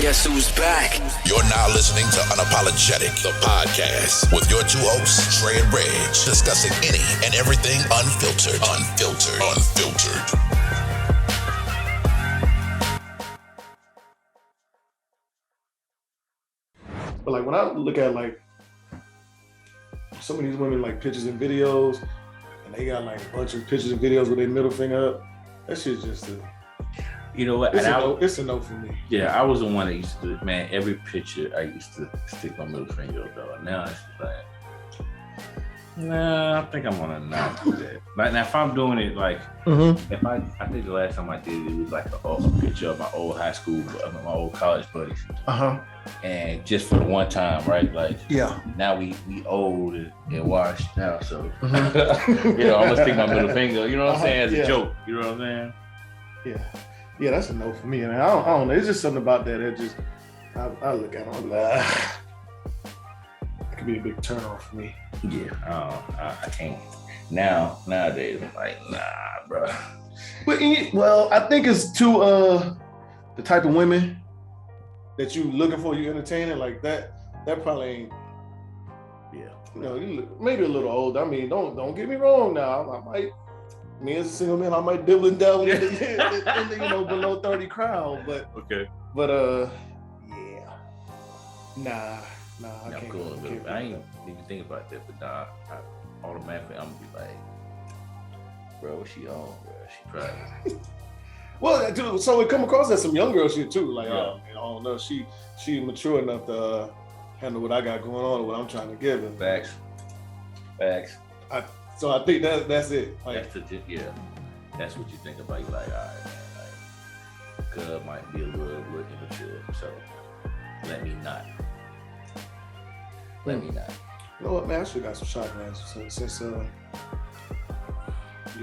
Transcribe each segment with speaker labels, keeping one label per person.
Speaker 1: Guess who's back?
Speaker 2: You're now listening to Unapologetic, the podcast, with your two hosts, Trey and Reg, discussing any and everything unfiltered.
Speaker 3: But like when I look at like some of these women like pictures and videos, and they got like a bunch of pictures and videos with their middle finger up, that shit's just
Speaker 4: you know what?
Speaker 3: It's a no for me.
Speaker 4: Yeah, I was the one that used to, man, every picture I used to stick my middle finger up though. Now it's just like, nah, I think I'm gonna not do that. Like now if I'm doing it like, if I think the last time I did it was like a picture of my old high school, my old college buddies. And just for the one time, right? Like, now we old and washed now, so you know, I'm gonna stick my middle finger, you know what I'm saying, as a joke, you know what I'm saying?
Speaker 3: Yeah, that's a no for me. And I don't know. It's just something about that just I look at it, I'm like, it could be a big turn off for me.
Speaker 4: Yeah, I can't. Nowadays, I'm like, nah, bro.
Speaker 3: Well, I think it's to the type of women that you looking for, you entertaining like that probably ain't. Yeah, you know, you maybe a little old. I mean, don't get me wrong. Now, I might, me as a single man, I might dibble and dabble in the you know, below 30 crowd, but yeah, nah, I can't.
Speaker 4: Cool. I ain't even think about that, but nah, I automatically I'm gonna be like, bro, what she on, bro? She probably.
Speaker 3: Well, dude, so it come across as some young girl shit too. Like, I don't know, she mature enough to handle what I got going on, or what I'm trying to give her.
Speaker 4: Facts.
Speaker 3: So I think that's it. Like,
Speaker 4: that's what you think about. You like, all right, man, like, Cub might be a little immature, so let me not.
Speaker 3: You know what, man? I should got some shot glasses since you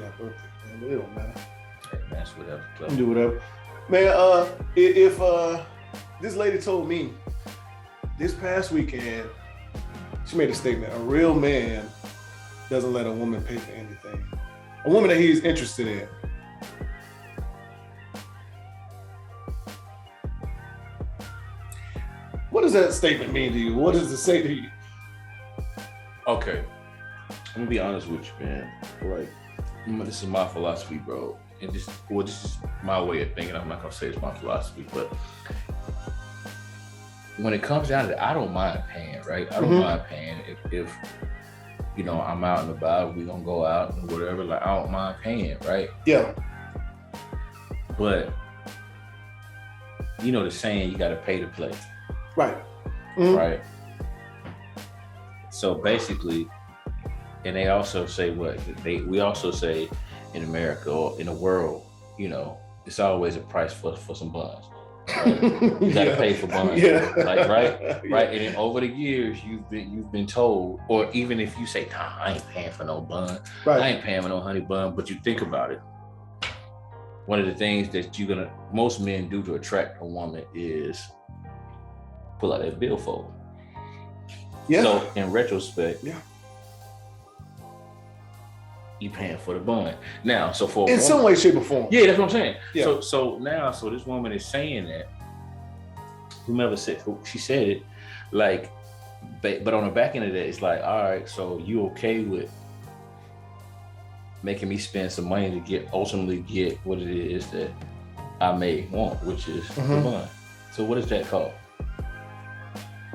Speaker 3: got birthday, man. But it don't matter.
Speaker 4: Hey, man, that's whatever.
Speaker 3: Do whatever, man. If this lady told me this past weekend, she made a statement: a real man doesn't let a woman pay for anything. A woman that he's interested in. What does that statement mean to you? What does it say to you?
Speaker 4: Okay, I'm gonna be honest with you, man. Like, this is my philosophy, bro. And this is my way of thinking. I'm not gonna say it's my philosophy, but when it comes down to it, I don't mind paying, right? I don't mind paying if you know, I'm out and about, we gonna go out and whatever, like, I don't mind paying, right?
Speaker 3: Yeah.
Speaker 4: But, you know the saying, you gotta pay to play.
Speaker 3: Right.
Speaker 4: Right? So basically, and they also say we also say in America or in the world, you know, it's always a price for some buns. Right? You gotta pay for buns, like right. And then over the years, you've been told, or even if you say, "Nah, I ain't paying for no bun, I ain't paying for no honey bun," but you think about it. One of the things that most men do to attract a woman is pull out that billfold. Yeah. So in retrospect, you paying for the bun. Now, so for
Speaker 3: in some way, shape, or form.
Speaker 4: Yeah, that's what I'm saying.
Speaker 3: Yeah.
Speaker 4: So this woman is saying that, she said it, like, but on the back end of that, it's like, all right, so you okay with making me spend some money to ultimately get what it is that I may want, which is the bun. So what is that called?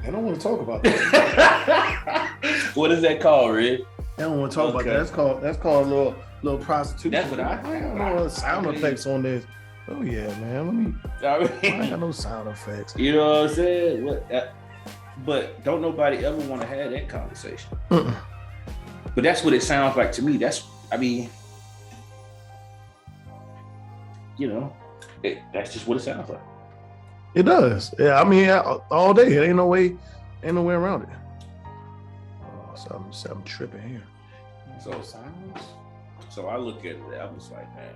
Speaker 3: I don't want to talk about that.
Speaker 4: What is that called, Red?
Speaker 3: I don't want to talk about that. That's called a little prostitution.
Speaker 4: That's what I
Speaker 3: don't know sound effects on this. Oh yeah, man. I ain't got no sound effects.
Speaker 4: You know what I'm saying? But don't nobody ever want to have that conversation. But that's what it sounds like to me. You know, that's just what it sounds like.
Speaker 3: It does. Yeah, I mean, all day. It ain't no way around it. Oh, something tripping here.
Speaker 4: So I look at it, I'm just like, man.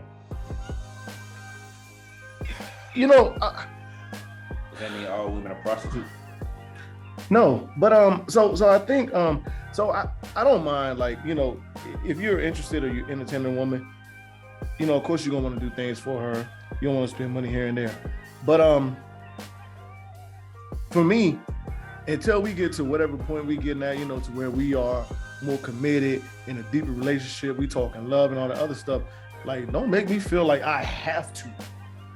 Speaker 3: You know,
Speaker 4: does that mean all women are prostitutes?
Speaker 3: No, but so I think so I don't mind, like, you know, if you're interested or you're entertaining a woman, you know, of course you're gonna want to do things for her. You don't want to spend money here and there, but for me, until we get to whatever point we get at, you know, to where we are more committed in a deeper relationship, we talking love and all the other stuff. Like, don't make me feel like I have to.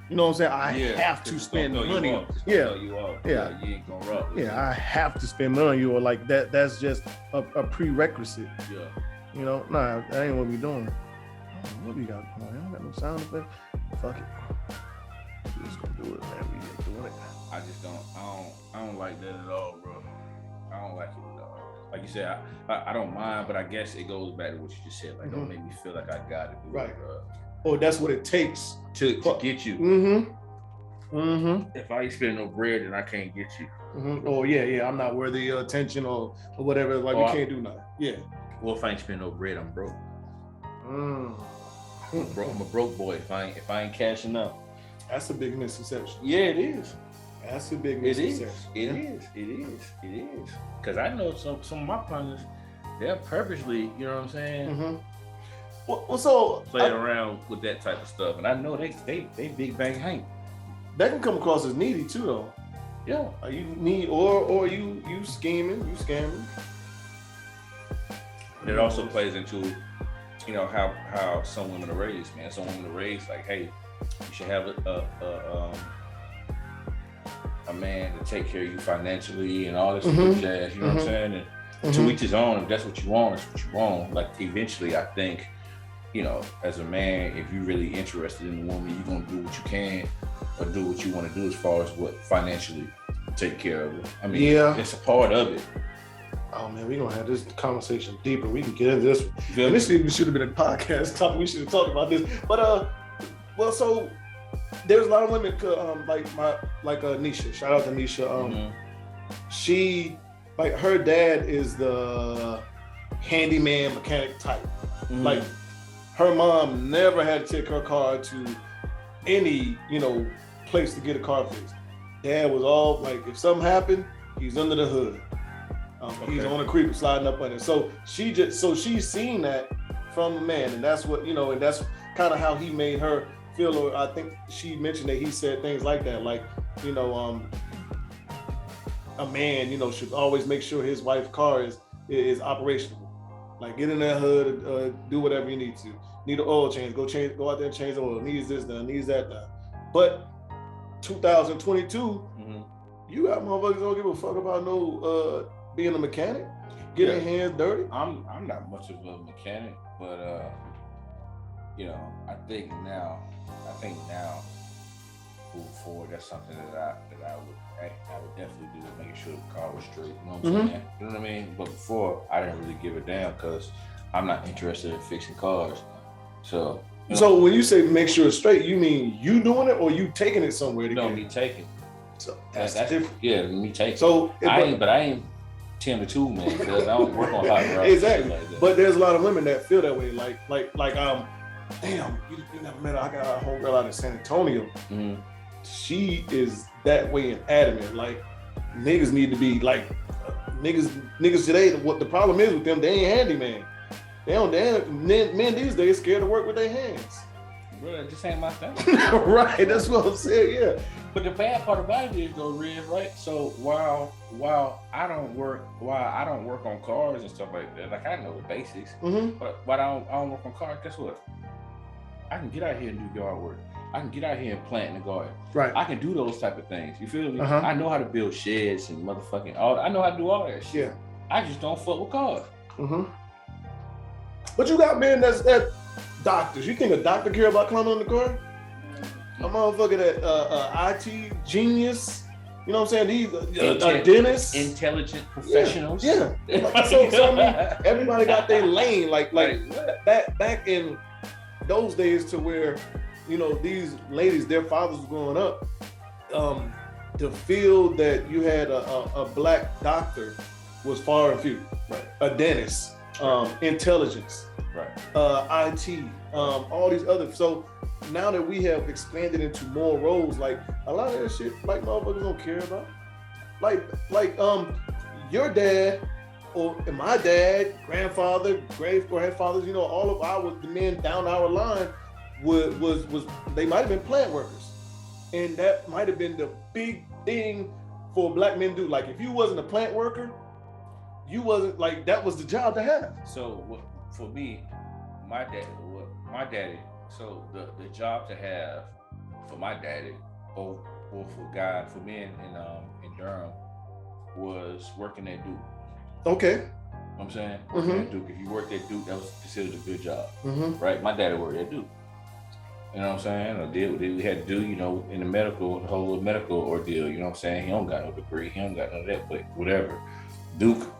Speaker 3: You know what I'm saying? I have to spend money. Yeah.
Speaker 4: You ain't gonna rock.
Speaker 3: Yeah, I have to spend money on you, or like that. That's just a prerequisite.
Speaker 4: Yeah.
Speaker 3: You know, nah, that ain't what we doing. What we got going? I don't got no sound effect. Fuck it. We just gonna do it, man. We ain't doing it.
Speaker 4: I just don't. I don't like that at all, bro. I don't like it at all. Like you said, I don't mind, but I guess it goes back to what you just said. Like, don't make me feel like I gotta do it, bro.
Speaker 3: Or that's what it takes
Speaker 4: to get you. If I ain't spending no bread, then I can't get you.
Speaker 3: Oh yeah, I'm not worthy of attention or whatever. Like, we can't do nothing. Yeah.
Speaker 4: Well, if I ain't spending no bread, I'm broke. I'm a broke boy if I ain't cashing up.
Speaker 3: That's a big misconception.
Speaker 4: Yeah, it is.
Speaker 3: That's a big misconception.
Speaker 4: It is. Because I know some of my partners, they're purposely, you know what I'm saying?
Speaker 3: Well, so
Speaker 4: playing around with that type of stuff, and I know they big bang Hank.
Speaker 3: That can come across as needy too, though.
Speaker 4: Yeah.
Speaker 3: You need or you scheming, you scamming.
Speaker 4: It also plays into, you know, how some women are raised, man. Some women are raised like, hey, you should have a man to take care of you financially and all this good jazz. You know what I'm saying? And to each his own. If that's what you want, that's what you want. Like, eventually, I think, you know, as a man, if you're really interested in a woman, you're gonna do what you can or do what you want to do as far as what financially take care of her. I mean, it's a part of it.
Speaker 3: Oh man, we're gonna have this conversation deeper. We can get into this. And this should have been a podcast topic. We should have talked about this. But well, so there's a lot of women like Nisha. Shout out to Nisha. She, like, her dad is the handyman mechanic type. Like, her mom never had to take her car to any, you know, place to get a car fixed. Dad was all like, if something happened, he's under the hood. He's on a creeper sliding up on it. So she's seen that from a man, and that's what, you know, and that's kind of how he made her feel. Or I think she mentioned that he said things like that, like, you know, a man, you know, should always make sure his wife's car is operational. Like, get in that hood, do whatever you need to. Need an oil change, go out there and change the oil. Needs this done, needs that done. But 2022, you got motherfuckers don't give a fuck about no being a mechanic, getting their hands dirty.
Speaker 4: I'm not much of a mechanic, but you know, I think now, moving forward, that's something that I would definitely do, making sure the car was straight. You know what I'm saying? You know what I mean? But before, I didn't really give a damn because I'm not interested in fixing cars. So.
Speaker 3: So when you say make sure it's straight, you mean you doing it or you taking it somewhere to get it?
Speaker 4: Me taking.
Speaker 3: So that's different.
Speaker 4: Yeah, me taking.
Speaker 3: So
Speaker 4: I ain't 10 to 2, man, because I don't work on hot rods.
Speaker 3: Exactly.
Speaker 4: Like that.
Speaker 3: But there's a lot of women that feel that way. Like damn, you never met her. I got a homegirl out in San Antonio. She is that way and adamant. Like, niggas need to be like niggas today. What the problem is with them? They ain't handyman. Men these days scared to work with their hands.
Speaker 4: Bro, that just ain't my thing.
Speaker 3: Right, that's what I'm saying. Yeah.
Speaker 4: But the bad part about it is though, Riz, right? So while I don't work on cars and stuff like that, like, I know the basics, but I don't work on cars. Guess what? I can get out here and do yard work. I can get out here and plant in the garden. Right. I can do those type of things. You feel me? I know how to build sheds and motherfucking all. I know how to do all that shit. Yeah. I just don't fuck with cars.
Speaker 3: But you got men that doctors. You think a doctor care about climbing on the car? A motherfucker that IT genius. You know what I'm saying? These dentists,
Speaker 4: intelligent professionals.
Speaker 3: Yeah. So I mean, everybody got their lane. Like back in those days, to where, you know, these ladies, their fathers were growing up. To feel that you had a black doctor was far and few. Right. A dentist, intelligence, right. IT, all these other. So now that we have expanded into more roles, like, a lot of that shit, like, motherfuckers don't care about. Like your dad or my dad, grandfather, great grandfathers, you know, all of the men down our line was they might have been plant workers, and that might have been the big thing for black men to do. Like, if you wasn't a plant worker, you wasn't like, that was the job to have.
Speaker 4: So for me, my daddy. So the job to have for my daddy, or for men in Durham, was working at Duke.
Speaker 3: Okay.
Speaker 4: You know what I'm saying? Working at Duke. If you worked at Duke, that was considered a good job, right? My daddy worked at Duke. You know what I'm saying? A deal we had to do, you know, in the whole medical ordeal. You know what I'm saying? He don't got no degree. He don't got none of that, but whatever. Duke,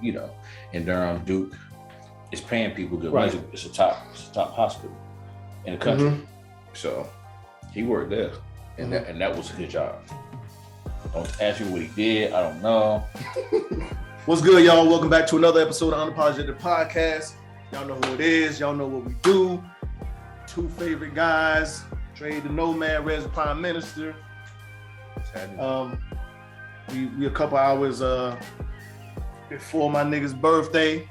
Speaker 4: you know, in Durham, Duke is paying people good. Right. It's a top hospital in the country. So he worked there, and that was a good job. Don't ask me what he did. I don't know.
Speaker 3: What's good, y'all? Welcome back to another episode of Unapologetic Podcast. Y'all know who it is. Y'all know what we do. Two favorite guys, Trade the Nomad, Red's the Prime Minister. We a couple hours before my nigga's birthday.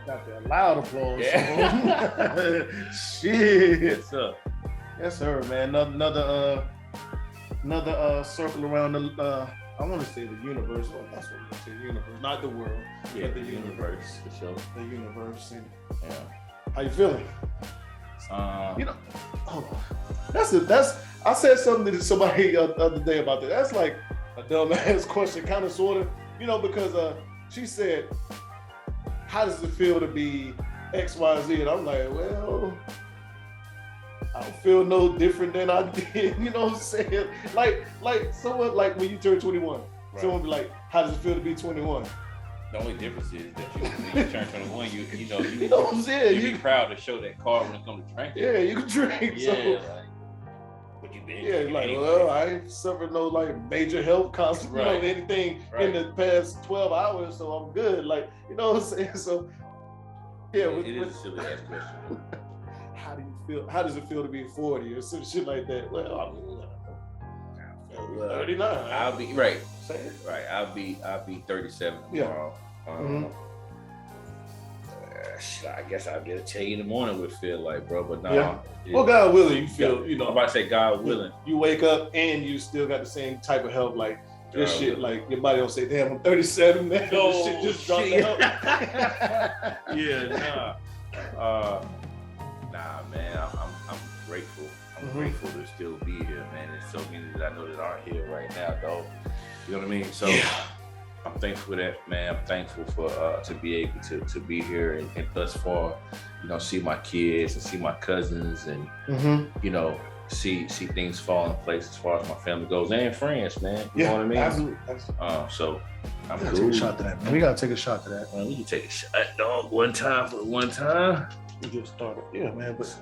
Speaker 3: Got that loud applause. Yeah. Shit.
Speaker 4: Yes, sir.
Speaker 3: Yes, sir, man. Another circle around the I want to say the universe. Well, that's what I'm going to say, universe, not the world.
Speaker 4: Yeah,
Speaker 3: but
Speaker 4: the universe, for sure.
Speaker 3: The universe. And
Speaker 4: yeah.
Speaker 3: How you feeling?
Speaker 4: You know,
Speaker 3: hold on. That's. I said something to somebody the other day about that. That's like a dumbass question, kind of, sort of. You know, because she said, "How does it feel to be X, Y, Z?" And I'm like, well, I don't feel no different than I did. You know what I'm saying? Like someone, like when you turn 21, right. Someone be like, "How does it feel to be 21?"
Speaker 4: The only difference is that when you turn 21, you
Speaker 3: know what I'm saying?
Speaker 4: You be proud to show that card when it comes to drinking.
Speaker 3: Yeah, you can drink.
Speaker 4: Yeah,
Speaker 3: so,
Speaker 4: like, what you been?
Speaker 3: Yeah, like, well, I ain't suffered no like major health consequences, right. You know, anything in the past 12 hours, so I'm good. Like, you know what I'm saying? So, yeah,
Speaker 4: it is a silly ass question.
Speaker 3: How do you feel? How does it feel to be 40 or some shit like that? Well, I mean, 39.
Speaker 4: I'll be right. Right. I'll be 37 tomorrow. I guess I'll get to tell you in the morning what it feel like, bro. But no.
Speaker 3: Yeah. Well, God willing, you feel, you know.
Speaker 4: I'm about to say God willing.
Speaker 3: You wake up and you still got the same type of health, like this shit, like your body don't say, "Damn, I'm 37, man."
Speaker 4: Oh,
Speaker 3: this shit just dropped out.
Speaker 4: Yeah, nah, man. I'm grateful. I'm grateful to still be here, man. There's so many that I know that aren't here right now, though. You know what I mean? So I'm thankful for that, man. I'm thankful for to be able to be here and thus far, you know, see my kids and see my cousins and you know, see things fall in place as far as my family goes and friends, man. You know what I mean?
Speaker 3: Absolutely.
Speaker 4: So I'm
Speaker 3: gotta take a shot to that, man. We gotta take a shot to that.
Speaker 4: Man, we can take a shot, dog. One time for the one time.
Speaker 3: We just started. Yeah, man. But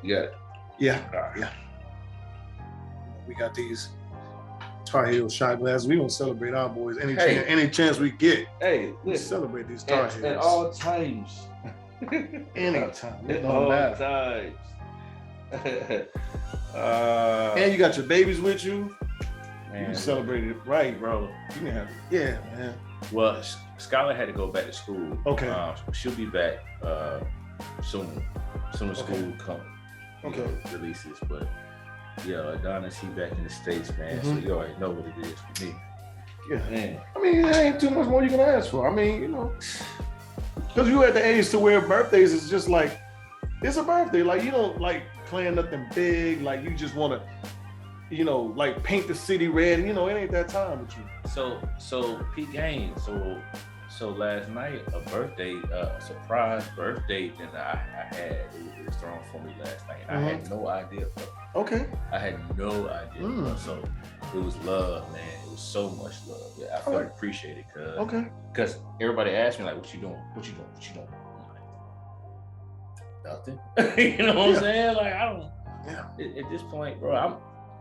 Speaker 4: you got it.
Speaker 3: Yeah. We got these Tar Heel shot glasses. We gonna celebrate our boys any chance we get.
Speaker 4: Hey,
Speaker 3: we celebrate these Tar Heels
Speaker 4: at all times.
Speaker 3: Anytime.
Speaker 4: At all times.
Speaker 3: And you got your babies with you.
Speaker 4: Man,
Speaker 3: you can celebrate it right, bro. You can have it. Yeah, man.
Speaker 4: Well, Skylar had to go back to school.
Speaker 3: Okay.
Speaker 4: She'll be back soon. Soon as school releases, but yeah, Adonis, he back in the States, man. So you already know what it is for me.
Speaker 3: Yeah.
Speaker 4: Man.
Speaker 3: I mean, there ain't too much more you can ask for. I mean, you know, because you at the age to where birthdays is just like, it's a birthday. Like, you don't like plan nothing big. Like, you just want to, you know, like paint the city red. You know, it ain't that time with you.
Speaker 4: So Pete Gaines. So last night, a surprise birthday dinner I had. It was thrown for me last night. I had no idea.
Speaker 3: Okay.
Speaker 4: I had no idea. So it was love, man. It was so much love. Yeah, I felt appreciated, because everybody asked me like, "What you doing? What you doing? What you doing?" I'm like, nothing. You know what I'm saying? Like, I don't. Yeah. At this point, bro, I'm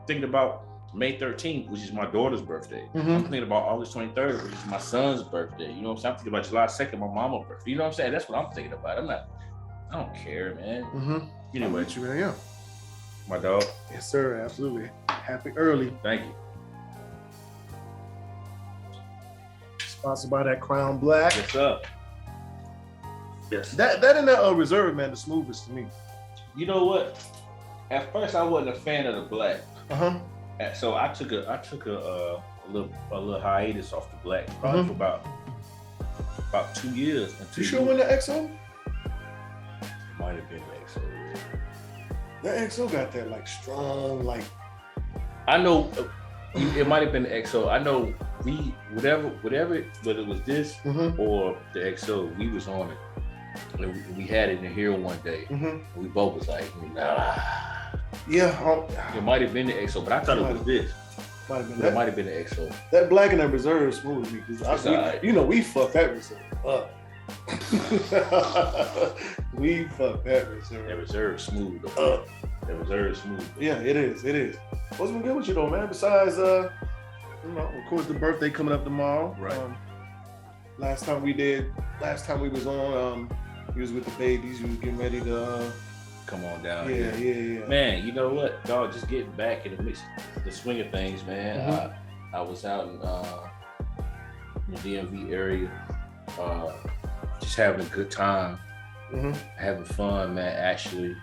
Speaker 4: thinking about May 13th, which is my daughter's birthday. I'm thinking about August 23rd, which is my son's birthday. You know what I'm saying? I'm thinking about July 2nd, my mama's birthday. You know what I'm saying? That's what I'm thinking about. I don't care, man. Anyway, my dog.
Speaker 3: Yes, sir. Absolutely. Happy early.
Speaker 4: Thank you.
Speaker 3: Sponsored by that Crown Black.
Speaker 4: What's up? Yes.
Speaker 3: That and that reserve, man, the smoothest to me.
Speaker 4: You know what? At first, I wasn't a fan of the black. So I took a little hiatus off the black, probably for about 2 years.
Speaker 3: You sure when the XO?
Speaker 4: Might have been the XO.
Speaker 3: That XO got that like strong, like.
Speaker 4: I know it might have been the XO. I know whether it was this or the XO, we was on it. And we had it in here one day. And we both was like, nah.
Speaker 3: Yeah.
Speaker 4: It might have been the XO, but I thought it was this. It might have been the XO.
Speaker 3: That black and that reserve smooth me because we fucked that reserve up. We fucked that reserve.
Speaker 4: That reserve smooth up. That reserve smooth.
Speaker 3: Yeah, it is. What's been good with you though, man? Besides, of course, the birthday coming up tomorrow.
Speaker 4: Right.
Speaker 3: Last time we was on, you was with the babies. You was getting ready to
Speaker 4: come on down.
Speaker 3: Yeah.
Speaker 4: Man, you know what, dog? Just getting back in the swing of things, man. I was out in the DMV area, just having a good time, having fun, man. Actually,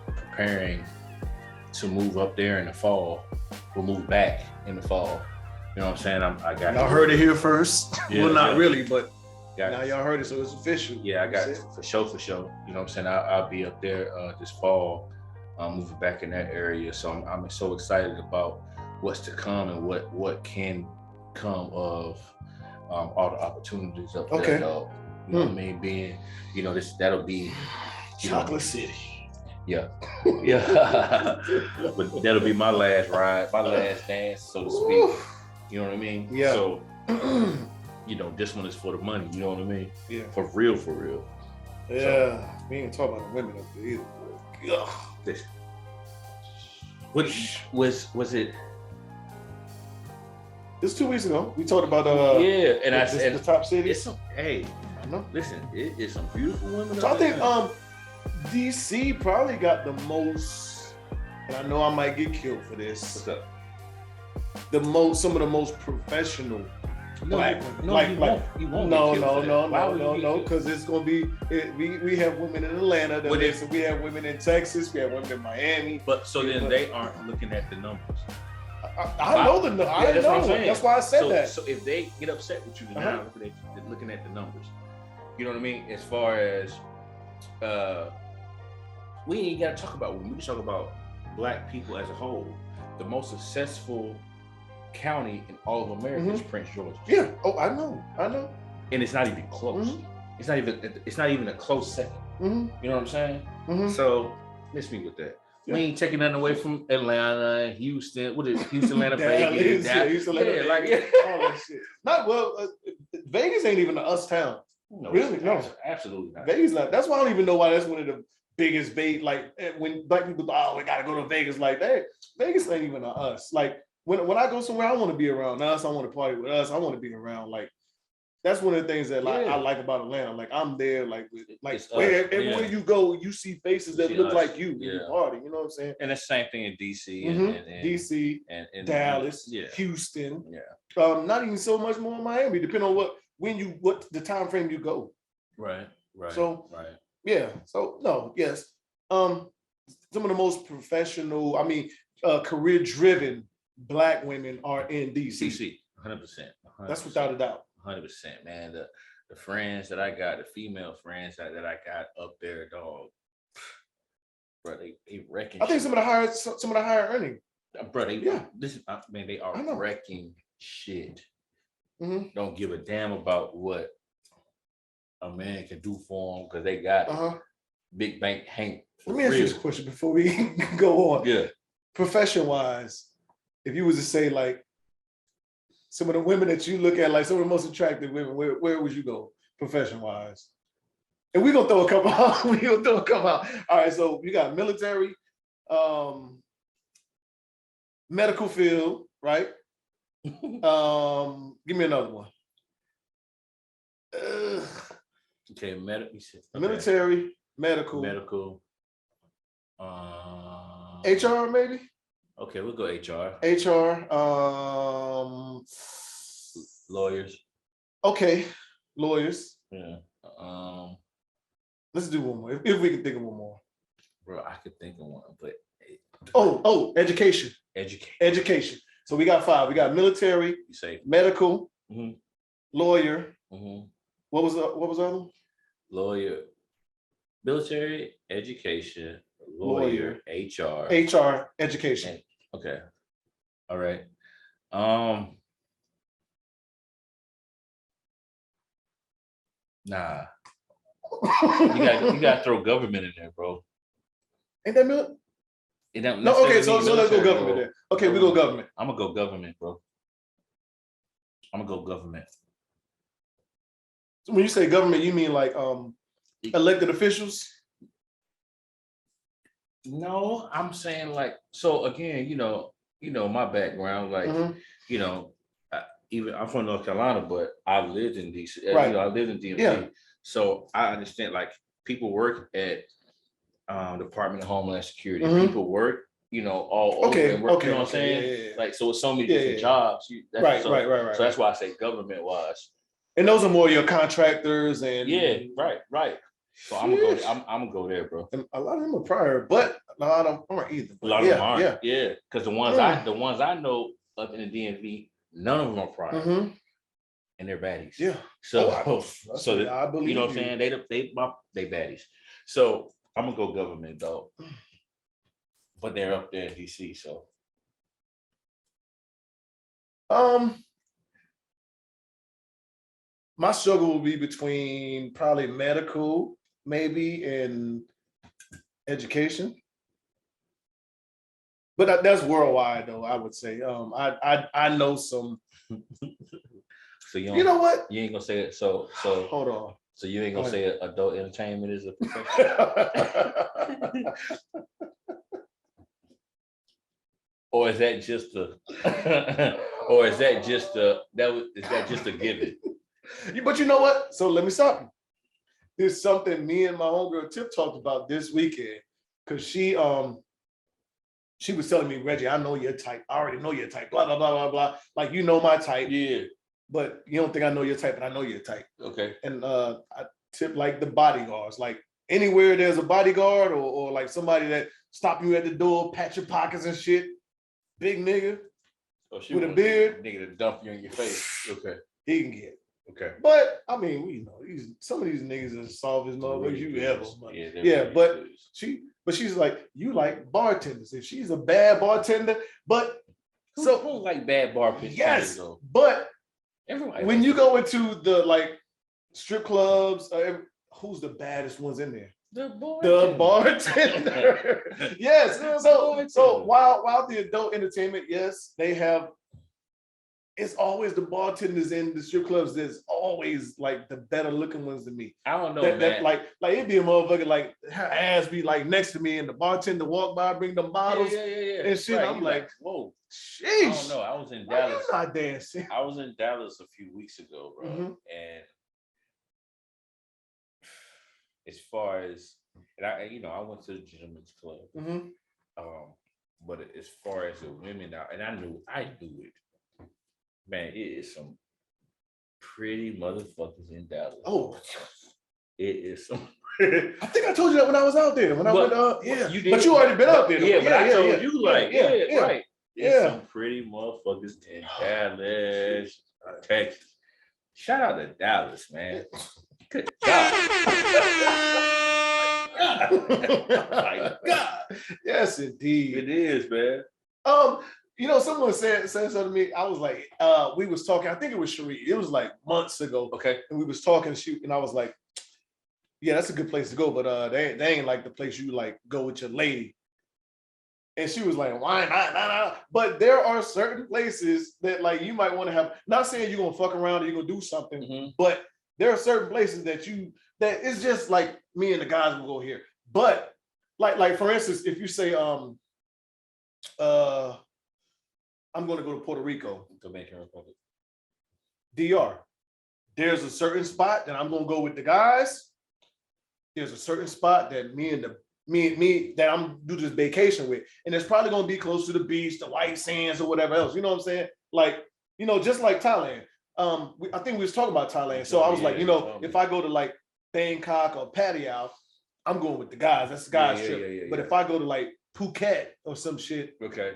Speaker 4: preparing to move up there in the fall. We'll move back in the fall. You know what I'm saying? I got.
Speaker 3: Y'all heard it here first.
Speaker 4: Yeah,
Speaker 3: well, not really, but
Speaker 4: now
Speaker 3: y'all heard it, so it's official.
Speaker 4: Yeah, I got it for sure. You know what I'm saying? I'll be up there this fall, moving back in that area. So I'm so excited about what's to come and what can come of all the opportunities up there. Dog. You know what I mean? Being, that'll be
Speaker 3: Chocolate City.
Speaker 4: Yeah. But that'll be my last ride, my last dance, so to speak. You know what I mean?
Speaker 3: Yeah.
Speaker 4: So, this one is for the money. You know what I mean?
Speaker 3: Yeah.
Speaker 4: For real.
Speaker 3: Yeah. So, we ain't talking about the women up there either.
Speaker 4: This. What was it?
Speaker 3: It's 2 weeks ago. We talked about
Speaker 4: and
Speaker 3: the top cities.
Speaker 4: Hey, I know. Listen, it's some beautiful women.
Speaker 3: So I think DC probably got the most, and I know I might get killed for this.
Speaker 4: What's up?
Speaker 3: Some of the most professional black women.
Speaker 4: You won't. No,
Speaker 3: because it's gonna be. We have women in Atlanta. We have women in Texas. We have women in Miami.
Speaker 4: But then they aren't looking at the numbers.
Speaker 3: I know the numbers. I know. That's why I said that.
Speaker 4: So if they get upset with you, they're not looking at the numbers. You know what I mean? As far as we ain't got to talk about women. We can talk about black people as a whole. The most successful county in all of America is Prince George's.
Speaker 3: Yeah. Oh, I know.
Speaker 4: And it's not even close. It's not even a close second. You know what I'm saying? So miss me with that. Yeah. We ain't taking nothing away from Atlanta, Houston. What is Houston, Atlanta, Vegas?
Speaker 3: Houston, Atlanta, all that shit. Vegas ain't even an us town.
Speaker 4: No,
Speaker 3: really? No,
Speaker 4: absolutely not.
Speaker 3: Vegas not. That's why I don't even know why that's one of the biggest bait. Like when black people, we gotta go to Vegas like that. Vegas ain't even an us. Like when I go somewhere, I want to be around us. I want to party with us. I want to be around that's one of the things that I like about Atlanta. Like I'm there, everywhere you go, you see faces that look like you when you party. You know what I'm saying?
Speaker 4: And the same thing in DC and
Speaker 3: DC and Dallas, Houston.
Speaker 4: Yeah.
Speaker 3: Not even so much more in Miami, depending on what the time frame you go.
Speaker 4: Right.
Speaker 3: So yeah. So no, yes. Some of the most professional, career-driven black women are in DC.
Speaker 4: 100%.
Speaker 3: That's without a doubt.
Speaker 4: 100%, man. The friends that I got, the female friends that I got up there, dog, bro, they wrecking.
Speaker 3: I think some of the higher earning,
Speaker 4: bro. They are wrecking shit. Don't give a damn about what a man can do for them because they got big bank Hank.
Speaker 3: Let me ask you this question before we go on.
Speaker 4: Yeah,
Speaker 3: profession wise, if you was to say some of the women that you look at, some of the most attractive women, where would you go profession-wise? And we're gonna throw a couple out. All right, so you got military, medical field, right? Give me another one.
Speaker 4: Okay,
Speaker 3: military, medical. HR maybe.
Speaker 4: Okay, we'll go HR. Lawyers.
Speaker 3: Okay, lawyers.
Speaker 4: Yeah.
Speaker 3: Let's do one more. If we can think of one more.
Speaker 4: Bro, I could think of one, but
Speaker 3: education. Education. So we got 5. We got military,
Speaker 4: you say
Speaker 3: medical, lawyer. What was the other one?
Speaker 4: Lawyer, military, education, lawyer, HR,
Speaker 3: education.
Speaker 4: Okay. All right. Nah. You gotta throw government in there, bro.
Speaker 3: Ain't that military? No, okay, so let's go government then. Okay, we go government.
Speaker 4: I'm gonna go government, bro. I'm gonna go government.
Speaker 3: So when you say government, you mean like elected officials?
Speaker 4: No, I'm saying like, so again, you know my background, like, even I'm from North Carolina, but I've lived in DC.
Speaker 3: Right.
Speaker 4: I lived in DMV.
Speaker 3: Yeah.
Speaker 4: So I understand, like, people work at Department of Homeland Security. People work, all over and work, you know what I'm saying? Yeah. Like, so it's so many different jobs. Right. So that's why I say government wise.
Speaker 3: And those are more your contractors and
Speaker 4: right. So I'm gonna go there, bro.
Speaker 3: And a lot of them are prior, but a lot of them aren't either.
Speaker 4: A lot of them aren't. Yeah. Because the ones I know up in the DMV, none of them are prior. And they're baddies.
Speaker 3: Yeah.
Speaker 4: So I believe, you know what I'm saying? They baddies. So I'm gonna go government though. But they're up there in DC, so.
Speaker 3: My struggle will be between probably medical, maybe, and education. But that's worldwide, though, I would say. I know some.
Speaker 4: So
Speaker 3: you know what?
Speaker 4: You ain't gonna say it. So
Speaker 3: hold on.
Speaker 4: So you ain't gonna say adult entertainment is a profession? Or is that just a? Or is that just a? Is that just a given?
Speaker 3: But you know what? So let me stop you. There's something me and my homegirl Tip talked about this weekend, because she was telling me, Reggie, I know your type. I already know your type. Blah blah blah blah blah. Like, you know my type.
Speaker 4: Yeah.
Speaker 3: But you don't think I know your type, and I know your type.
Speaker 4: Okay.
Speaker 3: And I Tip like the bodyguards. Like, anywhere there's a bodyguard or like somebody that stop you at the door, pat your pockets and shit. Big nigga with a beard.
Speaker 4: Nigga to dump you in your face. Okay.
Speaker 3: He can get.
Speaker 4: Okay.
Speaker 3: But I mean, we know some of these niggas are soft as motherfuckers you ever. But she's like, you like bartenders. If she's a bad bartender, but
Speaker 4: who don't like bad bartenders?
Speaker 3: Yes, but everybody when you go into the like strip clubs, who's the baddest ones in there? The bartender. Yes. So while the adult entertainment, yes, they have. It's always the bartenders in the strip clubs. There's always like the better looking ones than me.
Speaker 4: I don't know, man.
Speaker 3: That like it'd be a motherfucker like her ass be like next to me, and the bartender walk by, bring them bottles and shit. Right. I'm like, whoa, sheesh.
Speaker 4: I don't know. I was in Dallas.
Speaker 3: You're not dancing.
Speaker 4: I was in Dallas a few weeks ago, bro, and as far as I went to the gentleman's club, but as far as the women now, and I knew it. Man, it is some pretty motherfuckers in Dallas.
Speaker 3: Oh,
Speaker 4: it is some.
Speaker 3: I think I told you that when I was out there. When I went,
Speaker 4: you did.
Speaker 3: But you already been out there.
Speaker 4: Yeah, but I told you, like, right.
Speaker 3: Yeah,
Speaker 4: some pretty motherfuckers in Dallas, Texas. Shout out to Dallas, man. Good God. My God.
Speaker 3: Yes, indeed.
Speaker 4: It is, man.
Speaker 3: Someone said something to me. I was like, we was talking, I think it was Cherie. It was like months ago.
Speaker 4: Okay.
Speaker 3: And we was talking, and I was like, yeah, that's a good place to go, but they ain't like the place you like go with your lady. And she was like, why not? But there are certain places that like you might want to have, not saying you're gonna fuck around or you're gonna do something, but there are certain places that it's just like me and the guys will go here. But like for instance, if you say I'm going to go to Puerto Rico,
Speaker 4: Dominican Republic,
Speaker 3: DR. There's a certain spot that I'm going to go with the guys. There's a certain spot that me that I'm do this vacation with, and it's probably going to be close to the beach, the white sands, or whatever else. You know what I'm saying? Like, just like Thailand. I think we was talking about Thailand. So I was like, if I go to like Bangkok or Pattaya, I'm going with the guys. That's the guys trip.
Speaker 4: Yeah,
Speaker 3: but if I go to like Phuket or some shit,
Speaker 4: okay,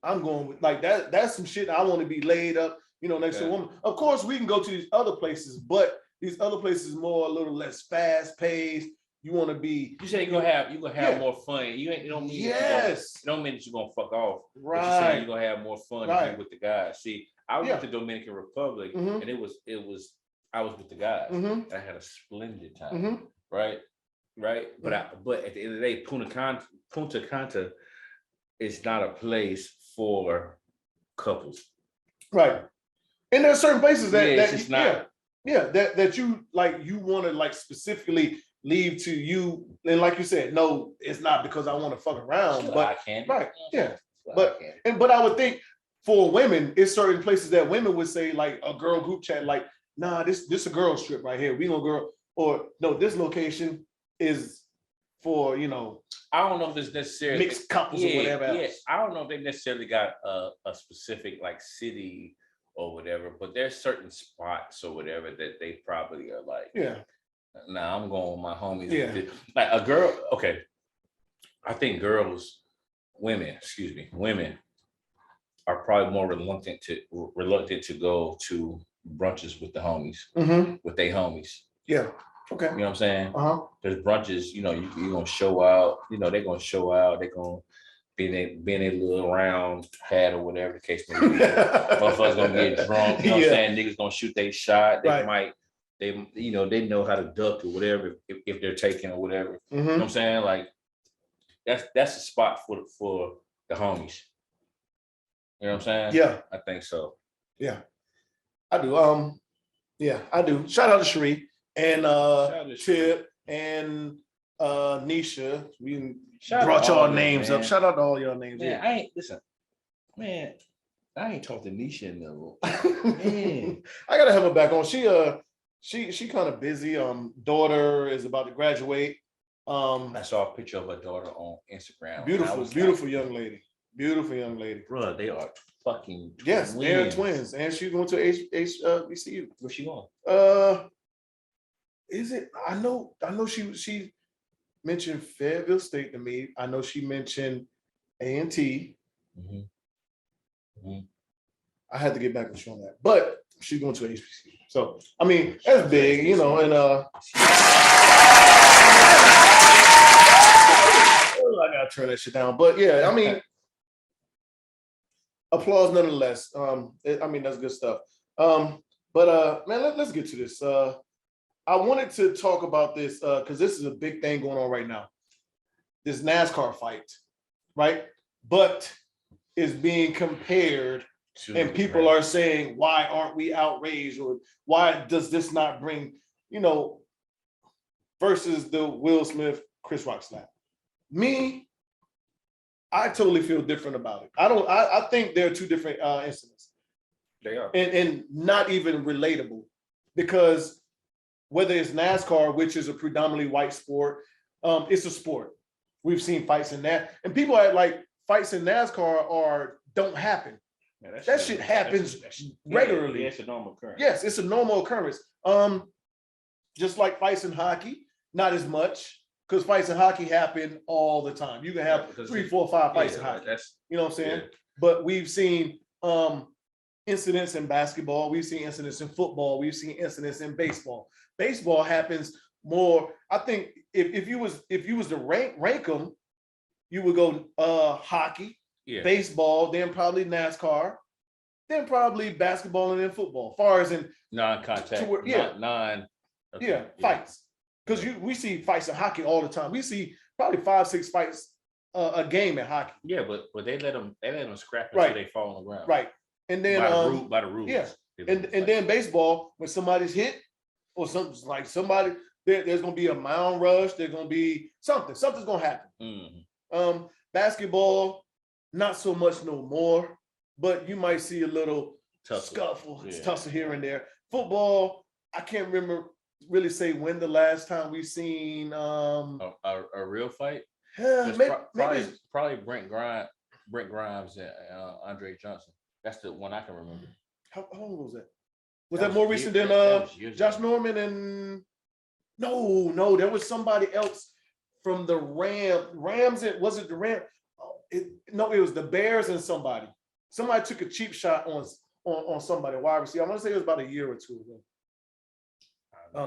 Speaker 3: I'm going with like that. That's some shit I want to be laid up, next to a woman. Of course, we can go to these other places, but these other places more a little less fast paced. You want to be.
Speaker 4: You say you're gonna have more fun. You don't mean it don't mean that you're gonna fuck off.
Speaker 3: Right.
Speaker 4: But you're saying you're gonna have more fun with the guys. See, I went to Dominican Republic and it was I was with the guys. I had a splendid time. Right. But at the end of the day, Punta Cana is not a place for couples.
Speaker 3: Right. And there's certain places that you like you want to like specifically leave to you, and like you said, no, it's not because I want to fuck around, but I can't. Right. Yeah. But I would think for women, it's certain places that women would say, like a girl group chat, like, nah, this a girl trip right here. We gonna girl, or no, this location is for,
Speaker 4: I don't know if it's necessarily
Speaker 3: mixed couples or whatever else.
Speaker 4: Yeah, I don't know if they necessarily got a specific like city or whatever, but there's certain spots or whatever that they probably are like, nah, I'm going with my homies. Yeah. Like a girl, okay. I think women are probably more reluctant to go to brunches with the homies, with their homies.
Speaker 3: Yeah. Okay.
Speaker 4: You know what I'm saying? There's brunches, you're gonna show out, they're gonna show out, they're gonna be in a little round hat or whatever the case may be. Motherfuckers gonna get drunk, you know what I'm saying? Niggas gonna shoot their shot, they know how to duck or whatever if they're taking or whatever. You know what I'm saying? Like that's a spot for the homies. You know what I'm saying?
Speaker 3: Yeah.
Speaker 4: I think so.
Speaker 3: Yeah. I do. Yeah, I do. Shout out to Sheree and Tip and Nisha. We brought y'all names up. Shout out to all y'all names.
Speaker 4: Man, I ain't talked to Nisha in the
Speaker 3: I gotta have her back on. She kind of busy. Daughter is about to graduate.
Speaker 4: I saw a picture of her daughter on Instagram.
Speaker 3: Beautiful young lady. Beautiful young lady.
Speaker 4: Bro, they are fucking twins.
Speaker 3: Yes, they're twins. And she's going to HBCU.
Speaker 4: Where's she going?
Speaker 3: Is it? I know she mentioned Fayetteville State to me. I know she mentioned A&T. I had to get back with you on that. But she's going to HBCU. So, I mean, that's big, and I gotta turn that shit down. But yeah, I mean, applause nonetheless. That's good stuff. But man, let's get to this. I wanted to talk about this because this is a big thing going on right now. This NASCAR fight, right? But is being compared, and people are saying, why aren't we outraged? Or why does this not bring, versus the Will Smith, Chris Rock slap? Me, I totally feel different about it. I think there are two different incidents.
Speaker 4: They are.
Speaker 3: And not even relatable, because whether it's NASCAR, which is a predominantly white sport, it's a sport. We've seen fights in that. And people act like fights in NASCAR don't happen. Yeah, that shit happens regularly.
Speaker 4: Yeah, it's a normal occurrence.
Speaker 3: Yes, it's a normal occurrence. Just like fights in hockey, not as much, because fights in hockey happen all the time. You can have 3, 4, 5 fights in hockey. You know what I'm saying? Yeah. But we've seen incidents in basketball. We've seen incidents in football. We've seen incidents in baseball. Baseball happens more. I think if you was to rank them, you would go hockey, baseball, then probably NASCAR, then probably basketball, and then football. Far as in
Speaker 4: non-contact,
Speaker 3: fights. Because we see fights in hockey all the time. We see probably 5, 6 fights a game in hockey.
Speaker 4: Yeah, but they let them scrap until they fall on the ground.
Speaker 3: Right. And then
Speaker 4: by the rules.
Speaker 3: Yeah. And then baseball, when somebody's hit or something like somebody, there's gonna be a mound rush, there's gonna be something's gonna happen. Basketball, not so much no more, but you might see a little scuffle, tussle here and there. Football, I can't remember really say when the last time we've seen
Speaker 4: a real fight. Probably Brent Grimes and Andre Johnson. That's the one I can remember.
Speaker 3: How long was that? Was that more recent than Josh Norman and no, there was somebody else from the Rams. Was it the Rams? No, it was the Bears and somebody. Somebody took a cheap shot on somebody, wide receiver. I want to say it was about a year or two ago.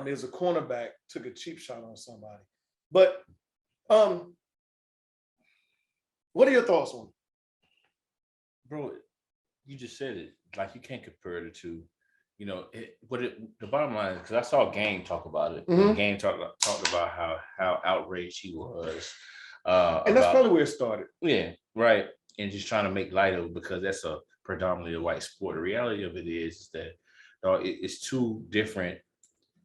Speaker 3: There's a cornerback took a cheap shot on somebody. But what are your thoughts on it?
Speaker 4: Bro, you just said it. Like, you can't compare the two. You know, the bottom line is, because I saw Game talk about it.
Speaker 3: Mm-hmm.
Speaker 4: Game talked about how outraged he was.
Speaker 3: And that's probably where it started.
Speaker 4: Yeah, right. And just trying to make light of it, because that's a predominantly a white sport. The reality of it is that it's two different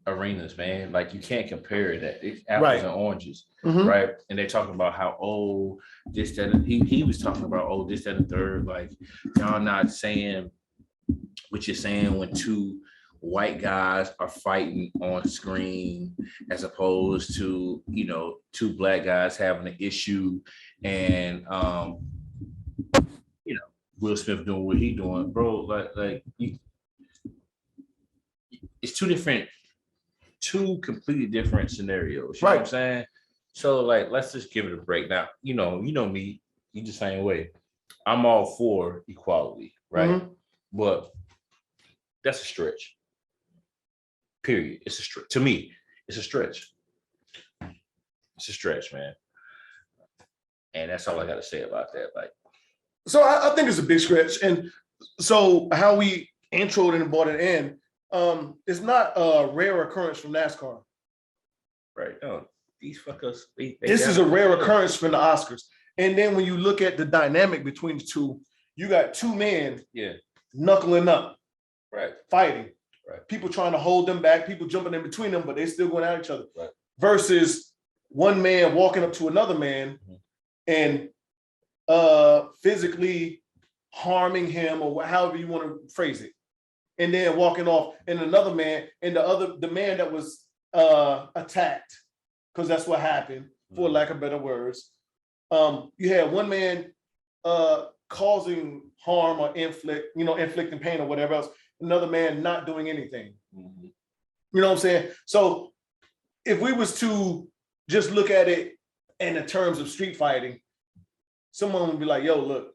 Speaker 4: arenas, man. Like, you can't compare that. It's apples and oranges, right? And they're talking about how this, that, and he was talking about this, that, and third. Like, y'all not saying what you're saying when two white guys are fighting on screen, as opposed to, you know, two black guys having an issue, and you know, Will Smith doing what he doing, bro. Like it's two completely different scenarios. You know what I'm saying? So, like, let's just give it a break. Now, you know me, you the same way. I'm all for equality, right? But that's a stretch. Period. It's a stretch. To me, it's a stretch. It's a stretch, man. And that's all I got to say about that. Like,
Speaker 3: so I think it's a big stretch. And so how we introed and brought it in, it's not a rare occurrence from NASCAR.
Speaker 4: Right. No, these fuckers.
Speaker 3: This is a rare occurrence from the Oscars. And then when you look at the dynamic between the two, you got two men knuckling up, fighting. Right. People trying to hold them back, people jumping in between them, but they still going at each other. Right. Versus one man walking up to another man and physically harming him, or however you want to phrase it, and then walking off, and another man, and the man that was attacked, because that's what happened, for lack of better words. You had one man causing harm or inflicting pain or whatever else, another man not doing anything. You know what I'm saying? So if we was to just look at it in the terms of street fighting, someone would be like, yo, look,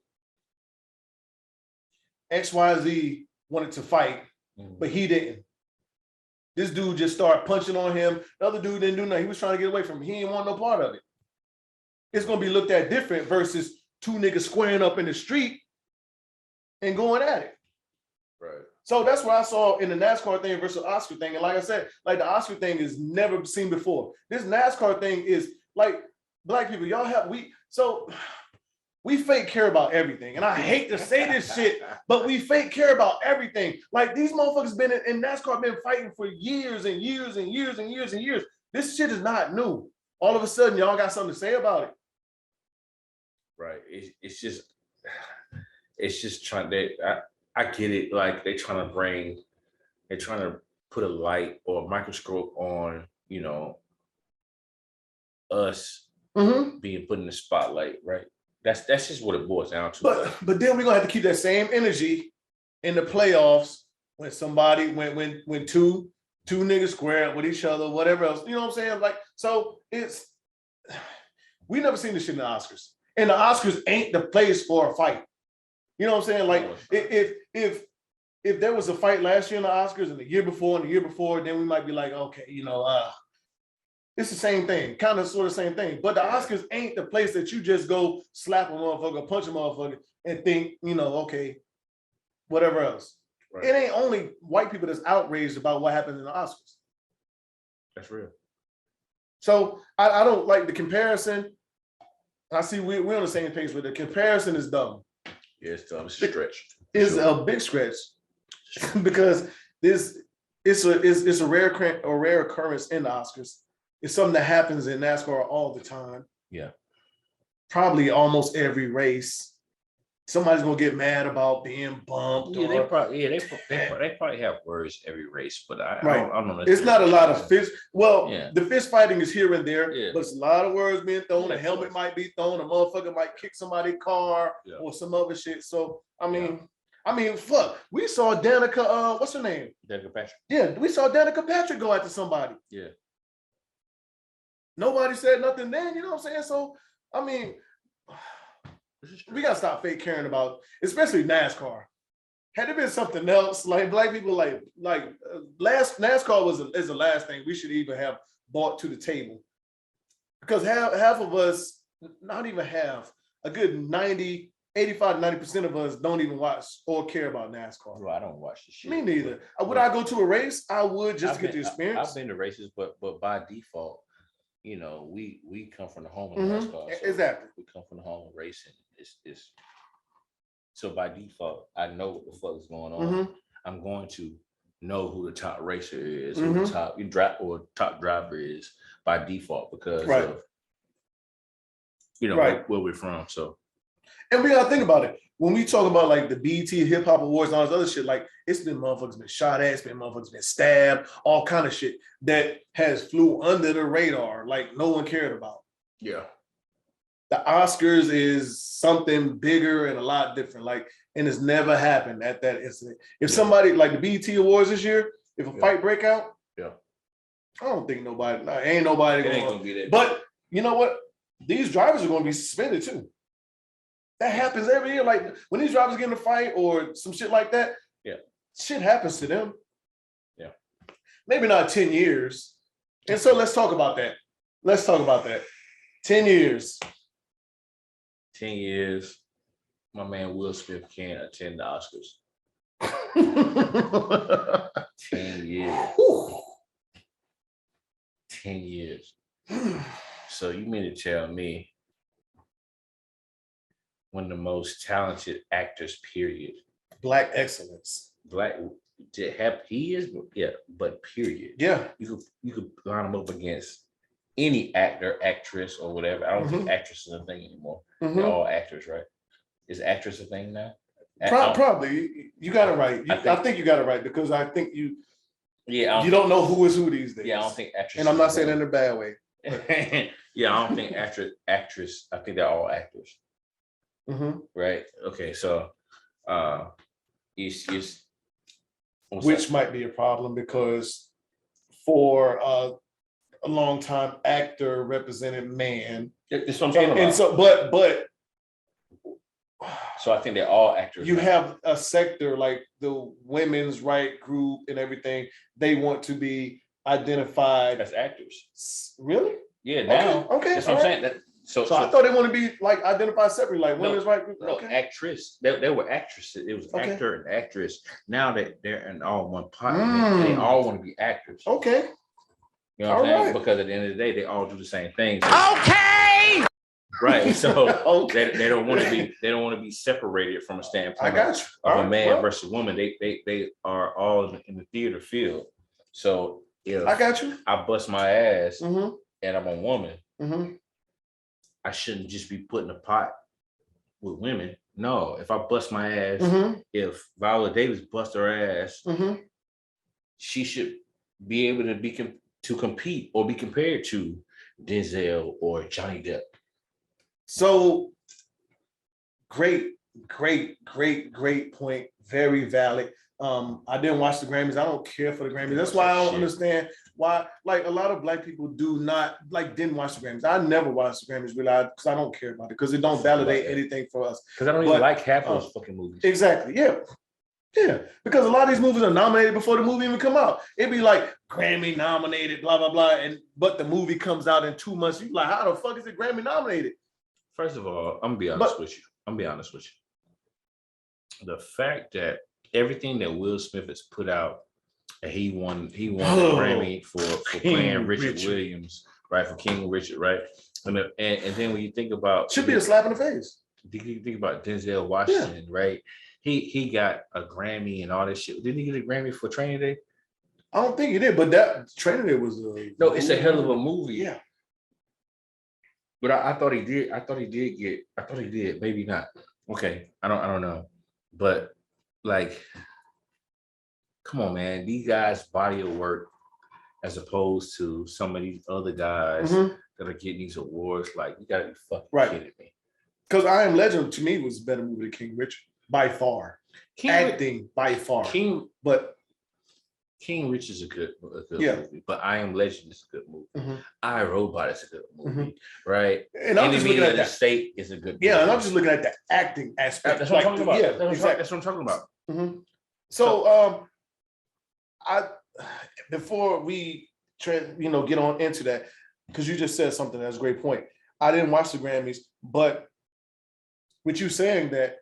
Speaker 3: XYZ wanted to fight, but he didn't. This dude just started punching on him. The other dude didn't do nothing. He was trying to get away from him. He didn't want no part of it. It's going to be looked at different versus two niggas squaring up in the street and going at it. Right. So that's what I saw in the NASCAR thing versus Oscar thing. And like I said, like, the Oscar thing is never seen before. This NASCAR thing is like, black people, we fake care about everything. And I hate to say this shit, but we fake care about everything. Like, these motherfuckers been in NASCAR been fighting for years and years and years and years and years. This shit is not new. All of a sudden, y'all got something to say about it. Right. It's just
Speaker 4: trying to, I get it. Like, they're trying to put a light or a microscope on, you know, us being put in the spotlight, right? That's just what it boils down to. But
Speaker 3: then we're gonna have to keep that same energy in the playoffs when two niggas square up with each other, whatever else. You know what I'm saying? Like, so we never seen this shit in the Oscars. And the Oscars ain't the place for a fight. You know what I'm saying? Like, if there was a fight last year in the Oscars and the year before, then we might be like, okay, you know, it's the same thing, kind of sort of same thing. But the Oscars ain't the place that you just go slap a motherfucker, punch a motherfucker, and think, you know, okay, whatever else. Right. It ain't only white people that's outraged about what happened in the Oscars.
Speaker 4: That's real.
Speaker 3: So I don't like the comparison. I see we're on the same page, but the comparison is dumb.
Speaker 4: Yeah, it's dumb. It's a stretch.
Speaker 3: It's a big stretch because it's a rare occurrence in the Oscars. It's something that happens in NASCAR all the time.
Speaker 4: Yeah.
Speaker 3: Probably almost every race. Somebody's gonna get mad about being bumped.
Speaker 4: Yeah, they probably have words every race, but I don't know.
Speaker 3: It's not a lot of fist. Well, the fist fighting is here and there, but it's a lot of words being thrown. A helmet might be thrown. A motherfucker might kick somebody's car or some other shit. So I mean, fuck. We saw Danica. What's her name?
Speaker 4: Danica Patrick.
Speaker 3: Yeah, we saw Danica Patrick go after somebody.
Speaker 4: Yeah.
Speaker 3: nobody said nothing then. You know what I'm saying? So I mean, we gotta stop fake caring about, especially NASCAR. Had there been something else, like black people, last NASCAR is the last thing we should even have brought to the table, because half of us, not even half, a good 85-90% of us don't even watch or care about NASCAR.
Speaker 4: Bro, I don't watch the shit.
Speaker 3: Me neither. Would I go to a race? I would, just to get the experience.
Speaker 4: I've been to races, but by default, you know, we come from the home of NASCAR. So
Speaker 3: exactly.
Speaker 4: We come from the home of racing. It's so by default, I know what the fuck is going on. I'm going to know who the top racer is, who the top driver is by default, because of, you know, where we're from. So,
Speaker 3: and we gotta think about it when we talk about like the BET Hip Hop Awards and all this other shit. Like, it's been motherfuckers been shot at, it's been motherfuckers been stabbed, all kind of shit that has flew under the radar, like no one cared about.
Speaker 4: Yeah.
Speaker 3: The Oscars is something bigger and a lot different. Like, and it's never happened at that incident. If somebody like the BET Awards this year, if a fight break out, I don't think ain't nobody
Speaker 4: gonna be there.
Speaker 3: But you know what? These drivers are going to be suspended too. That happens every year. Like when these drivers get in a fight or some shit like that, shit happens to them.
Speaker 4: Yeah.
Speaker 3: Maybe not 10 years. And so let's talk about that. 10 years.
Speaker 4: 10 years, my man Will Smith can't attend the Oscars. 10 years. Whew. 10 years. So you mean to tell me one of the most talented actors, period.
Speaker 3: Black excellence.
Speaker 4: He is, but period.
Speaker 3: Yeah.
Speaker 4: You could line him up against any actor, actress, or whatever. I don't think actress is a thing anymore. They're all actors, right? Is actress a thing now?
Speaker 3: Probably. You got it right. I think you got it right, because I think you don't know who is who these days.
Speaker 4: Yeah, I don't think actress.
Speaker 3: And I'm not saying that in a bad way.
Speaker 4: Yeah, I don't think actress. I think they're all actors. Right. Okay. So,
Speaker 3: which might be a problem, because for a long time, actor represented man.
Speaker 4: That's what I'm talking about.
Speaker 3: And so, but.
Speaker 4: So I think they're all actors.
Speaker 3: You have a sector like the women's right group and everything. They want to be identified
Speaker 4: as actors.
Speaker 3: Really?
Speaker 4: Yeah. Now.
Speaker 3: Okay.
Speaker 4: That's what I'm saying. So
Speaker 3: I thought they want to be like identified separately, like women's right group.
Speaker 4: No, actress. They were actresses. It was actor and actress. Now that they're in all one pot, they all want to be actors.
Speaker 3: Okay.
Speaker 4: You know what I'm saying? Right. Because at the end of the day, they all do the same thing. So. Okay. Right. So they don't want to be. They don't want to be separated from a standpoint of a man versus a woman. They are all in the theater field. So if I bust my ass and I'm a woman, I shouldn't just be put in a pot with women. No, if I bust my ass, if Viola Davis bust her ass, she should be able to compete or be compared to Denzel or Johnny Depp.
Speaker 3: So great point. Very valid. I didn't watch the Grammys. I don't care for the Grammys. That's why I don't understand why, like, a lot of black people didn't watch the Grammys. I never watched the Grammys really, because I don't care about it, because it don't validate anything for us.
Speaker 4: Because I don't even like half of those fucking movies.
Speaker 3: Exactly. Yeah. Yeah. Because a lot of these movies are nominated before the movie even come out. It'd be like Grammy nominated, blah, blah, blah. But the movie comes out in 2 months. You're like, how the fuck is it Grammy nominated?
Speaker 4: First of all, I'm gonna be honest with you. The fact that everything that Will Smith has put out, and he won a Grammy for playing Richard Williams, right? For King Richard, right? And then when you think about,
Speaker 3: should be a slap in the face.
Speaker 4: You think about Denzel Washington, right? He got a Grammy and all this shit. Didn't he get a Grammy for Training Day?
Speaker 3: I don't think he did, but that Training Day was
Speaker 4: no. It's a hell of a movie.
Speaker 3: Yeah.
Speaker 4: But I thought he did. I thought he did. Maybe not. Okay. I don't know. But like, come on, man. These guys' body of work, as opposed to some of these other guys that are getting these awards, like, you gotta be fucking kidding me.
Speaker 3: Because I Am Legend to me was a better movie than King Richard by far. By far. King Richard
Speaker 4: is a good movie. But I Am Legend is a good movie. I, Robot is a good movie, right?
Speaker 3: And I'm just looking at
Speaker 4: the State is a good movie.
Speaker 3: Yeah, and I'm just looking at the acting aspect.
Speaker 4: That's what I'm talking about.
Speaker 3: Yeah,
Speaker 4: exactly. That's what I'm talking about.
Speaker 3: So, I before we get on into that, because you just said something that's a great point. I didn't watch the Grammys, but with you saying that,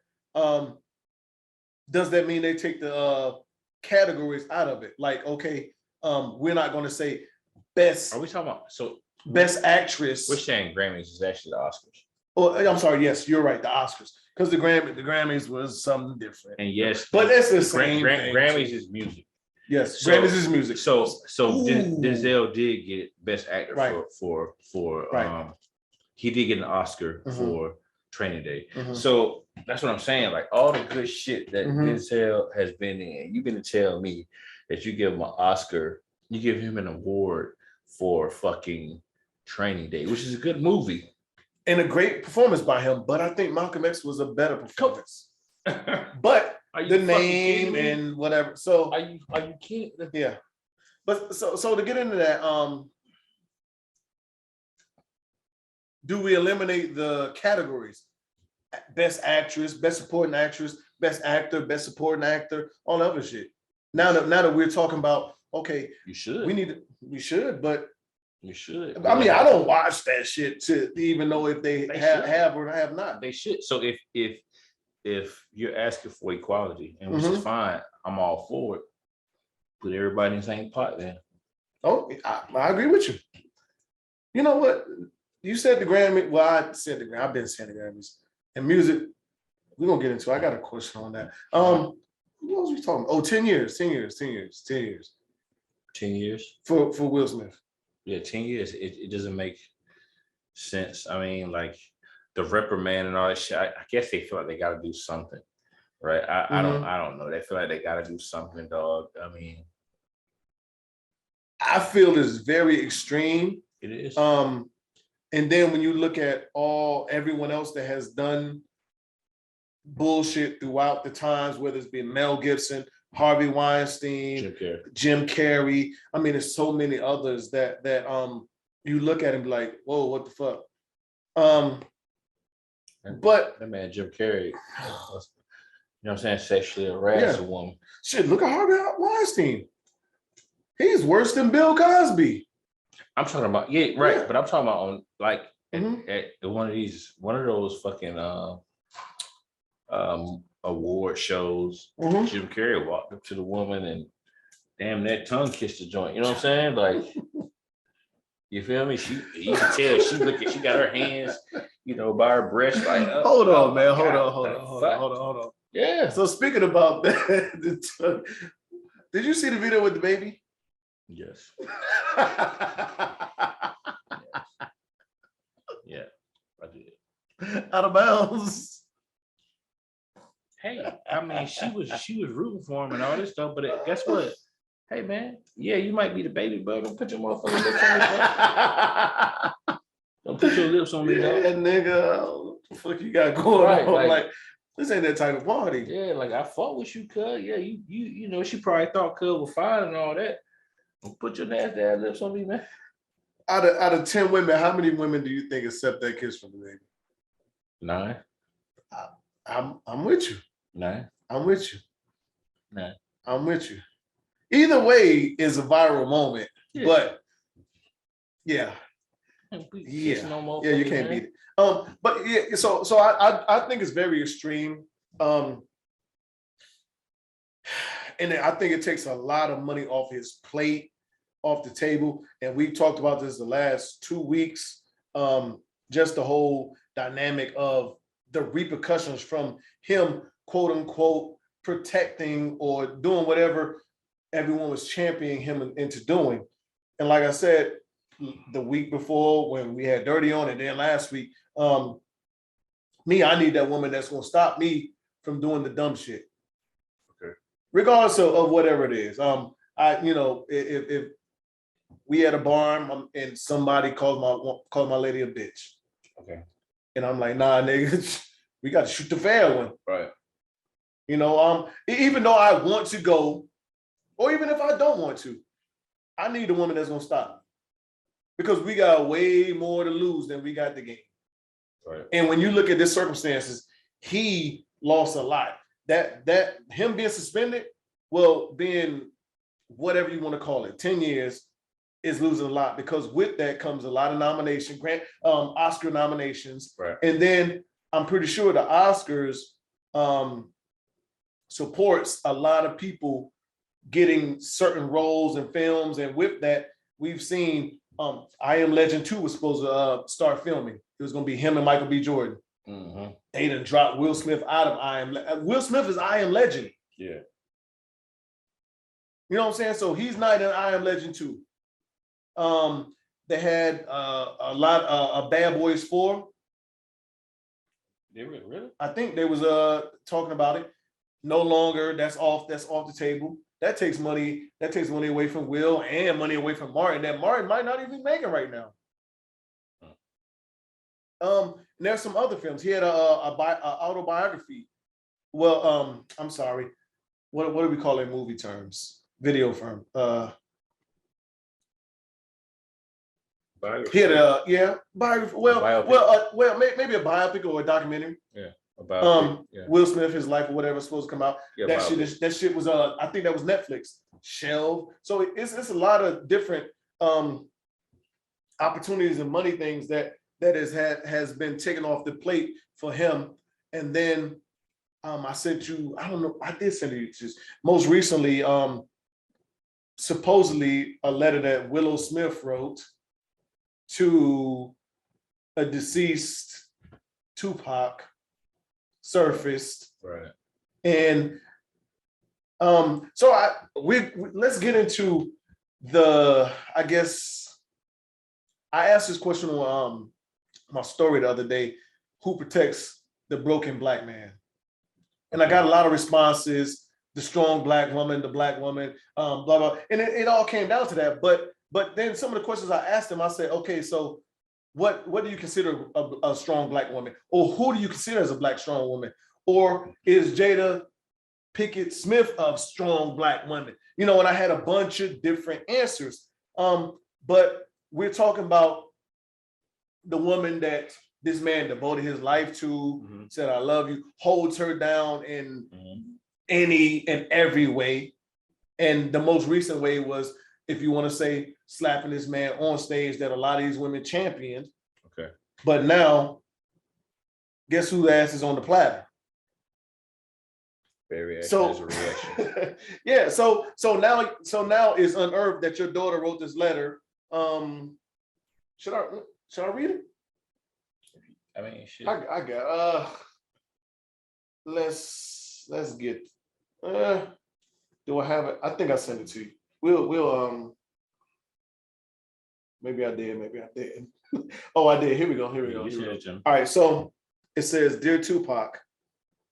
Speaker 3: does that mean they take the categories out of it? Like, okay, we're not going to say best.
Speaker 4: Are we talking about
Speaker 3: best actress?
Speaker 4: We're saying Grammys is actually the Oscars.
Speaker 3: Oh, I'm sorry. Yes, you're right. The Oscars, because the Grammys was something different.
Speaker 4: And yes,
Speaker 3: but that's the same thing.
Speaker 4: Grammys is music.
Speaker 3: Yes, Grammys is music.
Speaker 4: So Denzel did get Best Actor for he did get an Oscar for Training Day. So that's what I'm saying. Like all the good shit that Denzel has been in, you're gonna tell me that you give him an Oscar, you give him an award for fucking Training Day, which is a good movie
Speaker 3: and a great performance by him. But I think Malcolm X was a better performance. But the name and whatever. So
Speaker 4: are you kidding?
Speaker 3: Yeah. But so to get into that, do we eliminate the categories? Best actress, best supporting actress, best actor, best supporting actor, all the other shit. Now that we're talking about, okay,
Speaker 4: you should.
Speaker 3: We should, but
Speaker 4: you should.
Speaker 3: I mean, I don't watch that shit to even know if they have or have not.
Speaker 4: They should. So if you're asking for equality, and which is fine, I'm all for it. Put everybody in the same pot then.
Speaker 3: Oh, I agree with you. You know what? You said the Grammy. Well, I said the Grammy. I've been saying the Grammys. And music, we're going to get into it. I got a question on that. What was we talking about? Oh, 10 years. 10 years for Will Smith.
Speaker 4: Yeah, 10 years. It doesn't make sense. I mean, like the reprimand and all that shit. I guess they feel like they got to do something, right? I don't know. They feel like they got to do something, dog. I mean,
Speaker 3: I feel it's very extreme.
Speaker 4: It is.
Speaker 3: And then when you look at everyone else that has done bullshit throughout the times, whether it's been Mel Gibson, Harvey Weinstein, Jim Carrey. I mean, there's so many others that you look at and be like, whoa, what the fuck? But
Speaker 4: that man Jim Carrey, you know what I'm saying, sexually harassed a woman.
Speaker 3: Shit, look at Harvey Weinstein. He's worse than Bill Cosby.
Speaker 4: I'm talking about but I'm talking about on like at one of those fucking award shows. Jim Carrey walked up to the woman and damn that tongue kissed the joint. You know what I'm saying? Like, you feel me? You can tell she got her hands, by her breast. Like,
Speaker 3: hold on, man. Hold on. Yeah. So speaking about that, did you see the video with the baby?
Speaker 4: Yes. Yeah, I did.
Speaker 3: Out of bounds.
Speaker 4: Hey, I mean, she was rooting for him and all this stuff, but guess what? Hey, man, yeah, you might be the baby, but don't put your motherfucking lips on me. Don't put your lips on me, dog.
Speaker 3: Yeah, nigga, what the fuck you got going on? Like, this ain't that type of party.
Speaker 4: Yeah, like I fought with you, cuz. Yeah, you she probably thought cuz was fine and all that. Don't put your nasty ass lips on me, man.
Speaker 3: Out of 10 women, how many women do you think accept that kiss from the baby?
Speaker 4: 9.
Speaker 3: I'm with you.
Speaker 4: 9.
Speaker 3: I'm with you.
Speaker 4: 9.
Speaker 3: I'm with you. Either way is a viral moment, but yeah, you can't beat it. But yeah, so I think it's very extreme, and I think it takes a lot of money off his plate, off the table. And we talked about this the last 2 weeks, just the whole dynamic of the repercussions from him, quote unquote, protecting or doing whatever everyone was championing him into doing. And like I said, the week before when we had Dirty on, and then last week, I need that woman that's going to stop me from doing the dumb shit.
Speaker 4: Okay.
Speaker 3: Regardless of whatever it is. If we had a barn and somebody called my lady a bitch.
Speaker 4: Okay.
Speaker 3: And I'm like, nah, nigga, we got to shoot the fair one.
Speaker 4: Right.
Speaker 3: Even though I want to go, or even if I don't want to, I need a woman that's going to stop me. because we got way more to lose than we got to gain.
Speaker 4: Right.
Speaker 3: And when you look at the circumstances, he lost a lot. That him being suspended, well, being whatever you want to call it, 10 years is losing a lot, because with that comes a lot of nomination, Oscar nominations.
Speaker 4: Right.
Speaker 3: And then I'm pretty sure the Oscars supports a lot of people getting certain roles in films. And with that, we've seen I Am Legend 2 was supposed to start filming. It was going to be him and Michael B. Jordan.
Speaker 4: Mm-hmm.
Speaker 3: They done dropped Will Smith out of I Am Legend. Will Smith is I Am Legend.
Speaker 4: Yeah.
Speaker 3: You know what I'm saying? So he's not in I Am Legend 2. They had a lot of Bad Boys 4.
Speaker 4: They were really?
Speaker 3: I think they was talking about it. No longer. That's off the table. That takes money away from Will and money away from Martin. That Martin might not even make it right now. And there's some other films. He had a autobiography. Well, I'm sorry. What do we call it in movie terms? Video firm.
Speaker 4: Biography.
Speaker 3: He had a biography. Well, maybe a biopic or a documentary.
Speaker 4: Yeah. About
Speaker 3: Will Smith, his life or whatever is supposed to come out.
Speaker 4: Yeah,
Speaker 3: that shit was I think that was Netflix shelved. So it's a lot of different opportunities and money things that has been taken off the plate for him. And then I sent you, I don't know, I did send you just most recently supposedly a letter that Willow Smith wrote to a deceased Tupac surfaced.
Speaker 4: Right.
Speaker 3: And so let's get into I guess I asked this question on my story the other day, who protects the broken black man? And I got a lot of responses, the strong black woman, the black woman, blah, blah. And it all came down to that. But then some of the questions I asked him, I said, okay, so what do you consider a strong black woman? Or who do you consider as a black strong woman? Or is Jada Pinkett Smith a strong black woman? You know, and I had a bunch of different answers. But we're talking about the woman that this man devoted his life to, said, I love you, holds her down in any and every way. And the most recent way was, if you want to say, slapping this man on stage that a lot of these women championed.
Speaker 4: Okay.
Speaker 3: But now, guess whose ass is on the platter?
Speaker 4: Very reaction is a reaction.
Speaker 3: Yeah. So now it's unearthed that your daughter wrote this letter. Should I read it?
Speaker 4: I mean, shit.
Speaker 3: I got let's get do I have it? I think I sent it to you. We'll maybe I did. Oh, I did. Here we go. All right, so it says, Dear Tupac,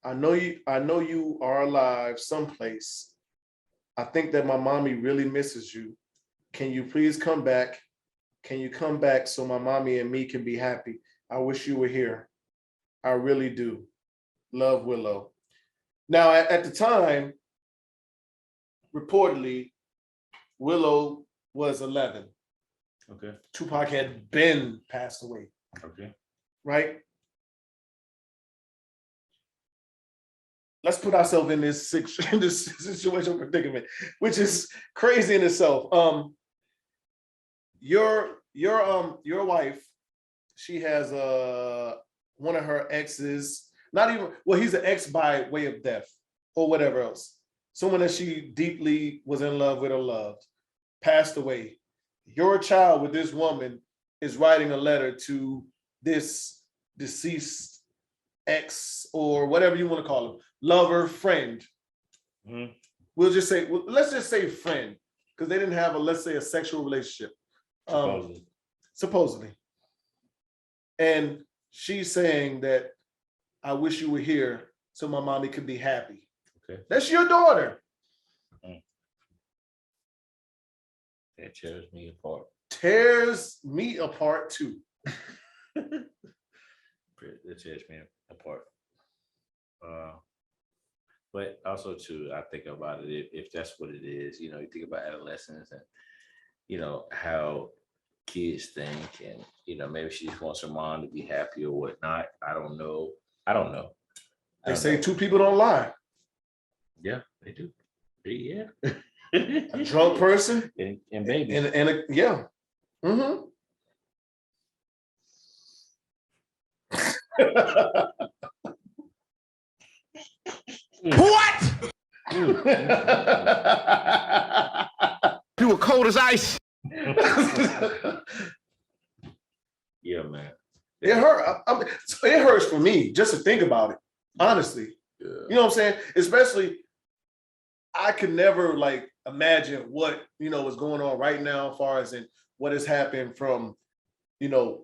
Speaker 3: I know you are alive someplace. I think that my mommy really misses you. Can you please come back? Can you come back so my mommy and me can be happy? I wish you were here. I really do. Love, Willow. Now, at the time, reportedly, Willow was 11.
Speaker 4: Okay.
Speaker 3: Tupac had been passed away.
Speaker 4: Okay.
Speaker 3: Right? Let's put ourselves in this situation predicament, which is crazy in itself. Your wife, she has one of her exes, he's an ex by way of death or whatever else. Someone that she deeply was in love with or loved, passed away. Your child with this woman is writing a letter to this deceased ex or whatever you want to call him, lover, friend. Mm-hmm. Let's just say friend, because they didn't have let's say a sexual relationship. Supposedly. And she's saying that I wish you were here so my mommy could be happy. Okay. That's your daughter.
Speaker 4: That tears me apart.
Speaker 3: Tears me apart too.
Speaker 4: That tears me apart. But also too, I think about it, if that's what it is, you know, you think about adolescence and, you know, how kids think, and maybe she just wants her mom to be happy or whatnot. I don't know.
Speaker 3: They say two people don't lie.
Speaker 4: Yeah, they do. Yeah.
Speaker 3: A drunk person
Speaker 4: and baby.
Speaker 3: And yeah. Mm-hmm.
Speaker 2: What?
Speaker 1: You were cold as ice.
Speaker 4: Yeah, man.
Speaker 3: It hurt. It hurts for me just to think about it. Honestly,
Speaker 4: Yeah.
Speaker 3: You know what I'm saying? Especially, I could never like imagine what is going on right now, as far as in what has happened from the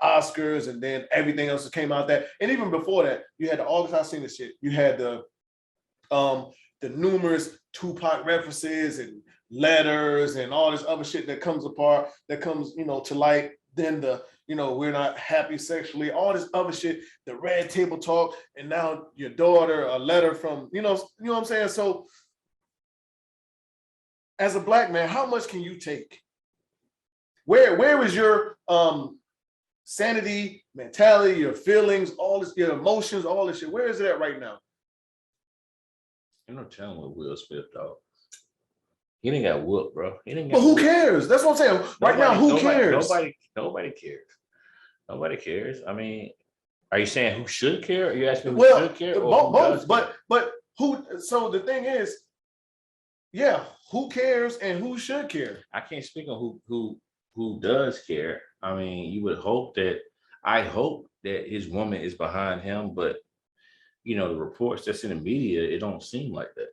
Speaker 3: Oscars and then everything else that came out that, and even before that, you had the August Alsina shit. You had the numerous Tupac references and letters and all this other shit that comes to light. Then we're not happy sexually, all this other shit, the red table talk, and now your daughter, a letter from, you know what I'm saying? So as a black man, how much can you take? Where is your sanity, mentality, your feelings, all this, your emotions, all this shit? Where is it at right now?
Speaker 4: Ain't no telling what Will Smith, dog. He didn't got whooped, bro.
Speaker 3: But who cares? That's what I'm saying. Right now, who cares?
Speaker 4: Nobody cares. Nobody cares. I mean, are you saying who should care? Are you asking who
Speaker 3: Well,
Speaker 4: should care?
Speaker 3: both. But who? So the thing is, yeah, who cares and who should care?
Speaker 4: I can't speak on who does care. I mean, you would hope that. I hope that his woman is behind him, but the reports that's in the media, it don't seem like that.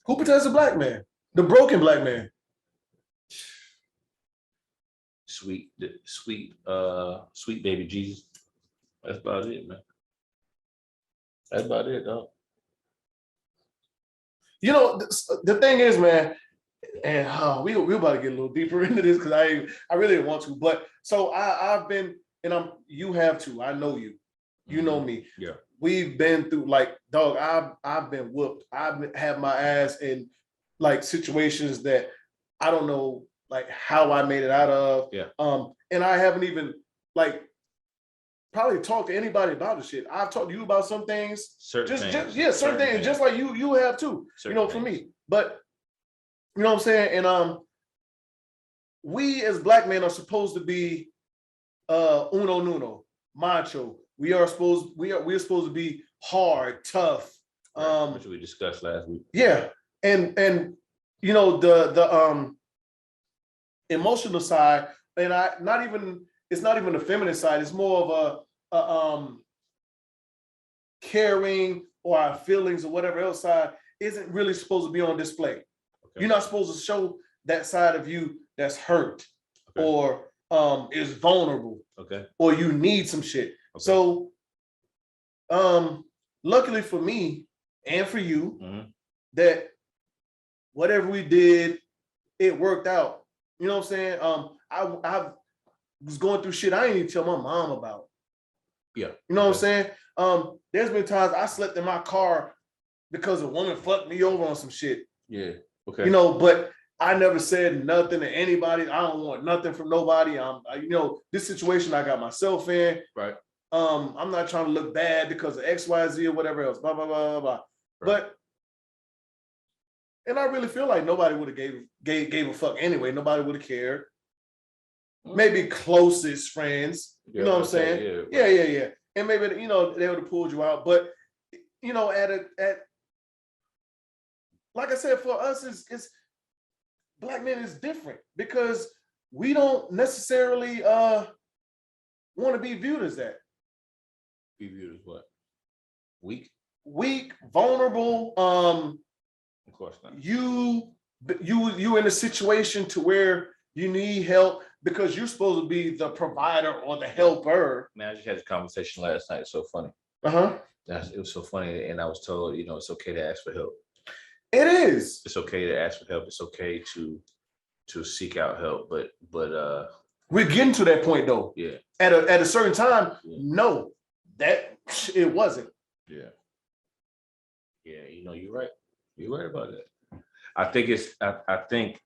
Speaker 3: Who protects the black man? The broken black man.
Speaker 4: Sweet baby Jesus. That's about it, man. That's about it, dog.
Speaker 3: The thing is, man, and we about to get a little deeper into this because I really didn't want to. But so I've been, and you have too. I know you. You know me.
Speaker 4: Yeah.
Speaker 3: We've been through, like, dog, I've been whooped. I've had my ass in like situations that I don't know like how I made it out of.
Speaker 4: Yeah.
Speaker 3: And I haven't even like probably talked to anybody about the shit. I've talked to you about some things. Certain things, just like you have too. For me. But you know what I'm saying? And we as black men are supposed to be uno nuno, macho. We're supposed to be hard, tough.
Speaker 4: Which we discussed last week.
Speaker 3: Yeah. And the emotional side, and it's not even the feminine side, it's more of a caring or our feelings or whatever else side isn't really supposed to be on display. Okay. You're not supposed to show that side of you that's hurt, okay, or is vulnerable, okay, or you need some shit. Okay. So luckily for me and for you, mm-hmm, that whatever we did, it worked out. You know what I'm saying? I was going through shit I didn't even tell my mom about. Yeah. You know what I'm saying? There's been times I slept in my car because a woman fucked me over on some shit. Yeah. Okay. But I never said nothing to anybody. I don't want nothing from nobody. This situation I got myself in. Right. I'm not trying to look bad because of X, Y, Z or whatever else. Blah, blah, blah, blah, blah. Right. And I really feel like nobody would have gave a fuck anyway. Nobody would have cared. Maybe closest friends. Yeah, you know what I'm saying? Yeah. And maybe they would have pulled you out. But at like I said, for us, it's black men is different because we don't necessarily want to be viewed as that.
Speaker 4: Be viewed as what? Weak,
Speaker 3: vulnerable.
Speaker 4: Of course not.
Speaker 3: You in a situation to where you need help because you're supposed to be the provider or the helper.
Speaker 4: Man, I just had a conversation last night. It's so funny. It was so funny, and I was told, it's okay to ask for help.
Speaker 3: It is.
Speaker 4: It's okay to ask for help. It's okay to seek out help. But
Speaker 3: we're getting to that point though.
Speaker 4: Yeah.
Speaker 3: At a certain time, no, that it wasn't.
Speaker 4: Yeah. Yeah, you're right. You're right about that. I think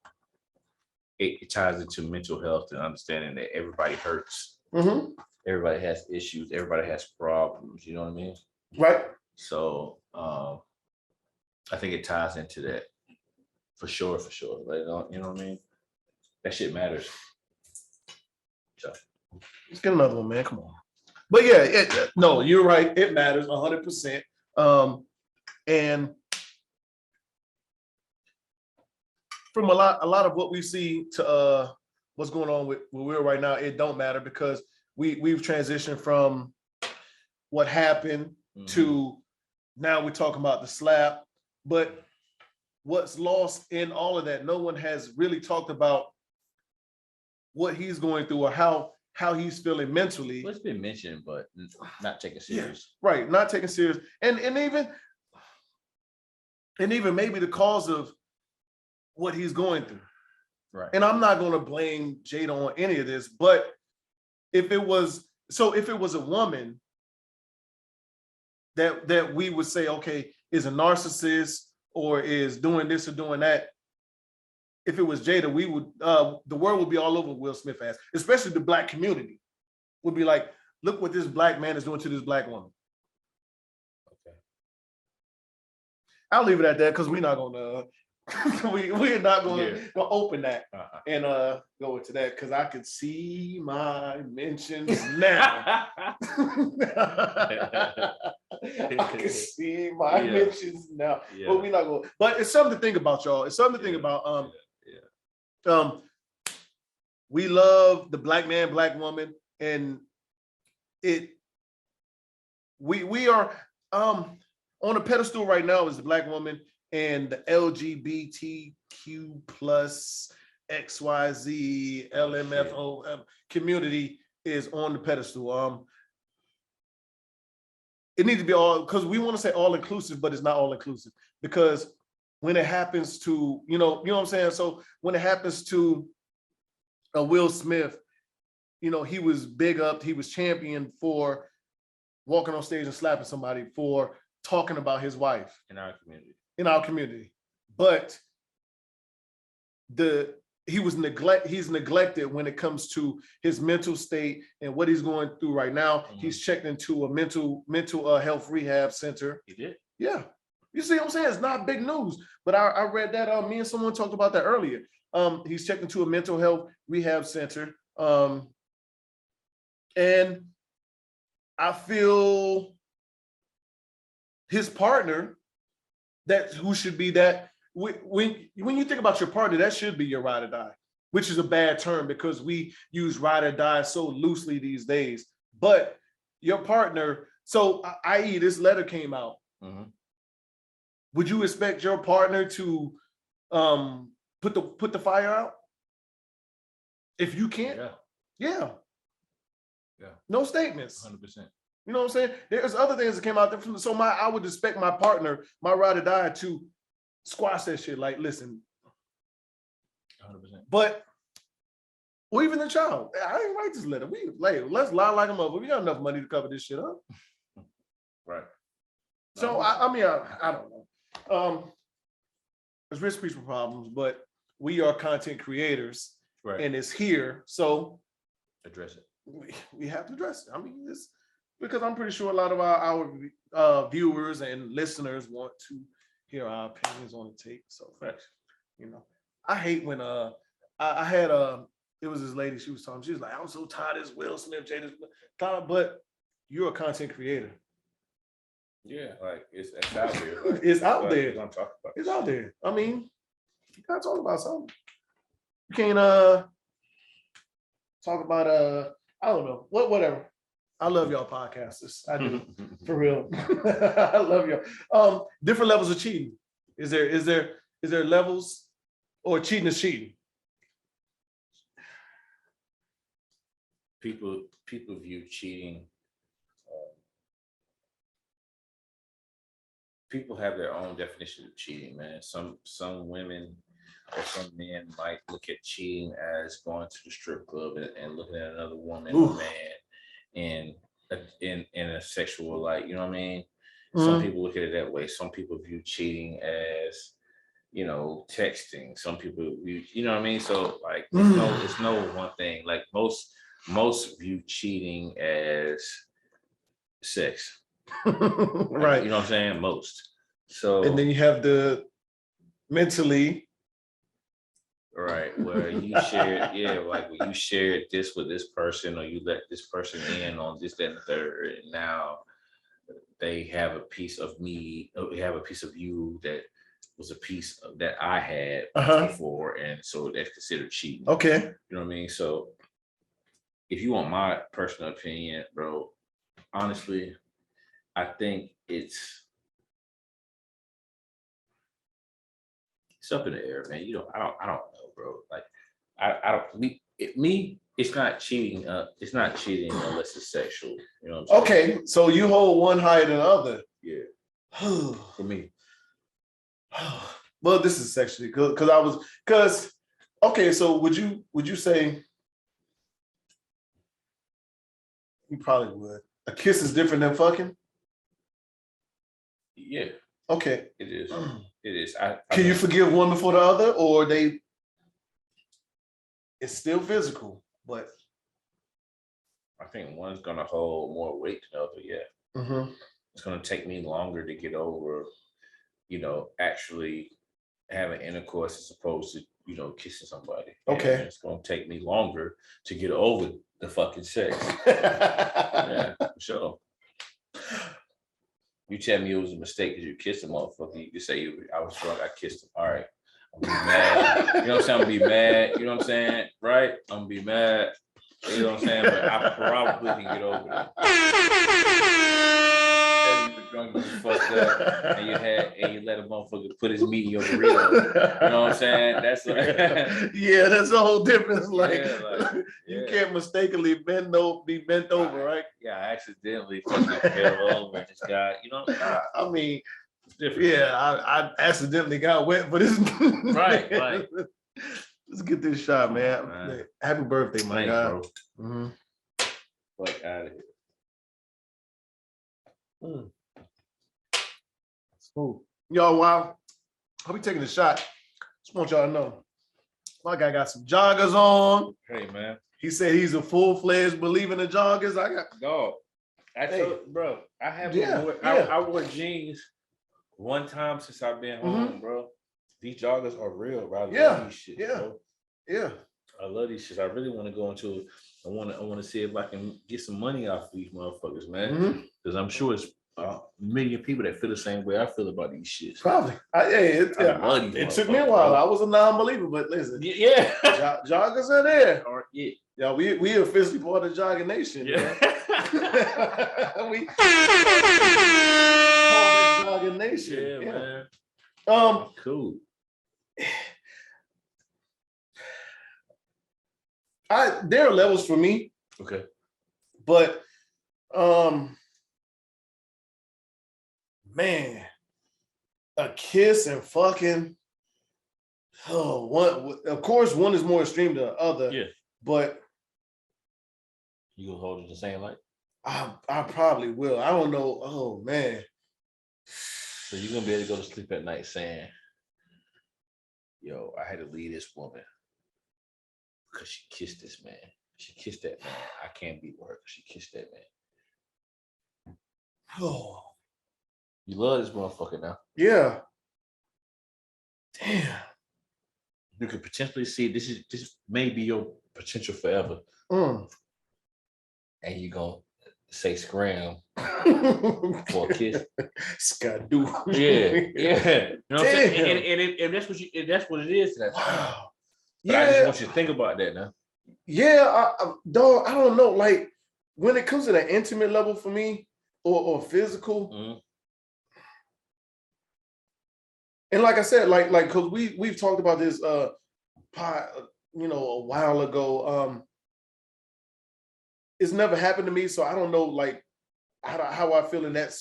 Speaker 4: it ties into mental health and understanding that everybody hurts.
Speaker 3: Mm-hmm.
Speaker 4: Everybody has issues. Everybody has problems. You know what I mean?
Speaker 3: Right.
Speaker 4: So I think it ties into that for sure. Like, you know what I mean? That shit matters. So
Speaker 3: Let's get another one, man. Come on. But yeah, no, you're right. It matters 100%. And from a lot of what we see to what's going on with Will right now, it don't matter because we've transitioned from what happened to now we're talking about the slap. But what's lost in all of that, no one has really talked about what he's going through or how he's feeling mentally.
Speaker 4: Well, it's been mentioned, but not taken serious.
Speaker 3: Yeah, right, not taken serious. And even maybe the cause of what he's going through.
Speaker 4: Right.
Speaker 3: And I'm not going to blame Jada on any of this, but if it was a woman that we would say, okay, is a narcissist or is doing this or doing that, if it was Jada, we would the world would be all over Will Smith ass, especially the black community would be like, look what this black man is doing to this black woman.
Speaker 4: Okay.
Speaker 3: I'll leave it at that because we're not gonna we're not gonna open that and go into that because I could see my mentions now. I can see my mentions now, but we're not going. But it's something to think about, y'all. It's something to think about. We love the black man, black woman, and we are on a pedestal right now is the black woman and the LGBTQ plus XYZ LMFO community is on the pedestal. It needs to be all, because we want to say all inclusive, but it's not all inclusive because when it happens to, you know what I'm saying? So when it happens to Will Smith, he was big up, he was championed for walking on stage and slapping somebody, for talking about his wife.
Speaker 4: In our community.
Speaker 3: But he's neglected when it comes to his mental state and what he's going through right now. Mm-hmm. He's checked into a mental health rehab center.
Speaker 4: He did?
Speaker 3: Yeah. You see what I'm saying? It's not big news, but I read that. Me and someone talked about that earlier. He's checked into a mental health rehab center. And I feel his partner, who should be that, when you think about your partner, that should be your ride or die, which is a bad term because we use ride or die so loosely these days. But your partner, so i.e. this letter came out. Mm-hmm. Would you expect your partner to put the fire out? If you can't? Yeah. No statements.
Speaker 4: 100%.
Speaker 3: You know what I'm saying? There's other things that came out there. So I would expect my partner, my ride or die, to squash that shit. Like, listen.
Speaker 4: 100%.
Speaker 3: But, or even the child. I ain't write this letter. Let's lie like a mother. We got enough money to cover this shit up.
Speaker 4: Right.
Speaker 3: So I mean, I don't know. There's risk peaceful problems, but we are content creators, right? And it's here, so
Speaker 4: address it.
Speaker 3: We have to address it. I mean, this because I'm pretty sure a lot of our viewers and listeners want to hear our opinions on the tape. So, I hate when I had it was this lady, she was talking, she was like, I'm so tired of this Will Smith, Jada, but you're a content creator.
Speaker 4: Yeah, like it's out there. Like,
Speaker 3: it's out there.
Speaker 4: It's
Speaker 3: out there. I mean, you gotta talk about something. You can't talk about I don't know, whatever. I love y'all podcasters. I do. For real. I love y'all. Different levels of cheating. Is there levels, or cheating is cheating?
Speaker 4: People view cheating. People have their own definition of cheating, man. Some women or some men might look at cheating as going to the strip club and looking at another woman or man in a sexual light. You know what I mean? Mm-hmm. Some people look at it that way. Some people view cheating as texting. Some people, you know what I mean. So like, it's no one thing. Like most view cheating as sex,
Speaker 3: right?
Speaker 4: You know what I'm saying? Most. So
Speaker 3: and then you have the mentally.
Speaker 4: Right, where you shared, like when you shared this with this person, or you let this person in on this, that, and the third, and now they have a piece of me, or they have a piece of you that was a piece of, that I had before, and so that's considered cheating.
Speaker 3: Okay,
Speaker 4: you know what I mean. So, if you want my personal opinion, bro, honestly, I think it's up in the air, man. I don't know, bro. Like, I don't. It's not cheating. It's not cheating unless it's sexual. You know what I'm saying?
Speaker 3: Okay, so you hold one higher than the other.
Speaker 4: Yeah. For me.
Speaker 3: Well, this is sexually because okay. So would you say you probably would a kiss is different than fucking?
Speaker 4: Yeah.
Speaker 3: Okay.
Speaker 4: It is. It is.
Speaker 3: Can you forgive one before the other, or it's still physical, but
Speaker 4: I think one's gonna hold more weight than the other. Yeah. It's gonna take me longer to get over, actually having intercourse as opposed to, kissing somebody.
Speaker 3: Okay.
Speaker 4: And it's gonna take me longer to get over the fucking sex. Yeah, for sure. You tell me it was a mistake because you kissed a motherfucker. You say I was drunk, I kissed him. All right. I'm gonna be mad. You know what I'm saying? I'm gonna be mad. You know what I'm saying? Right? I'm gonna be mad. You know what I'm saying? But I probably can get over that. You were drunk, you fucked up, and you let a motherfucker put his meat in your burrito. You know what I'm saying? That's like
Speaker 3: yeah, that's a whole difference. Like,
Speaker 4: you
Speaker 3: can't mistakenly be bent over, right?
Speaker 4: Yeah, I accidentally fucking fell over and just got,
Speaker 3: I mean,
Speaker 4: it's different.
Speaker 3: Yeah, I accidentally got wet, but it's
Speaker 4: right.
Speaker 3: Let's get this shot, man. Happy birthday, my guy.
Speaker 4: Bro. Fuck out of here.
Speaker 3: Smooth. Y'all, wow. I'll be taking a shot. Just want y'all to know. My guy got some joggers on.
Speaker 4: Hey, man.
Speaker 3: He said he's a full-fledged believer in the joggers. I got
Speaker 4: dog. Bro, I have I wore jeans one time since I've been home, bro. These joggers are real, bro. I love these shit, bro.
Speaker 3: Yeah.
Speaker 4: I love these shit. I really want to go into. I want to see if I can get some money off these motherfuckers, man. Because I'm sure it's a million people that feel the same way I feel about these shits.
Speaker 3: Probably. It took me a while. I was a non-believer, but listen.
Speaker 4: Yeah.
Speaker 3: Joggers are there.
Speaker 4: Yeah.
Speaker 3: Yeah, we officially part of the Jogging Nation. Yeah. We part of the Jogging Nation.
Speaker 4: Yeah, man. Cool.
Speaker 3: There are levels for me.
Speaker 4: Okay.
Speaker 3: But man, a kiss and fucking one, of course, one is more extreme than the other.
Speaker 4: Yeah.
Speaker 3: But
Speaker 4: you gonna hold it the same like?
Speaker 3: I probably will. I don't know. Oh man.
Speaker 4: So you're gonna be able to go to sleep at night saying, yo, I had to leave this woman because she kissed this man. She kissed that man. I can't be with her because she kissed that man.
Speaker 3: Oh.
Speaker 4: You love this motherfucker now.
Speaker 3: Yeah. Damn.
Speaker 4: You could potentially see this may be your potential forever. And you're gonna say scram for a kiss.
Speaker 3: Skadoo.
Speaker 4: Yeah. You know what I'm saying? And that's what it is.
Speaker 3: Wow.
Speaker 4: But I just want you to think about that now.
Speaker 3: Yeah, dog, I don't know. Like when it comes to that intimate level for me or physical. And like I said, like because we've talked about this a while ago. It's never happened to me, so I don't know like how I feel in that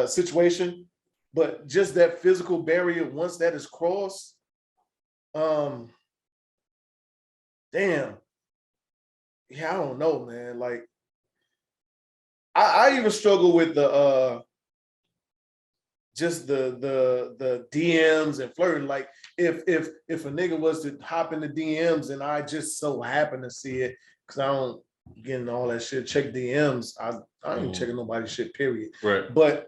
Speaker 3: situation. But just that physical barrier, once that is crossed, damn. Yeah, I don't know, man. Like I even struggle with the just the DMs and flirting. Like if a nigga was to hop in the DMs and I just so happen to see it, because I don't get in all that shit, check DMs. I ain't checking nobody's shit, period.
Speaker 4: Right.
Speaker 3: But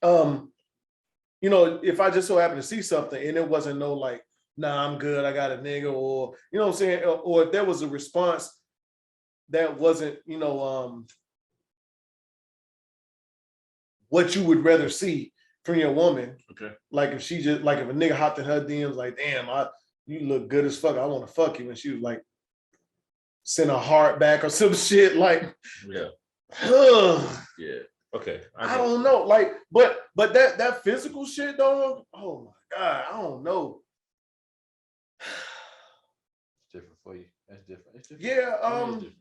Speaker 3: you know, if I just so happen to see something and it wasn't no like, nah, I'm good, I got a nigga, or you know what I'm saying, or if there was a response that wasn't, you know, what you would rather see from your woman.
Speaker 4: Okay.
Speaker 3: Like if she just like if a nigga hopped in her DMs like, damn, you look good as fuck, I want to fuck you, and she was like, send a heart back or some shit, like,
Speaker 4: yeah. Yeah. Okay.
Speaker 3: I don't know. Like, but that physical shit, dog, oh my God, I don't know.
Speaker 4: It's different for you. That's different. It's different.
Speaker 3: Yeah,
Speaker 4: different.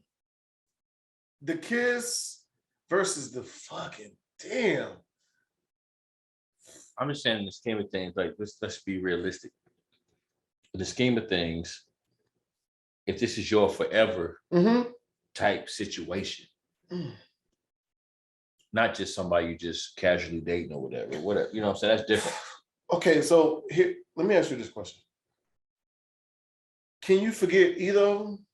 Speaker 3: The kiss versus the fucking damn.
Speaker 4: I'm just saying in the scheme of things, like let's be realistic. In the scheme of things, if this is your forever type situation, not just somebody you just casually dating or whatever, you know what I'm saying? That's different.
Speaker 3: Okay, so here, let me ask you this question. Can you forget either of them?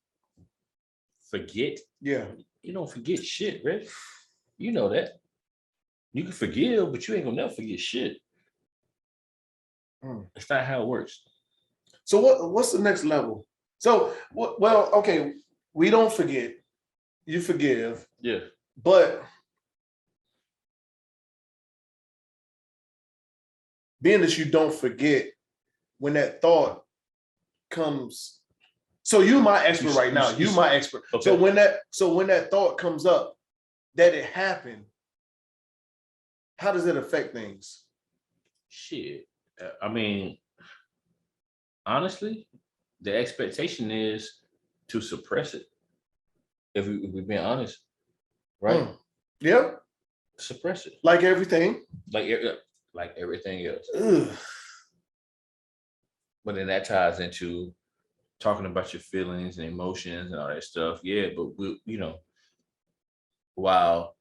Speaker 4: Forget?
Speaker 3: Yeah.
Speaker 4: You don't forget shit, Rich. You know that. You can forgive, but you ain't gonna never forget shit. It's not how it works.
Speaker 3: So what's the next level? So, well, okay, we don't forget. You forgive.
Speaker 4: Yeah.
Speaker 3: But being that you don't forget, when that thought comes, so you my expert right now. You my expert. Okay. So when that thought comes up that it happened, how does it affect things?
Speaker 4: Shit. I mean, honestly, the expectation is to suppress it. If we're being honest, right?
Speaker 3: Yeah.
Speaker 4: Suppress it.
Speaker 3: Like everything.
Speaker 4: Like everything else.
Speaker 3: Ugh.
Speaker 4: But then that ties into talking about your feelings and emotions and all that stuff. Yeah, but while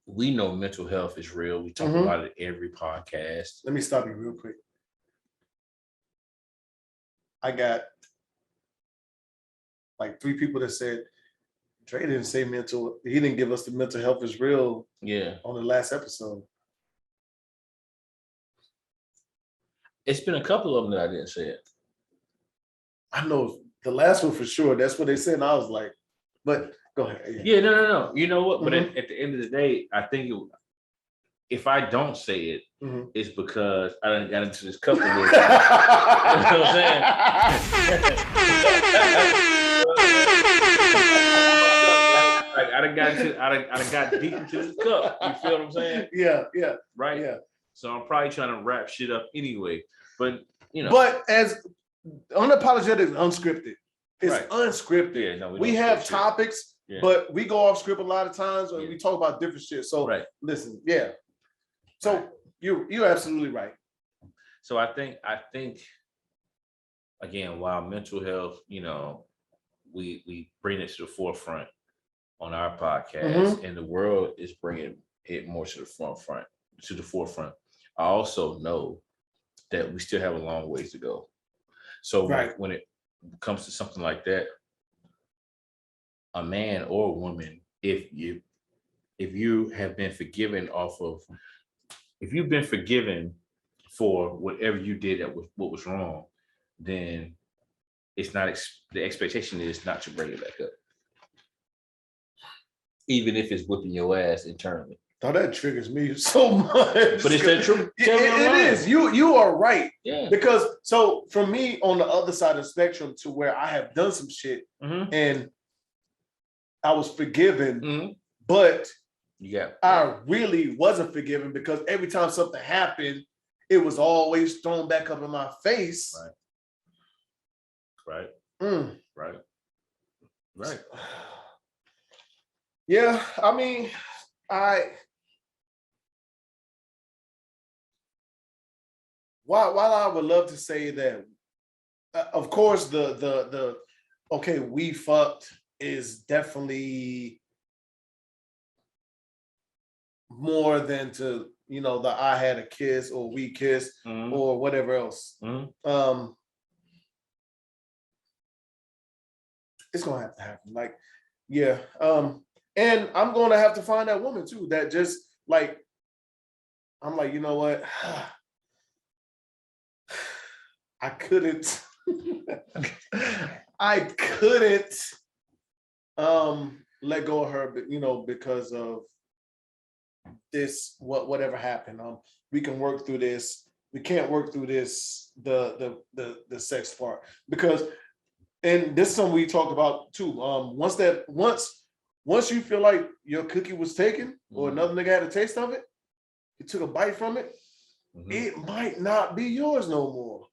Speaker 4: we know mental health is real, we talk about it every podcast.
Speaker 3: Let me stop you real quick. I got like 3 people that said Dre didn't say he didn't give us the mental health is real on the last episode.
Speaker 4: It's been a couple of them that I didn't say it.
Speaker 3: I know the last one for sure. That's what they said. And I was like, but go ahead.
Speaker 4: Yeah, no. You know what? But at the end of the day, I think if I don't say it, it's because I done got into this couple with you know what I'm saying? I done got deep into this cup. You feel what I'm saying?
Speaker 3: Yeah.
Speaker 4: Right? Yeah. So I'm probably trying to wrap shit up anyway. But you know.
Speaker 3: But as unapologetic is unscripted. It's unscripted. Yeah, no, we have topics, but we go off script a lot of times and we talk about different shit. So listen, So you're absolutely right.
Speaker 4: So I think again, while mental health, we bring it to the forefront on our podcast, and the world is bringing it more to the forefront. I also know that we still have a long ways to go. So when it comes to something like that, a man or a woman, if you have been forgiven if you've been forgiven for whatever you did what was wrong, then it's not the expectation is not to bring it back up, even if it's whipping your ass internally.
Speaker 3: Oh, that triggers me so much.
Speaker 4: But is that true?
Speaker 3: It is. You are right.
Speaker 4: Yeah.
Speaker 3: Because so for me on the other side of the spectrum, to where I have done some shit and I was forgiven, but I really wasn't forgiven because every time something happened, it was always thrown back up in my face.
Speaker 4: Right.
Speaker 3: Yeah, I mean, while I would love to say that, of course, the okay, we fucked is definitely more than to the I had a kiss or we kissed or whatever else. It's gonna have to happen. Like, yeah. And I'm gonna have to find that woman too that just like, I'm like, you know what? I couldn't let go of her, because of this, whatever happened. We can work through this. We can't work through this, the sex part, because, and this is something we talked about too. Once you feel like your cookie was taken or another nigga had a taste of it, you took a bite from it, it might not be yours no more.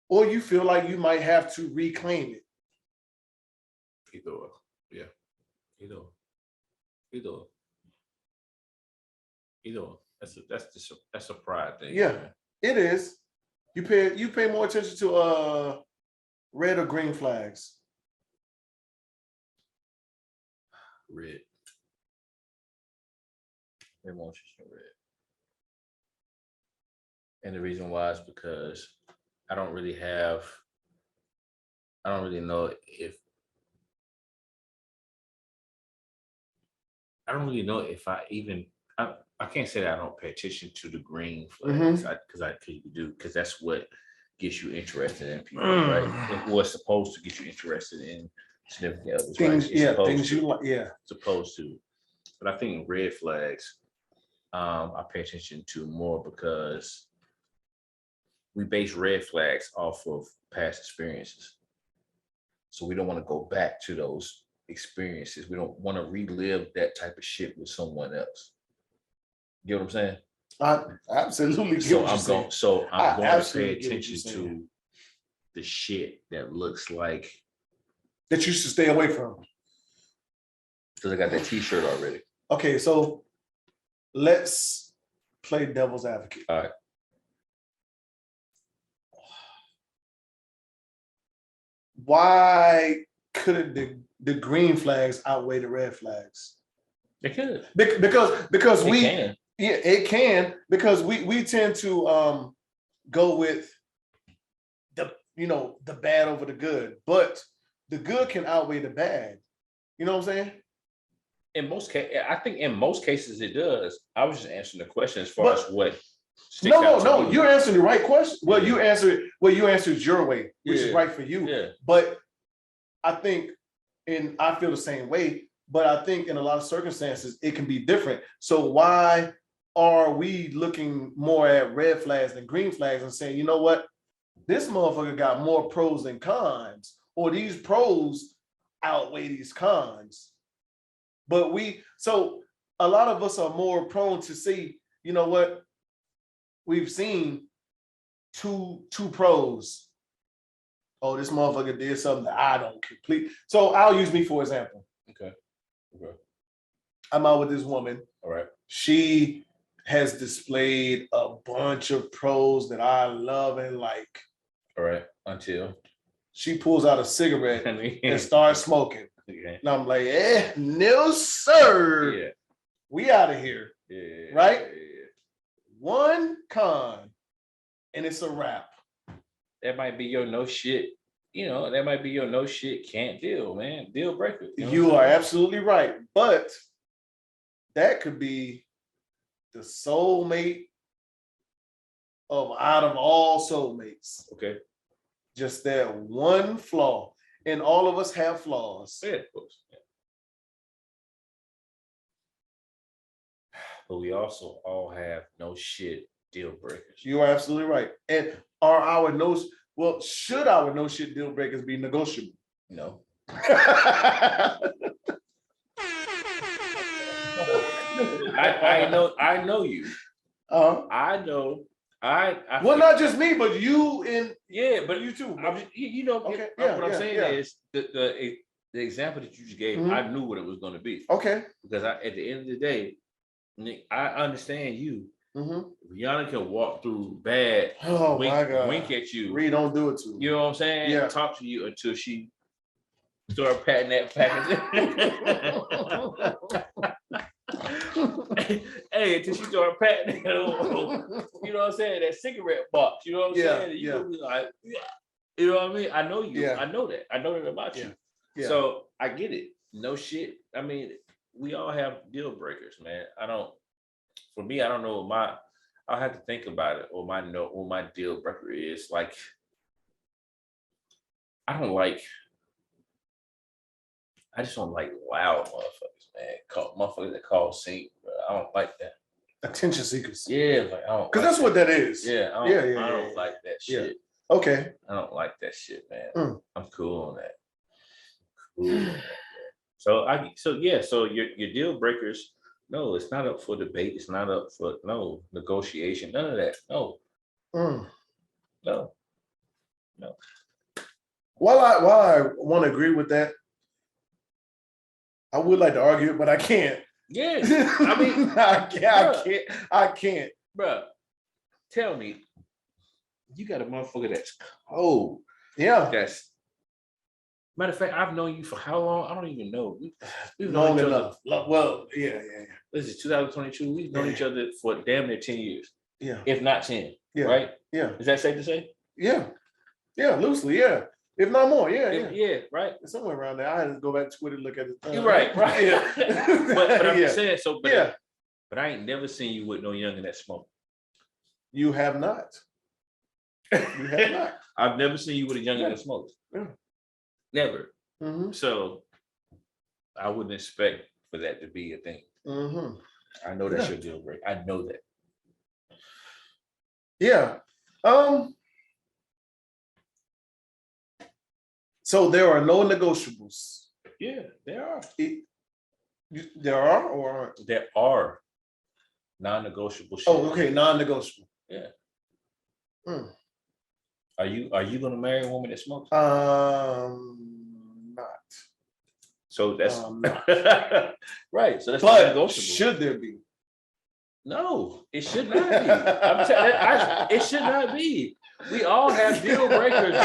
Speaker 3: Or you feel like you might have to reclaim it.
Speaker 4: Either. Yeah. Either. That's a pride thing.
Speaker 3: Yeah,
Speaker 4: man.
Speaker 3: it is. You pay more attention to red or green flags.
Speaker 4: Red. They're more interested in red. And the reason why is because I don't really know if I can't say that I don't pay attention to the green flags because you do, because that's what gets you interested in people, right? It was supposed to get you interested in significant others,
Speaker 3: Things,
Speaker 4: right?
Speaker 3: things you like,
Speaker 4: Supposed to. But I think red flags, I pay attention to more because we base red flags off of past experiences. So we don't want to go back to those experiences. We don't want to relive that type of shit with someone else. You know what I'm saying?
Speaker 3: I absolutely get what you're saying.
Speaker 4: I'm going to pay attention to the shit that looks like
Speaker 3: that you should stay away from.
Speaker 4: Because I got that t-shirt already.
Speaker 3: Okay, so let's play devil's advocate.
Speaker 4: All right.
Speaker 3: Why couldn't the green flags outweigh the red flags?
Speaker 4: They could.
Speaker 3: Because we
Speaker 4: can.
Speaker 3: Yeah, it can, because we tend to go with the bad over the good, but the good can outweigh the bad. You know what I'm saying?
Speaker 4: I think in most cases it does. I was just answering the question as far as what.
Speaker 3: No, you're answering the right question. Well, you answered your way, which is right for you.
Speaker 4: Yeah.
Speaker 3: But I think, and I feel the same way, but I think in a lot of circumstances it can be different. So why are we looking more at red flags than green flags and saying, you know what, this motherfucker got more pros than cons, or these pros outweigh these cons? But so a lot of us are more prone to see, you know what, we've seen two pros. Oh, this motherfucker did something that I don't complete. So I'll use me for example.
Speaker 4: Okay.
Speaker 3: I'm out with this woman.
Speaker 4: All right.
Speaker 3: She has displayed a bunch of pros that I love and like.
Speaker 4: All right. Until
Speaker 3: she pulls out a cigarette and starts smoking.
Speaker 4: Okay.
Speaker 3: And I'm like, no, sir.
Speaker 4: Yeah.
Speaker 3: We out of here.
Speaker 4: Yeah.
Speaker 3: Right?
Speaker 4: Yeah.
Speaker 3: One con, and it's a wrap.
Speaker 4: That might be your no shit. That might be your no shit, can't deal, man. Deal breaker.
Speaker 3: You are absolutely right. But that could be the soulmate out of all soulmates.
Speaker 4: Okay.
Speaker 3: Just that one flaw. And all of us have flaws.
Speaker 4: Yeah, of course. Yeah. But we also all have no shit deal breakers.
Speaker 3: You are absolutely right. And should our no shit deal breakers be negotiable?
Speaker 4: No. I know you. I know. Well,
Speaker 3: not just me, but you and
Speaker 4: but
Speaker 3: you too.
Speaker 4: Okay. What I'm saying is the example that you just gave, I knew what it was going to be.
Speaker 3: Okay.
Speaker 4: Because at the end of the day, Nick, I understand you. Rihanna can walk through bad, wink at you.
Speaker 3: Ree, don't do it to me.
Speaker 4: You know what I'm saying?
Speaker 3: Yeah.
Speaker 4: Talk to you until she start patting that package. Hey, until she started patting, you know what I'm saying? That cigarette box, you know what I'm saying? You gonna be like, yeah. You know what I mean? I know you.
Speaker 3: Yeah.
Speaker 4: I know that. I know that about you.
Speaker 3: Yeah.
Speaker 4: So I get it. No shit. I mean, we all have deal breakers, man. For me, I don't know I'll have to think about it or what my deal breaker is. Like, I just don't like loud motherfuckers, man. Motherfuckers that call sync, bro. I don't like that.
Speaker 3: Attention seekers.
Speaker 4: Yeah, like I don't.
Speaker 3: Because that's what that is.
Speaker 4: Yeah, I don't like that shit.
Speaker 3: Okay.
Speaker 4: I don't like that shit, man. I'm cool on that. So your deal breakers. No, it's not up for debate. It's not up for negotiation. None of that. No. No.
Speaker 3: While I want to agree with that, I would like to argue it, but I can't.
Speaker 4: Yeah, I mean,
Speaker 3: I can't.
Speaker 4: Bro, tell me, you got a motherfucker that's cold.
Speaker 3: Yeah.
Speaker 4: Matter of fact, I've known you for how long? I don't even know. We've
Speaker 3: known each other. Well, yeah.
Speaker 4: This is 2022. We've known each other for damn near 10 years.
Speaker 3: Yeah.
Speaker 4: If not 10.
Speaker 3: Yeah.
Speaker 4: Right?
Speaker 3: Yeah.
Speaker 4: Is that safe to say?
Speaker 3: Yeah. Yeah, loosely, yeah. If not more, yeah.
Speaker 4: Yeah, right.
Speaker 3: Somewhere around there. I had to go back to Twitter and look at it.
Speaker 4: You're right.
Speaker 3: Yeah.
Speaker 4: but I'm just saying, but I ain't never seen you with no youngin' that smoke.
Speaker 3: You have not. You have not.
Speaker 4: I've never seen you with a youngin' that smokes.
Speaker 3: Yeah.
Speaker 4: Never.
Speaker 3: Mm-hmm.
Speaker 4: So I wouldn't expect for that to be a thing.
Speaker 3: Mm-hmm.
Speaker 4: I know that's your deal breaker. I know that.
Speaker 3: Yeah. So there are no negotiables.
Speaker 4: Yeah, there are.
Speaker 3: There are or aren't?
Speaker 4: There are non-negotiable shit.
Speaker 3: Oh, okay, non-negotiable.
Speaker 4: Yeah. Are you gonna marry a woman that smokes?
Speaker 3: Not.
Speaker 4: So that's right. So that's
Speaker 3: but
Speaker 4: negotiable.
Speaker 3: Should there be?
Speaker 4: No, it should not be. I'm telling you, it should not be. We all have deal breakers. We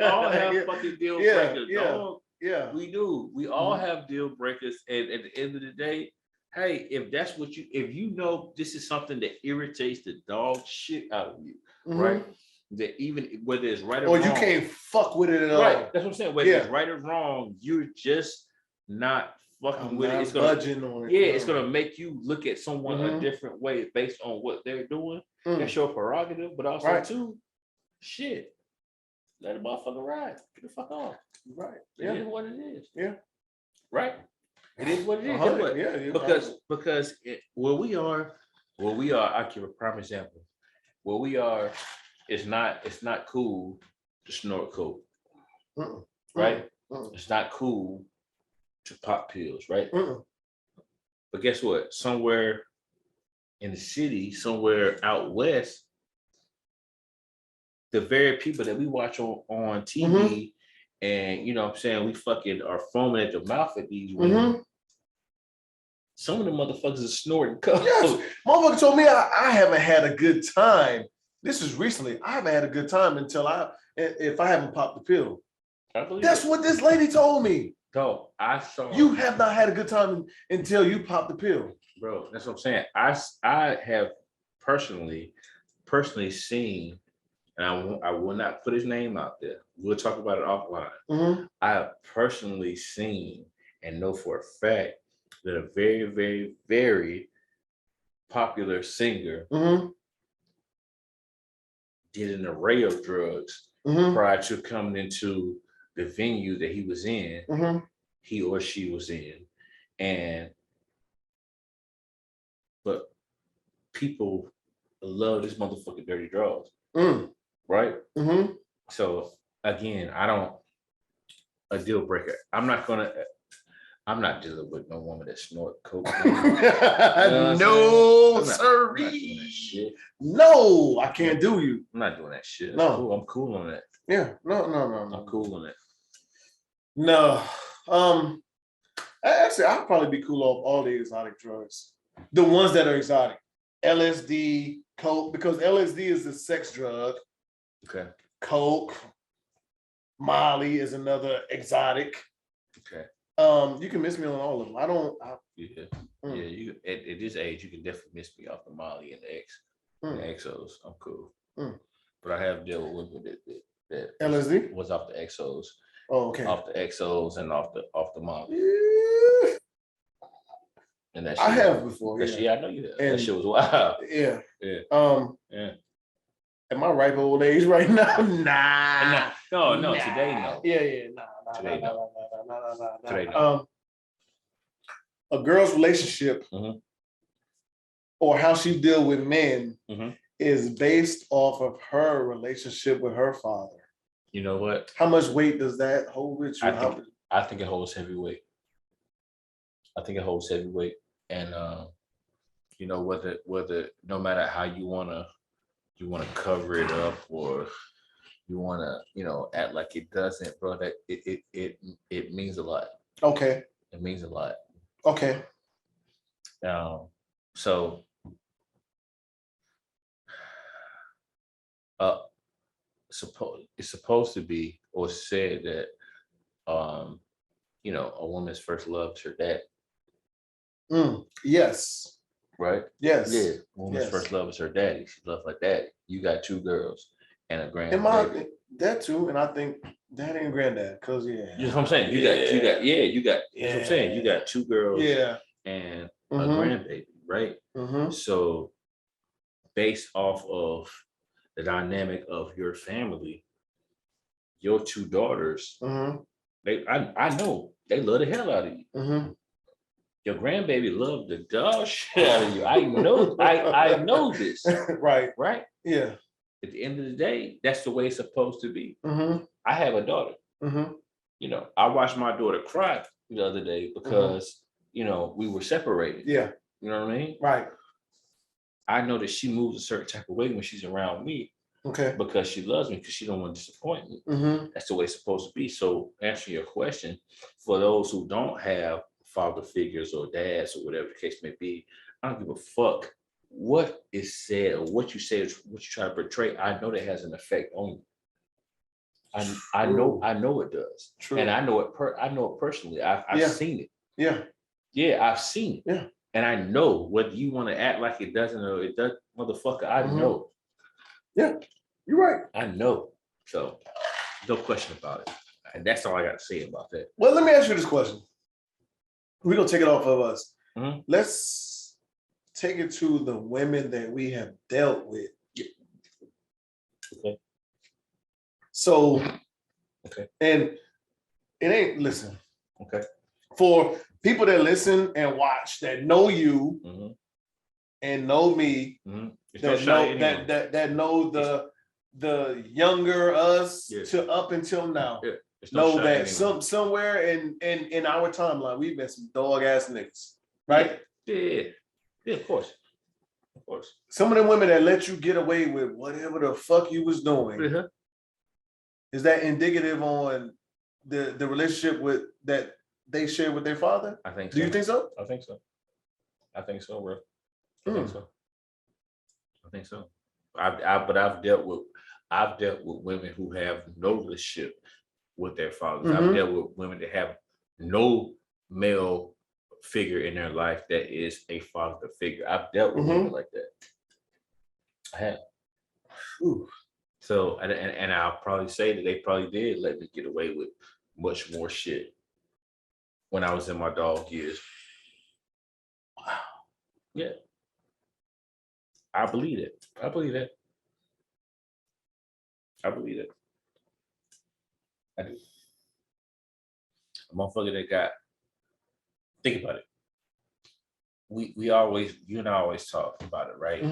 Speaker 4: all have fucking deal breakers. Dog.
Speaker 3: Yeah.
Speaker 4: We do. We all have deal breakers. And at the end of the day, hey, if that's what if you know this is something that irritates the dog shit out of you, right? That even whether it's right or wrong.
Speaker 3: Or you can't fuck with it at all.
Speaker 4: Right. That's what I'm saying. Whether it's right or wrong, you're just not fucking with it. It's gonna budging on it. Yeah, it's gonna make you look at someone a different way based on what they're doing. That's your prerogative, but also too, shit. Let a motherfucker ride. Get the fuck off.
Speaker 3: Right.
Speaker 4: Yeah. It is what it is.
Speaker 3: Yeah.
Speaker 4: Right. It is what it is.
Speaker 3: Yeah.
Speaker 4: Because where we are, I'll give a prime example. Where we are, it's not cool to snort coke. Right? It's not cool to pop pills, right? But guess what? Somewhere in the city, somewhere out west, the very people that we watch on TV and, you know what I'm saying, we fucking are foaming at the mouth at these women. Some of the motherfuckers are snorting coke.
Speaker 3: Yes. Motherfucker told me I haven't had a good time. This is recently. I haven't had a good time if I haven't popped the pill. That's what this lady told me.
Speaker 4: So I saw
Speaker 3: you have not had a good time until you popped the pill.
Speaker 4: Bro, that's what I'm saying. I have personally seen, and I will not put his name out there. We'll talk about it offline. I have personally seen and know for a fact that a very, very, very popular singer did an array of drugs prior to coming into the venue that he was in, he or she was in. But people love this motherfucking dirty drugs. Right? So again, a deal breaker. I'm not dealing with no woman that snort coke. You know no, sirree.
Speaker 3: No, I can't do you.
Speaker 4: I'm not doing that shit.
Speaker 3: No.
Speaker 4: I'm cool on that.
Speaker 3: Yeah. No.
Speaker 4: I'm cool on that.
Speaker 3: No. Actually, I'll probably be cool off all the exotic drugs. The ones that are exotic. LSD, coke, because LSD is a sex drug.
Speaker 4: Okay.
Speaker 3: Coke, Molly is another exotic.
Speaker 4: Okay.
Speaker 3: You can miss me on all of them. I don't.
Speaker 4: Yeah. You at this age, you can definitely miss me off the Molly and the Exos. I'm cool. But I have dealt with women that
Speaker 3: LSD
Speaker 4: was off the Exos.
Speaker 3: Oh, okay.
Speaker 4: Off the Exos and off the Molly.
Speaker 3: Yeah.
Speaker 4: And that
Speaker 3: I have before.
Speaker 4: Yeah, I know you have. And that shit was wild.
Speaker 3: Yeah.
Speaker 4: Yeah.
Speaker 3: At my ripe old age right now, nah.
Speaker 4: No, today no.
Speaker 3: Yeah,
Speaker 4: Today no. Today no.
Speaker 3: A girl's relationship or how she deal with men is based off of her relationship with her father.
Speaker 4: You know what?
Speaker 3: How much weight does that hold with you?
Speaker 4: I think it holds heavy weight. And you know, whether no matter how you wanna cover it up or you wanna, act like it doesn't, bro, that it means a lot.
Speaker 3: Okay.
Speaker 4: It means a lot.
Speaker 3: Okay.
Speaker 4: So it's supposed to be or said that a woman's first love is her dad.
Speaker 3: Yes.
Speaker 4: Right?
Speaker 3: Yes.
Speaker 4: Yeah. Woman's first love is her daddy. She loves her daddy. You got 2 girls and a grandbaby.
Speaker 3: That too, and I think daddy and granddad, cause
Speaker 4: You know what I'm saying? You got that's what I'm saying. You got 2 girls and a grandbaby, right? So based off of the dynamic of your family, your 2 daughters, I know they love the hell out of you. Your grandbaby loved the dog shit out of you. I know this.
Speaker 3: Right. Yeah.
Speaker 4: At the end of the day, that's the way it's supposed to be. I have a daughter. I watched my daughter cry the other day because we were separated.
Speaker 3: Yeah.
Speaker 4: You know what I mean?
Speaker 3: Right.
Speaker 4: I know that she moves a certain type of way when she's around me.
Speaker 3: Okay.
Speaker 4: Because she loves me, because she don't want to disappoint me. That's the way it's supposed to be. So answering your question, for those who don't have father figures or dads or whatever the case may be, I don't give a fuck what is said or what you say, what you try to portray. I know that has an effect on you. I know it does. True. And I know it personally. I've seen it. Yeah, I've seen it. Yeah. And I know whether you want to act like it doesn't or it does, motherfucker, I know.
Speaker 3: Yeah, you're right.
Speaker 4: I know. So no question about it. And that's all I got to say about that.
Speaker 3: Well, let me ask you this question. We're gonna take it off of us. Let's take it to the women that we have dealt with.
Speaker 4: Okay.
Speaker 3: So, and it ain't, listen.
Speaker 4: Okay.
Speaker 3: For people that listen and watch that know you and know me, that know the younger us to up until now. Yeah. Know that somewhere in our timeline we've been some dog ass niggas, right?
Speaker 4: Yeah, of course.
Speaker 3: Some of the women that let you get away with whatever the fuck you was doing, is that indicative on the relationship that they share with their father?
Speaker 4: I think so.
Speaker 3: Do you think so?
Speaker 4: I think so, bro. I think so. But I've dealt with women who have no relationship with their fathers. I've dealt with women that have no male figure in their life that is a father figure. I've dealt with women like that. I have. So, and I'll probably say that they probably did let me get away with much more shit when I was in my dog years. Wow. Yeah. I believe it. I believe it. I do. A motherfucker that got, think about it. We always, you and I always talk about it, right?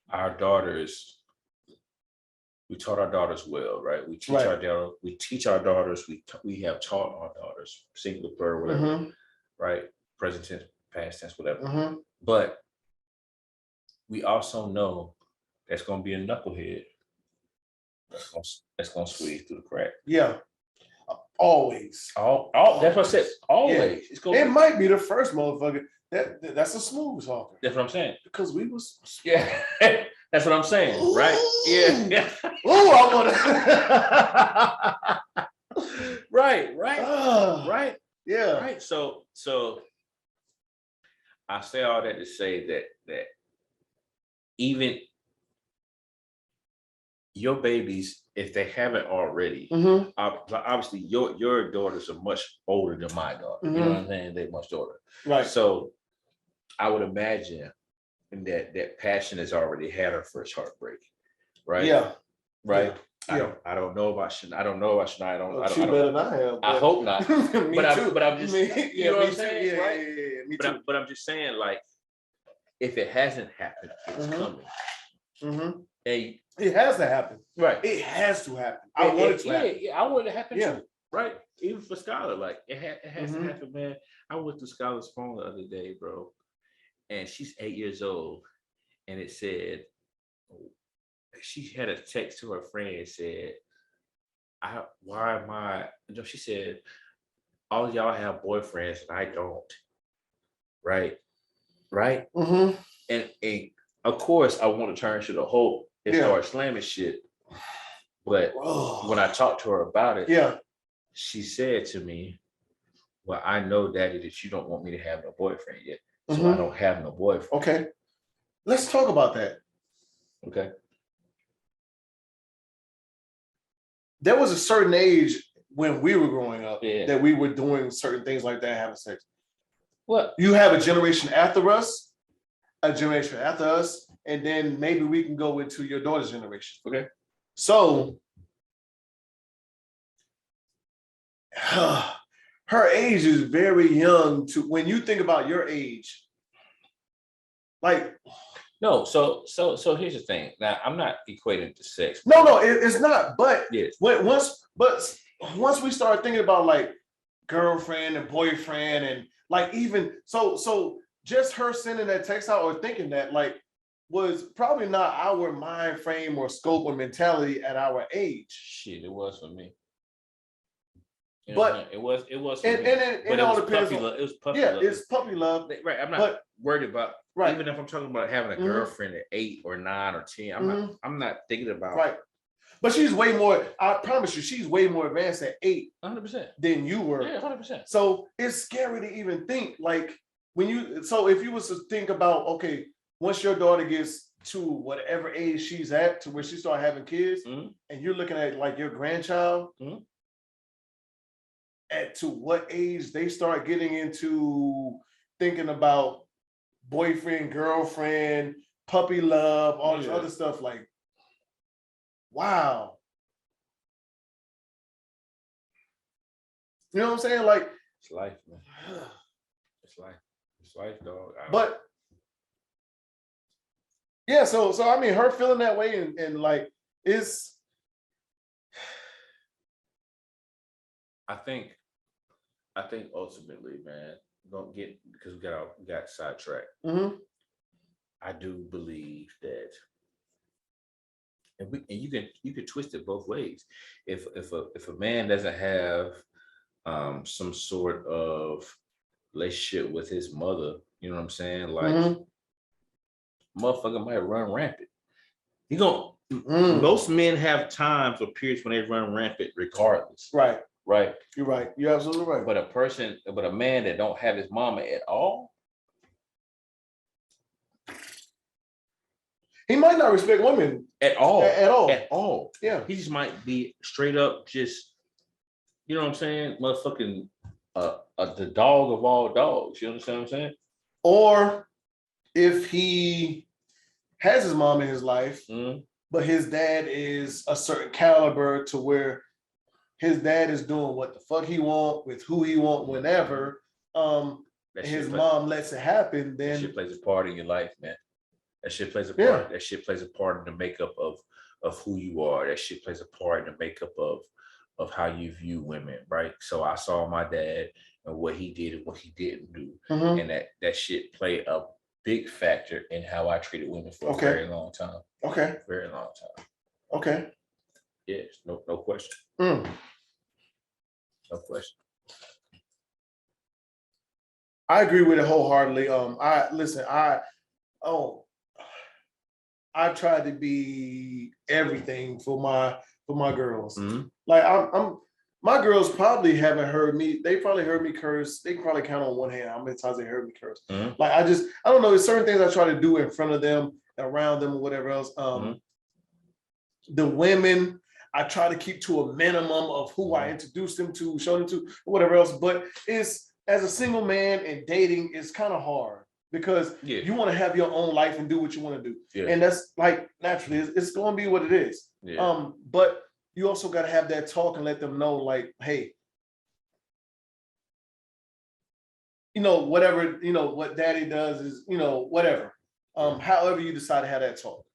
Speaker 4: Our daughters, we taught our daughters well, right? We teach our daughters, we have taught our daughters, singular, plural, whatever, right? Present tense, past tense, whatever. But we also know that's gonna be a knucklehead that's gonna squeeze through the crack.
Speaker 3: Yeah. Always.
Speaker 4: That's what I said. Always.
Speaker 3: Yeah. It might be the first motherfucker. That's a smooth talker.
Speaker 4: That's what I'm saying.
Speaker 3: Because we was.
Speaker 4: Yeah. That's what I'm saying. Right? Yeah.
Speaker 3: Ooh, I want
Speaker 4: to. Right.
Speaker 3: Yeah.
Speaker 4: Right. say all that to say that even your babies, if they haven't already, obviously your daughters are much older than my daughter. You know what I'm saying? They're much older.
Speaker 3: Right.
Speaker 4: So I would imagine that Passion has already had her first heartbreak. Right?
Speaker 3: Yeah.
Speaker 4: Right.
Speaker 3: Yeah.
Speaker 4: I don't know about Shania. I don't know about Shania.
Speaker 3: She better not have.
Speaker 4: I hope not.
Speaker 3: Me too.
Speaker 4: But I'm just you know what I'm saying?
Speaker 3: Yeah,
Speaker 4: right?
Speaker 3: yeah, me too.
Speaker 4: But I'm just saying, like, if it hasn't happened, it's coming. Hey,
Speaker 3: it has to happen.
Speaker 4: Right.
Speaker 3: It has to happen. I want it to happen.
Speaker 4: Yeah, I want it to happen
Speaker 3: Yeah.
Speaker 4: too. Right. Even for Skylar, like it has to happen, man. I went to Skylar's phone the other day, bro, and she's 8 years old, and it said she had a text to her friend and said, why am I, she said, all of y'all have boyfriends and I don't. Right. And of course I want to turn to the hope and start slamming shit. But when I talked to her about it, she said to me, well, I know, Daddy, that you don't want me to have no boyfriend yet. So I don't have no boyfriend.
Speaker 3: Okay. Let's talk about that.
Speaker 4: Okay.
Speaker 3: There was a certain age when we were growing up that we were doing certain things like that, having sex.
Speaker 4: What?
Speaker 3: You have a generation after us, and then maybe we can go into your daughter's generation.
Speaker 4: Okay.
Speaker 3: So her age is very young to when you think about your age. Like
Speaker 4: no, so here's the thing. Now I'm not equating to sex.
Speaker 3: No, it's not. But
Speaker 4: yes.
Speaker 3: Once we start thinking about like girlfriend and boyfriend and like even so just her sending that text out or thinking that like was probably not our mind frame or scope or mentality at our age.
Speaker 4: Shit, it was for me. You
Speaker 3: know,
Speaker 4: but it was for
Speaker 3: and,
Speaker 4: me.
Speaker 3: And it all depends.
Speaker 4: It was puppy love.
Speaker 3: It's puppy love.
Speaker 4: Right. I'm not worried about
Speaker 3: right.
Speaker 4: Even if I'm talking about having a girlfriend at 8 or 9 or 10, I'm not thinking about
Speaker 3: right. But she's way more, I promise you, she's way more advanced at 8
Speaker 4: 100%
Speaker 3: than you were.
Speaker 4: Yeah, 100%.
Speaker 3: So it's scary to even think like when if you was to think about, okay, once your daughter gets to whatever age she's at to where she start having kids and you're looking at like your grandchild at to what age they start getting into thinking about boyfriend, girlfriend, puppy love, all this other stuff, like, wow. You know what I'm saying? Like,
Speaker 4: it's life, man. It's life, dog.
Speaker 3: But yeah, so I mean, her feeling that way and like it's.
Speaker 4: I think ultimately, man, don't get because we got sidetracked. I do believe that, and you can twist it both ways. If a man doesn't have some sort of relationship with his mother, you know what I'm saying? Like, motherfucker might run rampant. Most men have times or periods when they run rampant regardless.
Speaker 3: Right.
Speaker 4: You're right. You're absolutely right. But a man that don't have his mama at all,
Speaker 3: he might not respect women
Speaker 4: at all.
Speaker 3: At all.
Speaker 4: Yeah. He just might be straight up just, you know what I'm saying? Motherfucking the dog of all dogs. You understand what I'm saying?
Speaker 3: Or if he has his mom in his life, but his dad is a certain caliber to where his dad is doing what the fuck he want with who he want whenever, his mom lets it happen, then
Speaker 4: that shit plays a part in your life, man. That shit plays a part. That shit plays a part in the makeup of who you are. That shit plays a part in the makeup of how you view women, right? So I saw my dad and what he did and what he didn't do. And that shit played a big factor in how I treated women for a very long time. Very long time. Yes, no question. No question.
Speaker 3: I agree with it wholeheartedly. I tried to be everything for my girls. Like My girls probably haven't heard me. They probably heard me curse. They can probably count on one hand how many times they heard me curse.
Speaker 4: Mm-hmm.
Speaker 3: Like I don't know. There's certain things I try to do in front of them, around them, or whatever else. The women, I try to keep to a minimum of who I introduce them to, show them to, or whatever else. But it's as a single man and dating, it's kind of hard because you want to have your own life and do what you want to do, and that's like naturally it's going to be what it is. But you also got to have that talk and let them know, like, hey, whatever, what daddy does is, whatever. However you decide to have that talk.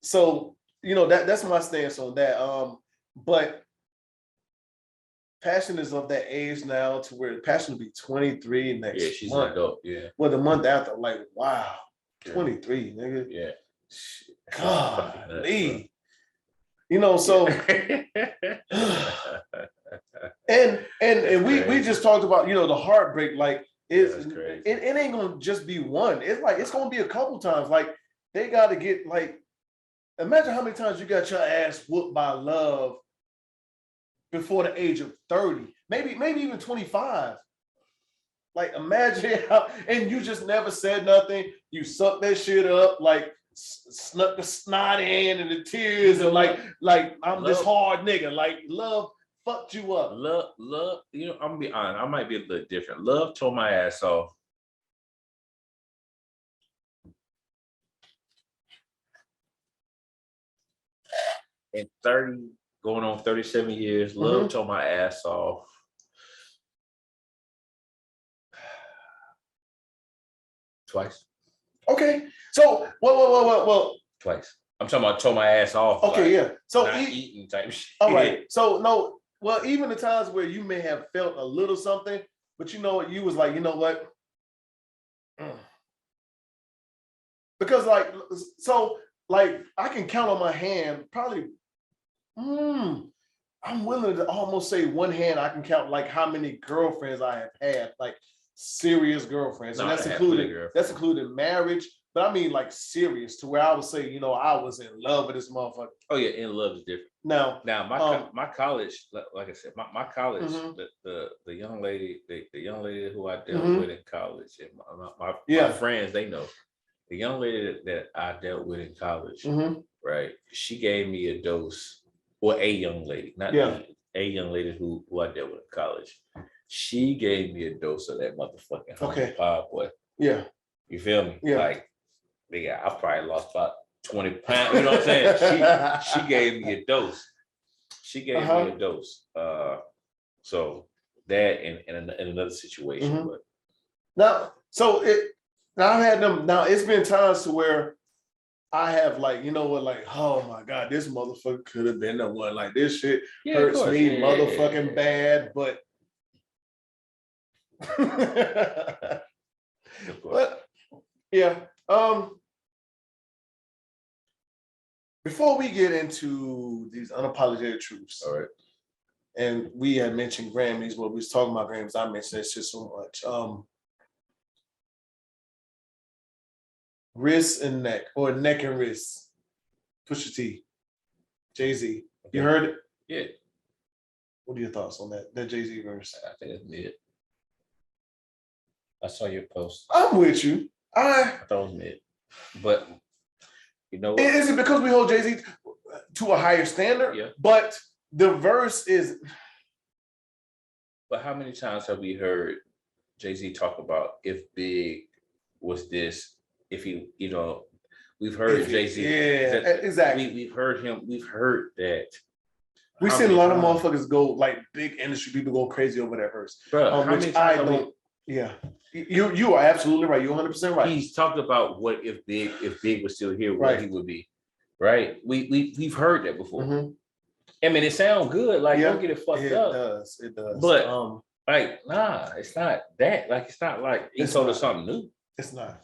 Speaker 3: So, that's my stance on that. But Passion is of that age now to where Passion will be 23 next month.
Speaker 4: She's an adult.
Speaker 3: Well, the month after, like, wow, 23, nigga. Golly. So and we just talked about, the heartbreak, like it ain't gonna just be one. It's like it's gonna be a couple times. Like they gotta get, like, imagine how many times you got your ass whooped by love before the age of 30, maybe even 25. Like imagine how, and you just never said nothing. You sucked that shit up, like snuck the snot in and the tears, and like I'm this hard nigga. Like love fucked you up.
Speaker 4: Love, I'm gonna be honest, I might be a little different. Love tore my ass off. In 30, going on 37 years, love tore my ass off. Twice.
Speaker 3: Okay. So, well.
Speaker 4: Twice. I'm talking about tore my ass off.
Speaker 3: Okay,
Speaker 4: like,
Speaker 3: So
Speaker 4: not eating type shit.
Speaker 3: All right. So no, well, even the times where you may have felt a little something, but you was like, you know what? Because like I can count on my hand, probably. I'm willing to almost say one hand I can count like how many girlfriends I have had, like serious girlfriends, and that's including marriage. But I mean like serious, to where I would say, I was in love with this motherfucker.
Speaker 4: Oh yeah, in love is different.
Speaker 3: Now
Speaker 4: my college, like I said, my college, the young lady, the young lady who I dealt with in college, and my friends, they know. The young lady that I dealt with in college, right? She gave me a dose, or a young lady, not a young lady who I dealt with in college. She gave me a dose of that motherfucking pop, boy. Yeah. You feel me? Yeah. Like, nigga, I probably lost about 20 pounds. You know what I'm saying? She gave me a dose. She gave me a dose. So that in another situation, but
Speaker 3: now, I've had them. Now it's been times to where I have, like, like, oh my God, this motherfucker could have been the one. Like this shit hurts me motherfucking bad, but but before we get into these unapologetic truths, all right, and we had mentioned Grammys, we was talking about Grammys. I mentioned that shit so much. Wrist and neck, or neck and wrist. Pusha T, Jay-Z. You heard it?
Speaker 4: Yeah.
Speaker 3: What are your thoughts on that Jay-Z verse?
Speaker 4: I think it's mid. I saw your post.
Speaker 3: I'm with you.
Speaker 4: I thought it was mid. But you know what?
Speaker 3: Is it because we hold Jay-Z to a higher standard? Yeah. But the verse is.
Speaker 4: But how many times have we heard Jay-Z talk about if Big was this? If he, we've heard Jay-Z.
Speaker 3: Yeah, exactly.
Speaker 4: We've heard him. We've heard that.
Speaker 3: We've seen a lot of motherfuckers go, like big industry people go crazy over that verse.
Speaker 4: Bro,
Speaker 3: which I don't. Yeah, you are absolutely right. You're 100% right.
Speaker 4: He's talked about what if Big was still here, what he would be. Right. We've heard that before. I mean, it sounds good. Like, don't get it fucked up.
Speaker 3: It does.
Speaker 4: But like, nah, it's not that. Like, it's not like he told us something new.
Speaker 3: It's not.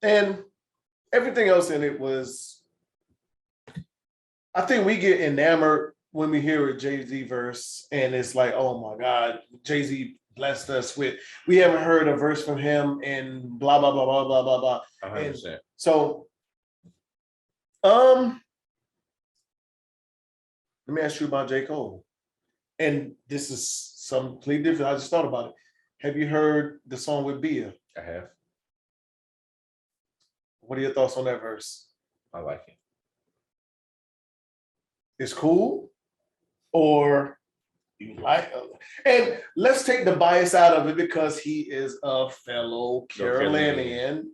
Speaker 3: And everything else in it was, I think we get enamored when we hear a Jay-Z verse, and it's like, oh my God, Jay-Z blessed us with, we haven't heard a verse from him and blah, blah, blah, blah, blah, blah, blah.
Speaker 4: 100%.
Speaker 3: So, Let me ask you about J. Cole. And this is something completely different. I just thought about it. Have you heard the song with Bia?
Speaker 4: I have.
Speaker 3: What are your thoughts on that verse?
Speaker 4: I like it.
Speaker 3: It's cool, or you like? And let's take the bias out of it because he is a fellow Carolinian.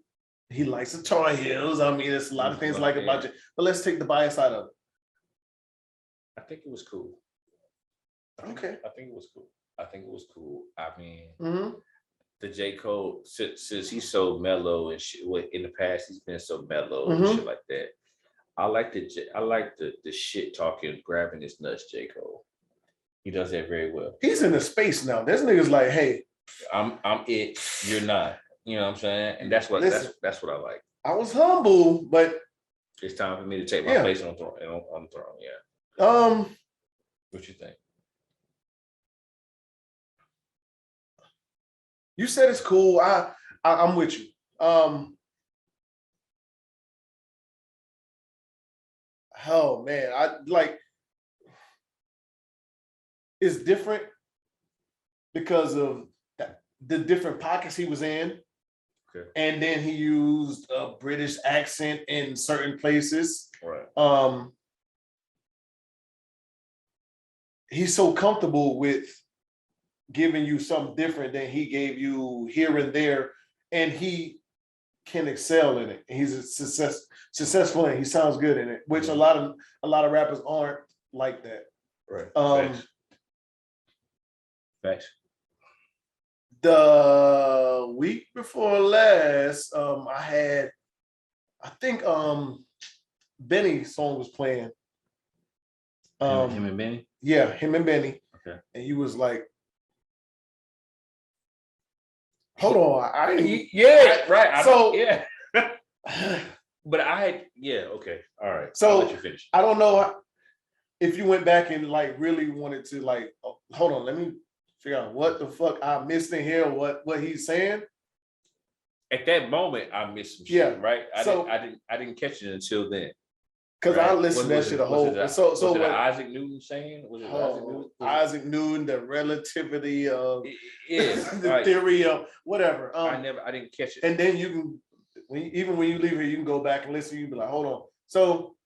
Speaker 3: He likes the Tar Heels. I mean, there's a lot of things like about you, but let's take the bias out of it.
Speaker 4: I think it was cool.
Speaker 3: Okay.
Speaker 4: I think it was cool. I mean,
Speaker 3: Mm-hmm.
Speaker 4: the J. Cole, since he's so mellow and shit, in the past he's been so mellow and shit like that. I like the shit talking, grabbing his nuts, J. Cole. He does that very well.
Speaker 3: He's in the space now. This nigga's like, hey,
Speaker 4: I'm it, you're not. You know what I'm saying? And that's what that's what I like.
Speaker 3: I was humble, but
Speaker 4: it's time for me to take my place on the throne. Yeah. What you think?
Speaker 3: You said it's cool. I'm with you. Oh man, I like it's different because of the different pockets he was in.
Speaker 4: Okay.
Speaker 3: And then he used a British accent in certain places.
Speaker 4: Right.
Speaker 3: He's so comfortable with giving you something different than he gave you here and there, and he can excel in it. He's successful and he sounds good in it, which a lot of rappers aren't like that.
Speaker 4: Right. Facts.
Speaker 3: The week before last, I think Benny's song was playing.
Speaker 4: Him and Benny?
Speaker 3: Yeah, him and Benny.
Speaker 4: Okay.
Speaker 3: And he was like, hold on,
Speaker 4: But okay, all right.
Speaker 3: So
Speaker 4: I'll let you finish.
Speaker 3: I don't know if you went back and like really wanted to like, hold on, let me figure out what the fuck I missed in here, what he's saying.
Speaker 4: At that moment, I missed some shit, right? I didn't catch it until then.
Speaker 3: Because I listened to that shit a whole.
Speaker 4: Was it Isaac Newton saying? Was it Isaac Newton?
Speaker 3: Isaac Newton, the relativity of
Speaker 4: the
Speaker 3: theory of whatever.
Speaker 4: I didn't catch it.
Speaker 3: And then you can, when you leave here, you can go back and listen. You be like, hold on. So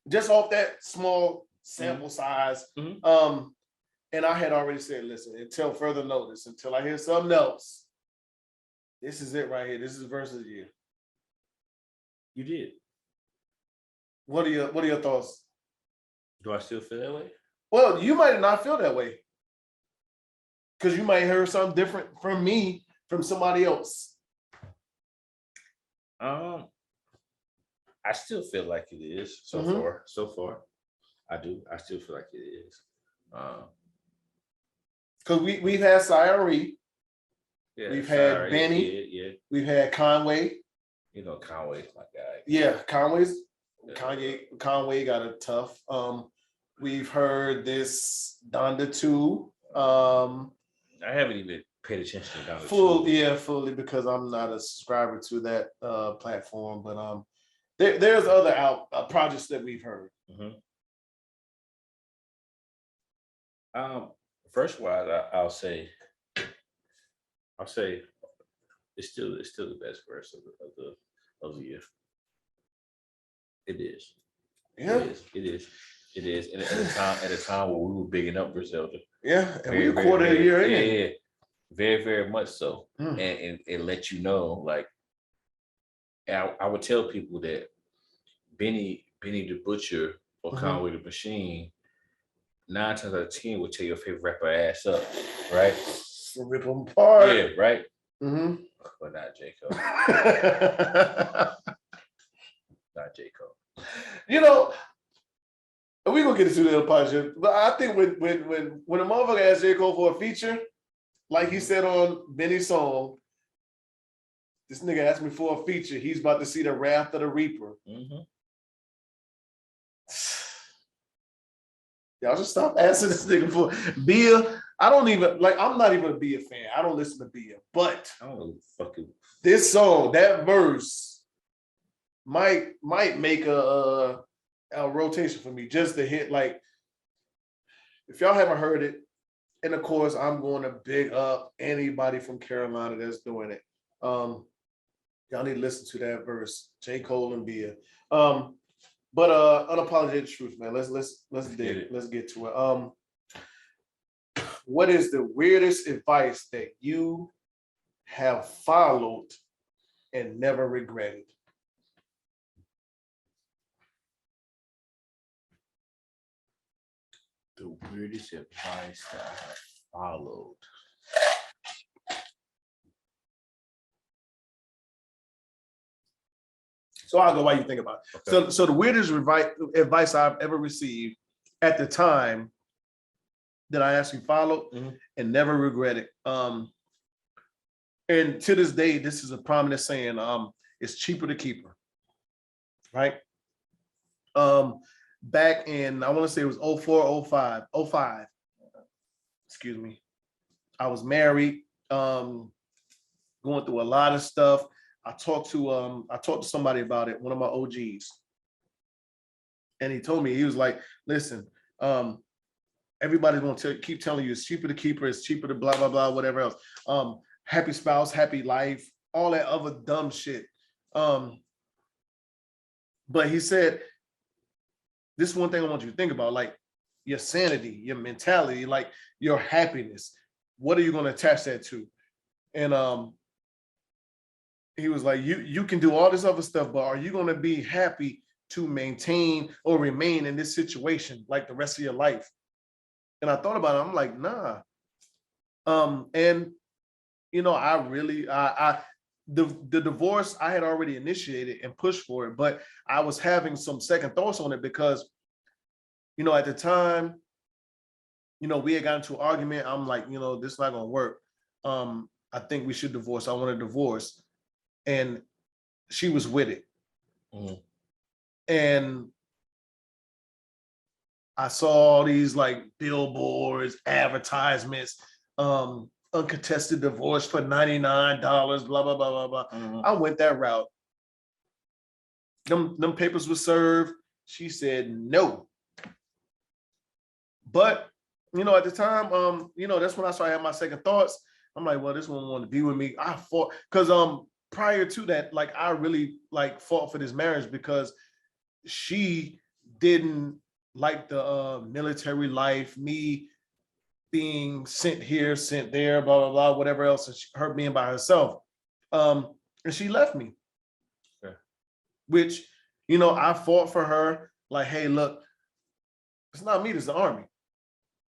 Speaker 3: just off that small sample size, and I had already said, listen, until further notice, until I hear something else, this is it right here. This is verse of the year.
Speaker 4: You did.
Speaker 3: What are your thoughts?
Speaker 4: Do I still feel that way?
Speaker 3: Well, you might not feel that way because you might hear something different from me from somebody else.
Speaker 4: I still feel like it is so far. So far, I do. I still feel like it is.
Speaker 3: Because we've had Cyrie, we've had
Speaker 4: sorry,
Speaker 3: Benny,
Speaker 4: yeah.
Speaker 3: We've had Conway.
Speaker 4: You know, Conway's my guy.
Speaker 3: Yeah, Conway got it tough. We've heard this Donda 2.
Speaker 4: I haven't even paid attention to Donda 2.
Speaker 3: Fully because I'm not a subscriber to that platform. But there's other projects that we've heard.
Speaker 4: First wise, I'll say it's still the best verse of the year. It is.
Speaker 3: Yeah.
Speaker 4: It is. And at a time where we were bigging up Griselda.
Speaker 3: Yeah, and we recorded a year in.
Speaker 4: Yeah. Very, very much so. And let you know, like, I would tell people that Benny the Butcher or Conway the Machine, 9 times out of 10 would tear your favorite rapper ass up, right?
Speaker 3: Rip them apart.
Speaker 4: Yeah, right? But not J. Cole. Not J. Cole.
Speaker 3: You know, we gonna get into the apology, but I think when a motherfucker asks J. Cole for a feature, like he said on Benny's song, this nigga asked me for a feature. He's about to see the wrath of the Reaper. Y'all just stop asking this nigga for Bia. I'm not even a Bia fan. I don't listen to Bia, but this song, that verse might make a rotation for me just to hit like. If y'all haven't heard it, and of course I'm going to big up anybody from Carolina that's doing it. Y'all need to listen to that verse, J. Cole and Bia. But unapologetic truth, man. Let's get to it. What is the weirdest advice that you have followed and never regretted?
Speaker 4: The weirdest advice that I have followed.
Speaker 3: So I'll go while you think about it. Okay. So the weirdest advice I've ever received at the time that I actually followed and never regretted. And to this day, this is a prominent saying, it's cheaper to keep her. Right? Back in, I want to say it was 05. Excuse me. I was married, going through a lot of stuff. I talked to somebody about it, one of my OGs. And he told me, he was like, listen, everybody's gonna keep telling you it's cheaper to keep her, it's cheaper to blah, blah, blah, whatever else. Happy spouse, happy life, all that other dumb shit. But he said, this is one thing I want you to think about, like your sanity, your mentality, like your happiness. What are you going to attach that to? And he was like, you can do all this other stuff, but are you going to be happy to maintain or remain in this situation like the rest of your life? And I thought about it. I'm like, nah. And you know, the divorce I had already initiated and pushed for it, but I was having some second thoughts on it because, you know, at the time, you know, we had gotten into an argument. I'm like, you know, this is not gonna work. I think we should divorce. I want a divorce. And she was with it. And I saw all these like billboards, advertisements, uncontested divorce for $99, blah, blah, blah, blah, blah. I went that route. Them papers were served. She said no. But, you know, at the time, you know, that's when I started having my second thoughts. I'm like, well, this one wanted to be with me. I fought, because prior to that, like I really like fought for this marriage because she didn't like the military life, me being sent here, sent there, blah, blah, blah, whatever else, and her being by herself. And she left me. Okay. Which, you know, I fought for her, like, hey, look, it's not me, it's the Army.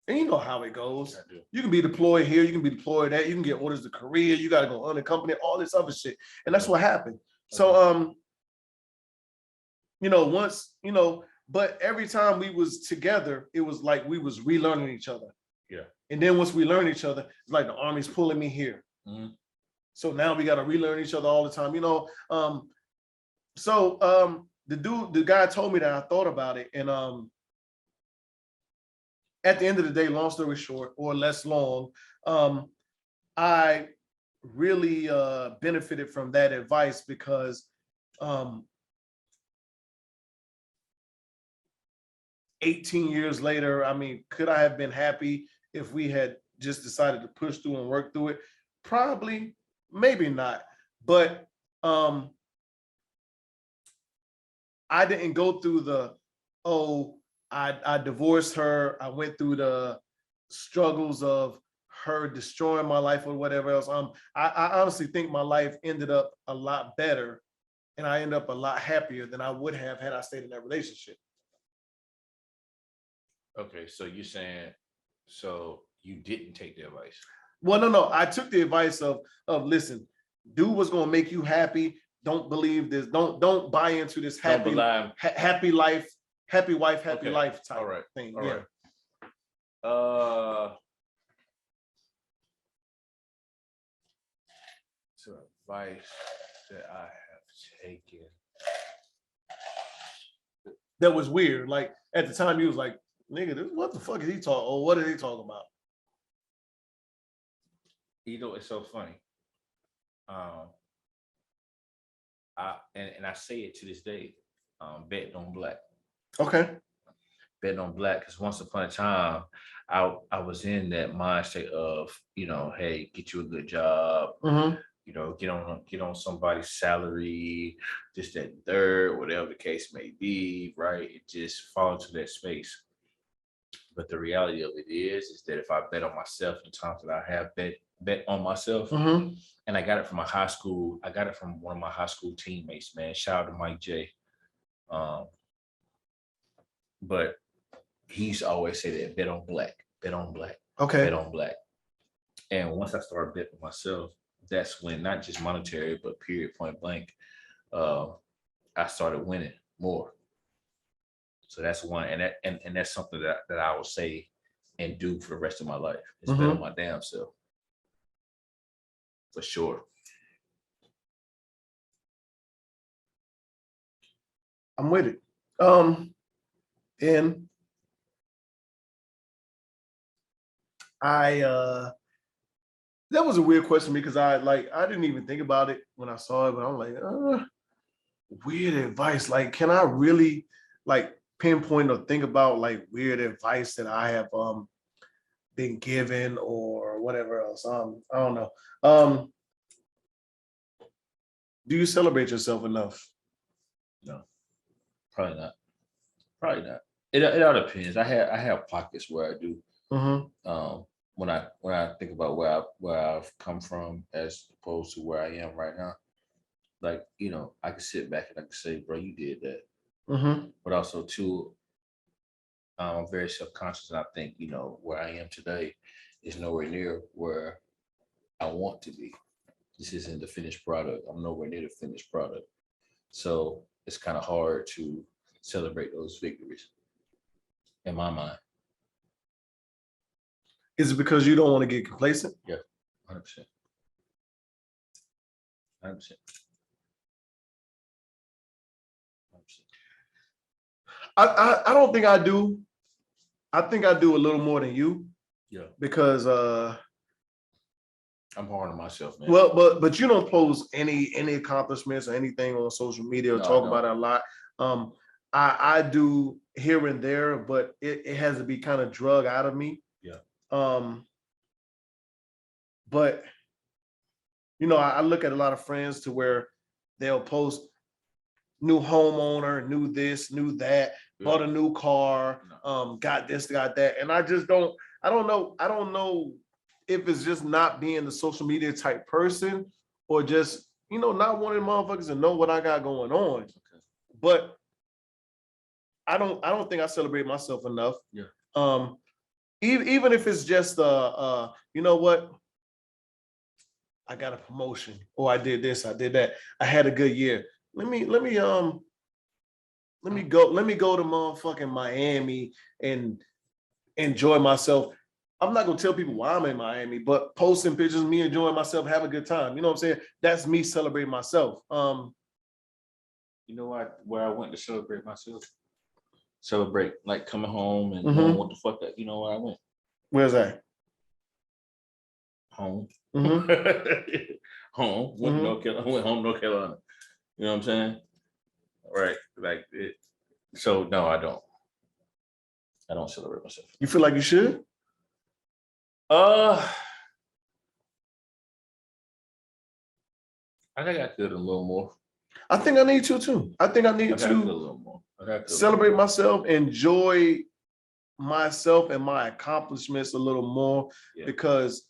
Speaker 3: And you know how it goes. You can be deployed here, you can be deployed there, you can get orders to Korea, you got to go unaccompanied, all this other shit. And that's what happened. So, you know, once, you know, but every time we was together, it was like we was relearning each other. Yeah. And then once we learn each other, it's like the Army's pulling me here. So now we got to relearn each other all the time, you know. The guy told me that. I thought about it, and at the end of the day, long story short, or less long, I really benefited from that advice because 18 years later, I mean, could I have been happy if we had just decided to push through and work through it? Probably, maybe not. But I didn't go through the, I divorced her. I went through the struggles of her destroying my life or whatever else. I honestly think my life ended up a lot better and I ended up a lot happier than I would have had I stayed in that relationship.
Speaker 4: Okay, so you're saying, so you didn't take the advice?
Speaker 3: Well, no. I took the advice of listen, do what's gonna make you happy. Don't believe this. Don't buy into this happy life, happy wife, happy life type thing.
Speaker 4: All
Speaker 3: right.
Speaker 4: So advice that I have taken
Speaker 3: that was weird. Like at the time, he was like, "Nigga, what the fuck is he talking? Or what are they talking about?"
Speaker 4: You know, it's so funny. I say it to this day. Bet on black.
Speaker 3: Okay.
Speaker 4: Betting on black, because once upon a time, I was in that mindset of, hey, get you a good job,
Speaker 3: Mm-hmm.
Speaker 4: get on somebody's salary, just that third, whatever the case may be, right? It just fall into that space. But the reality of it is that if I bet on myself, the times that I have bet on myself,
Speaker 3: Mm-hmm.
Speaker 4: and I got it from my high school, I got it from one of my high school teammates, man. Shout out to Mike J. But he used to always say that bet on black, bet on black,
Speaker 3: Okay.
Speaker 4: bet on black. And once I started betting myself, that's when not just monetary, but period, point blank, I started winning more. So that's one, and that's something that I will say and do for the rest of my life. Is bet on my damn self, for sure.
Speaker 3: I'm with it. And that was a weird question to me because I didn't even think about it when I saw it, but I'm like, weird advice. Like, can I really like pinpoint or think about like weird advice that I have been given or whatever else? I don't know. Do you celebrate yourself enough?
Speaker 4: No, probably not. Probably not. It all depends. I have pockets where I do.
Speaker 3: Mm-hmm.
Speaker 4: When I think about where I've come from as opposed to where I am right now, like, I can sit back and I can say, bro, you did that.
Speaker 3: Mm-hmm.
Speaker 4: But also too, I'm very self-conscious, and I think, where I am today is nowhere near where I want to be. This isn't the finished product. I'm nowhere near the finished product. So it's kind of hard to celebrate those victories in my mind.
Speaker 3: Is it because you don't want to get complacent?
Speaker 4: Yeah, 100%. 100%.
Speaker 3: I don't think I do. I think I do a little more than you.
Speaker 4: Yeah.
Speaker 3: Because
Speaker 4: I'm hard on myself, man.
Speaker 3: well, but you don't post any accomplishments or anything on social media or talk about it a lot. I do here and there, but it has to be kind of drug out of me.
Speaker 4: Yeah.
Speaker 3: But I look at a lot of friends to where they'll post new homeowner, new this, new that, bought a new car, got this, got that. And I don't know if it's just not being the social media type person or just, not wanting motherfuckers to know what I got going on. Okay. But I don't think I celebrate myself enough.
Speaker 4: Yeah.
Speaker 3: Even if it's just you know what? I got a promotion, or I did this, I did that. I had a good year. Let me go to motherfucking Miami and enjoy myself. I'm not gonna tell people why I'm in Miami, but posting pictures of me enjoying myself, have a good time. You know what I'm saying? That's me celebrating myself.
Speaker 4: You know what? Where I went to celebrate myself, like coming home and knowing what the fuck that. You know where I went?
Speaker 3: Where's that?
Speaker 4: Home.
Speaker 3: Mm-hmm.
Speaker 4: Home. Went home, North Carolina. You know what I'm saying? Right. Like it. So no, I don't. I don't celebrate myself.
Speaker 3: You feel like you should?
Speaker 4: I think I could a little more.
Speaker 3: I think I need to too. I think I need to
Speaker 4: a little more.
Speaker 3: Celebrate myself, enjoy myself and my accomplishments a little more, because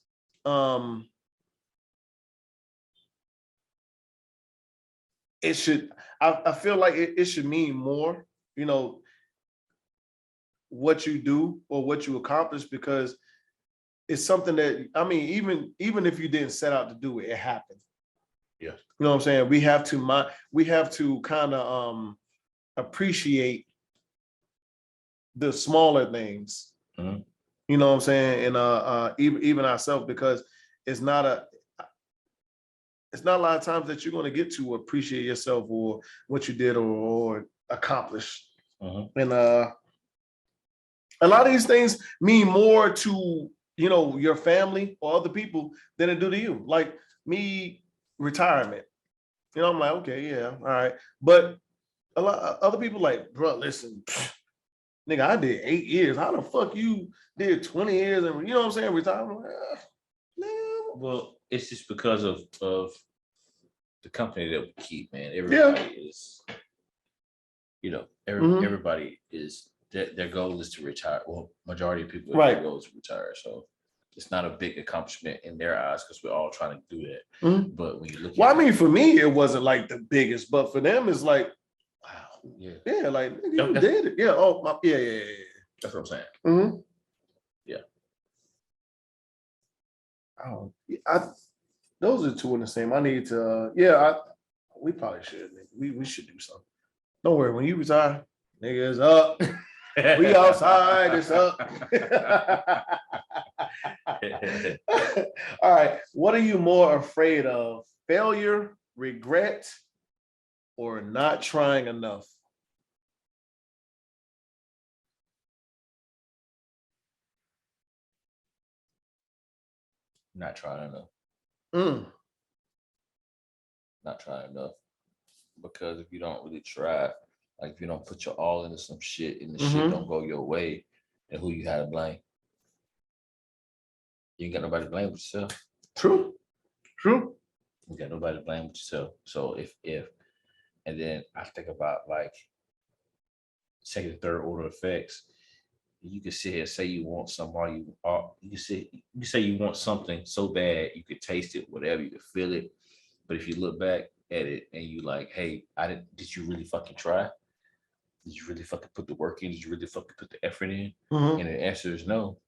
Speaker 3: it should. I feel like it should mean more. What you do or what you accomplish, because it's something that, even if you didn't set out to do it, it happened.
Speaker 4: Yeah.
Speaker 3: You know what I'm saying? We have to kind of appreciate the smaller things.
Speaker 4: Mm-hmm.
Speaker 3: You know what I'm saying? And even ourselves, because it's not a lot of times that you're going to get to appreciate yourself or what you did or accomplish.
Speaker 4: Mm-hmm.
Speaker 3: And a lot of these things mean more to your family or other people than it do to you. Like me, retirement. I'm like, okay, yeah, all right. But a lot of other people like, bro, listen, nigga, I did 8 years. How the fuck you did 20 years and you know what I'm saying? Retire. I'm like, no.
Speaker 4: Well, it's just because of the company that we keep, man. Everybody is, everybody is their goal is to retire. Well, majority of people their goal is to retire. So it's not a big accomplishment in their eyes because we're all trying to do that. But when you look
Speaker 3: I mean, for me, it wasn't like the biggest, but for them, it's like,
Speaker 4: wow,
Speaker 3: yeah, like you did it. Yeah. Oh, yeah.
Speaker 4: That's what I'm saying. Yeah.
Speaker 3: Oh, those are two in the same. I need to. We probably should. We should do something. Don't worry. When you retire, nigga, it's up. We outside. It's up. All right. What are you more afraid of? Failure, regret, or not trying enough?
Speaker 4: Not trying enough. Not trying enough. Because if you don't really try, like if you don't put your all into some shit and the shit don't go your way, then who you had to blame? You ain't got nobody to blame but yourself.
Speaker 3: True.
Speaker 4: You got nobody to blame but yourself. So if and then I think about like second and third order effects. You can sit here and say you want somebody. You can say you want something so bad you could taste it, whatever, you could feel it. But if you look back at it and you like, hey, did you really fucking try? Did you really fucking put the work in? Did you really fucking put the effort in? And the answer is no.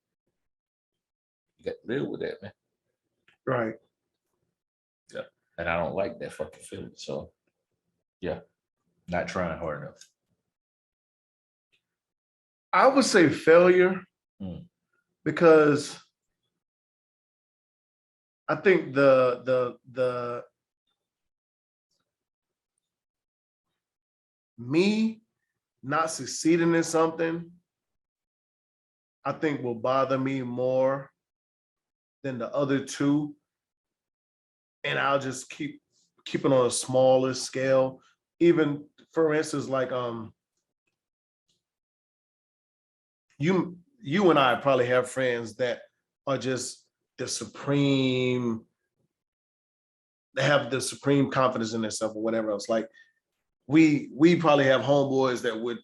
Speaker 4: You got to live with that, man.
Speaker 3: Right.
Speaker 4: Yeah. And I don't like that fucking feeling. So yeah, not trying hard enough.
Speaker 3: I would say failure because I think the me not succeeding in something, I think will bother me more than the other two. And I'll just keep it on a smaller scale. Even for instance, like you and I probably have friends that are just they have the supreme confidence in themselves or whatever else. Like we probably have homeboys that would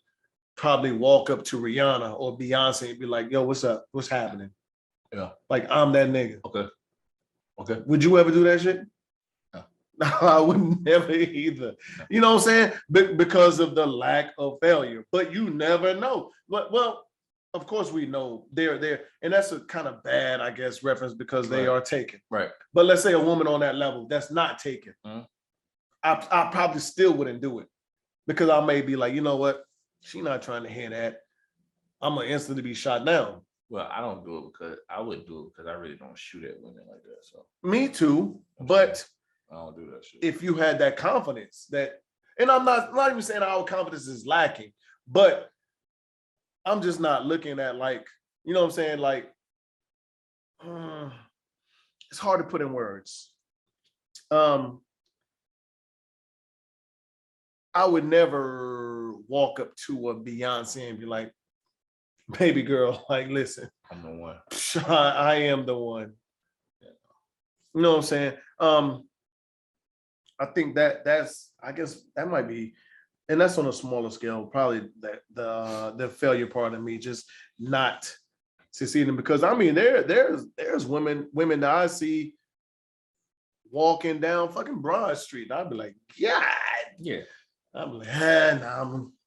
Speaker 3: probably walk up to Rihanna or Beyonce and be like, yo, what's up? What's happening?
Speaker 4: Yeah.
Speaker 3: Like, I'm that nigga.
Speaker 4: Okay.
Speaker 3: Would you ever do that shit? No, I would never either. You know what I'm saying? Because of the lack of failure. But you never know. But well, of course we know they're there. And that's a kind of bad, I guess, reference because they are taken.
Speaker 4: Right.
Speaker 3: But let's say a woman on that level that's not taken. I probably still wouldn't do it. Because I may be like, you know what? She's not trying to hear that. I'm gonna instantly be shot down.
Speaker 4: Well, I don't do it because I wouldn't do it because I really don't shoot at women like that. So
Speaker 3: me too, but
Speaker 4: I don't do that shit.
Speaker 3: If you had that confidence that, and I'm not even saying our confidence is lacking, but I'm just not looking at like, you know what I'm saying? Like, it's hard to put in words. I would never walk up to a Beyonce and be like, baby girl, like, listen,
Speaker 4: I'm the one.
Speaker 3: I am the one. You know what I'm saying? I think that's I guess that might be, and that's on a smaller scale, probably that the failure part of me just not succeeding, because I mean there's women that I see walking down fucking Broad Street. And I'd be like, God,
Speaker 4: yeah.
Speaker 3: I'm like, nah,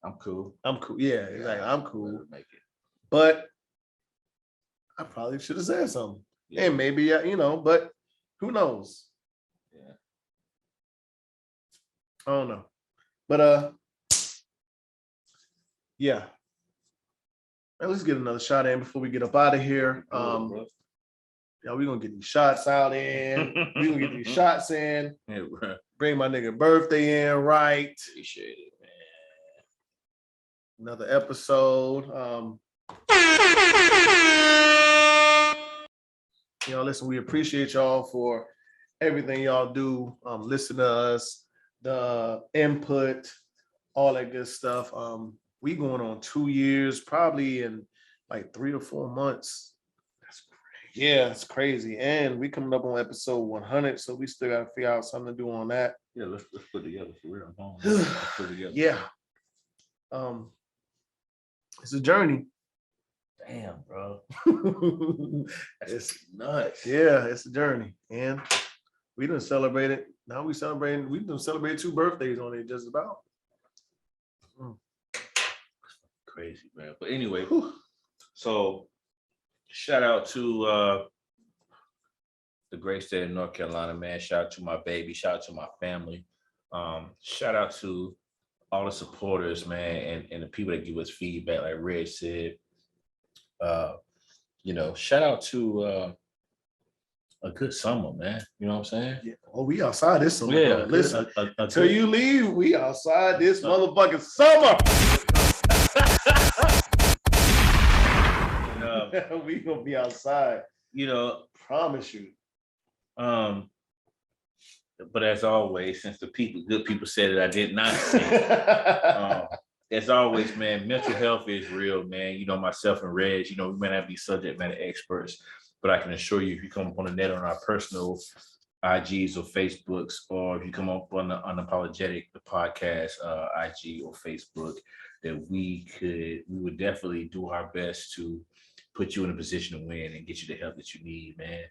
Speaker 4: I'm cool.
Speaker 3: I'm cool. Yeah, exactly. I'm cool. Make it. But I probably should have said something. Yeah. And maybe, you know, but who knows?
Speaker 4: Yeah.
Speaker 3: I don't know. But yeah. Let's get another shot in before we get up out of here. Yeah, we're gonna get these shots out in. We're gonna get these shots in.
Speaker 4: Yeah, bro.
Speaker 3: Bring my nigga birthday in, right?
Speaker 4: Appreciate it, man.
Speaker 3: Another episode. Y'all listen, we appreciate y'all for everything y'all do. Listen to us, the input, all that good stuff. we going on 2 years, probably in like 3 or 4 months. That's crazy. Yeah, it's crazy. And we coming up on episode 100, so we still got to figure out something to do on that.
Speaker 4: Yeah, let's put together for real. Let's put together.
Speaker 3: Yeah. It's a journey.
Speaker 4: Damn, bro.
Speaker 3: It's nuts. Yeah, it's a journey. And we done celebrated. Now we celebrating. We done celebrated 2 birthdays on it, just about.
Speaker 4: Crazy, man. But anyway, so shout out to the great state of North Carolina, man. Shout out to my baby. Shout out to my family. Shout out to all the supporters, man, and the people that give us feedback, like Red said. Shout out to a good summer, man. You know what I'm saying?
Speaker 3: Yeah. Oh, we outside this summer.
Speaker 4: Yeah.
Speaker 3: Listen, until you leave, we outside this motherfucking summer. We gonna be outside. Promise you.
Speaker 4: But as always, since the good people said it, I did not say. As always, man, mental health is real, man. Myself and Reg, we may not be subject matter experts, but I can assure you, if you come up on the net on our personal IGs or Facebooks, or if you come up on the Unapologetic, the podcast, IG or Facebook, that we would definitely do our best to put you in a position to win and get you the help that you need, man.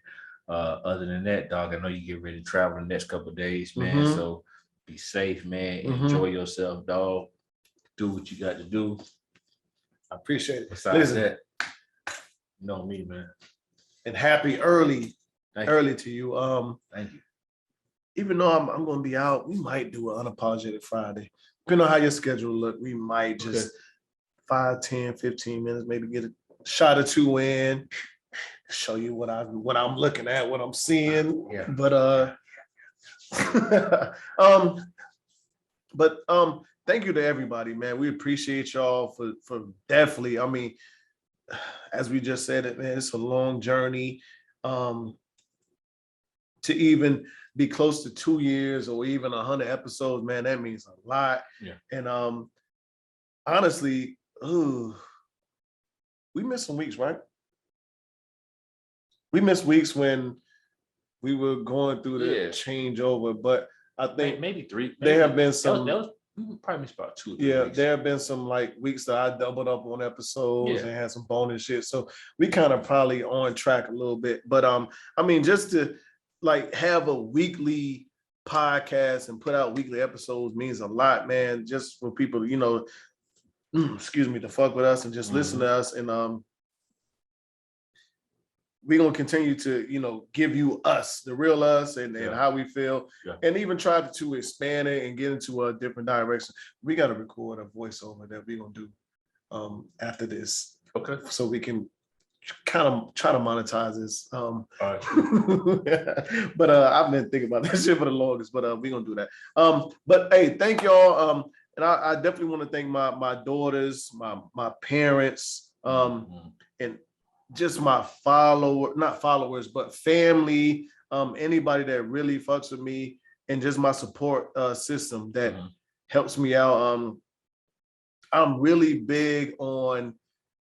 Speaker 4: Other than that, dog, I know you get ready to travel the next couple of days, man. Mm-hmm. So be safe, man. Mm-hmm. Enjoy yourself, dog. Do what you got to do.
Speaker 3: I appreciate it.
Speaker 4: Besides that, you know me, man.
Speaker 3: And happy early to you.
Speaker 4: Thank you.
Speaker 3: Even though I'm going to be out, we might do an Unapologetic Friday. Depending on how your schedule look, we might just 5, 10, 15 minutes, maybe get a shot or 2 in, show you what I'm looking at, what I'm seeing.
Speaker 4: Yeah.
Speaker 3: But thank you to everybody, man. We appreciate y'all for definitely. I mean, as we just said it, man, it's a long journey. To even be close to 2 years or even 100 episodes, man, that means a lot.
Speaker 4: Yeah.
Speaker 3: And honestly, we missed some weeks, right? We missed weeks when we were going through the changeover, but I think
Speaker 4: maybe 3.
Speaker 3: There have been some.
Speaker 4: We probably missed about 2 or 3 weeks.
Speaker 3: There have been some like weeks that I doubled up on episodes and had some bonus shit. So we kind of probably on track a little bit. But I mean, just to like have a weekly podcast and put out weekly episodes means a lot, man. Just for people, to fuck with us and just listen to us. And we're gonna continue to, give you us, the real us, and how we feel, and even try to expand it and get into a different direction. We got to record a voiceover that we're gonna do after this, so we can kind of try to monetize this. But I've been thinking about that shit for the longest. But we're gonna do that. But hey, thank y'all. And I definitely want to thank my daughters, my parents, and just my not followers, but family, anybody that really fucks with me, and just my support system that helps me out. I'm really big on,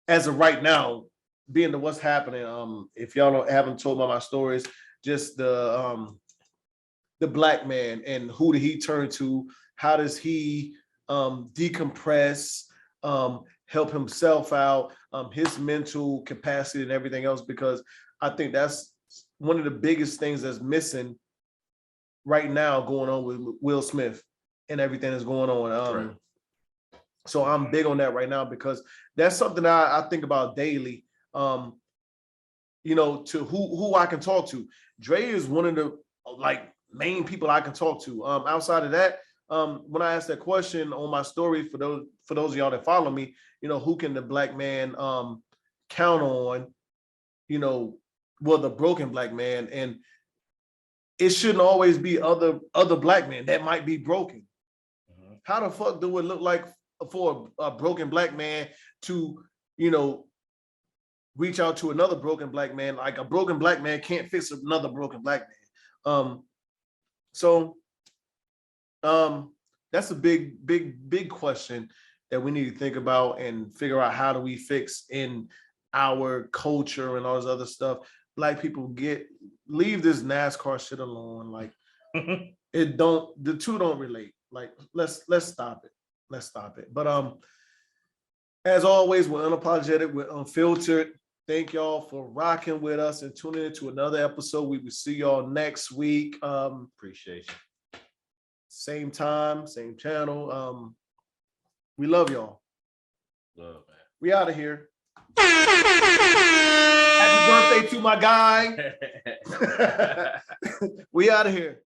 Speaker 3: as of right now, being to what's happening. If y'all haven't told my stories, just the Black man and who did he turn to? How does he decompress? Help himself out, his mental capacity and everything else, because I think that's one of the biggest things that's missing right now going on with Will Smith and everything that's going on. So I'm big on that right now, because that's something I think about daily, to who I can talk to. Dre is one of the main people I can talk to. Outside of that, when I asked that question on my story, for those of y'all that follow me, who can the Black man count on? The broken Black man, and it shouldn't always be other Black men that might be broken. How the fuck do it look like for a broken Black man to, reach out to another broken Black man? Like, a broken Black man can't fix another broken Black man. So that's a big question that we need to think about and figure out how do we fix in our culture and all this other stuff. Black people leave this NASCAR shit alone. Like the two don't relate. Like let's stop it. Let's stop it. But as always, we're unapologetic, we're unfiltered. Thank y'all for rocking with us and tuning into another episode. We will see y'all next week.
Speaker 4: Appreciate you.
Speaker 3: Same time, same channel. We love y'all.
Speaker 4: Love, man.
Speaker 3: We out of here. Happy birthday to my guy. We out of here.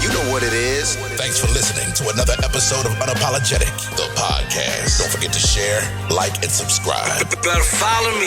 Speaker 2: You know what it is. Thanks for listening to another episode of Unapologetic, the podcast. Don't forget to share, like, and subscribe.
Speaker 5: Better follow me.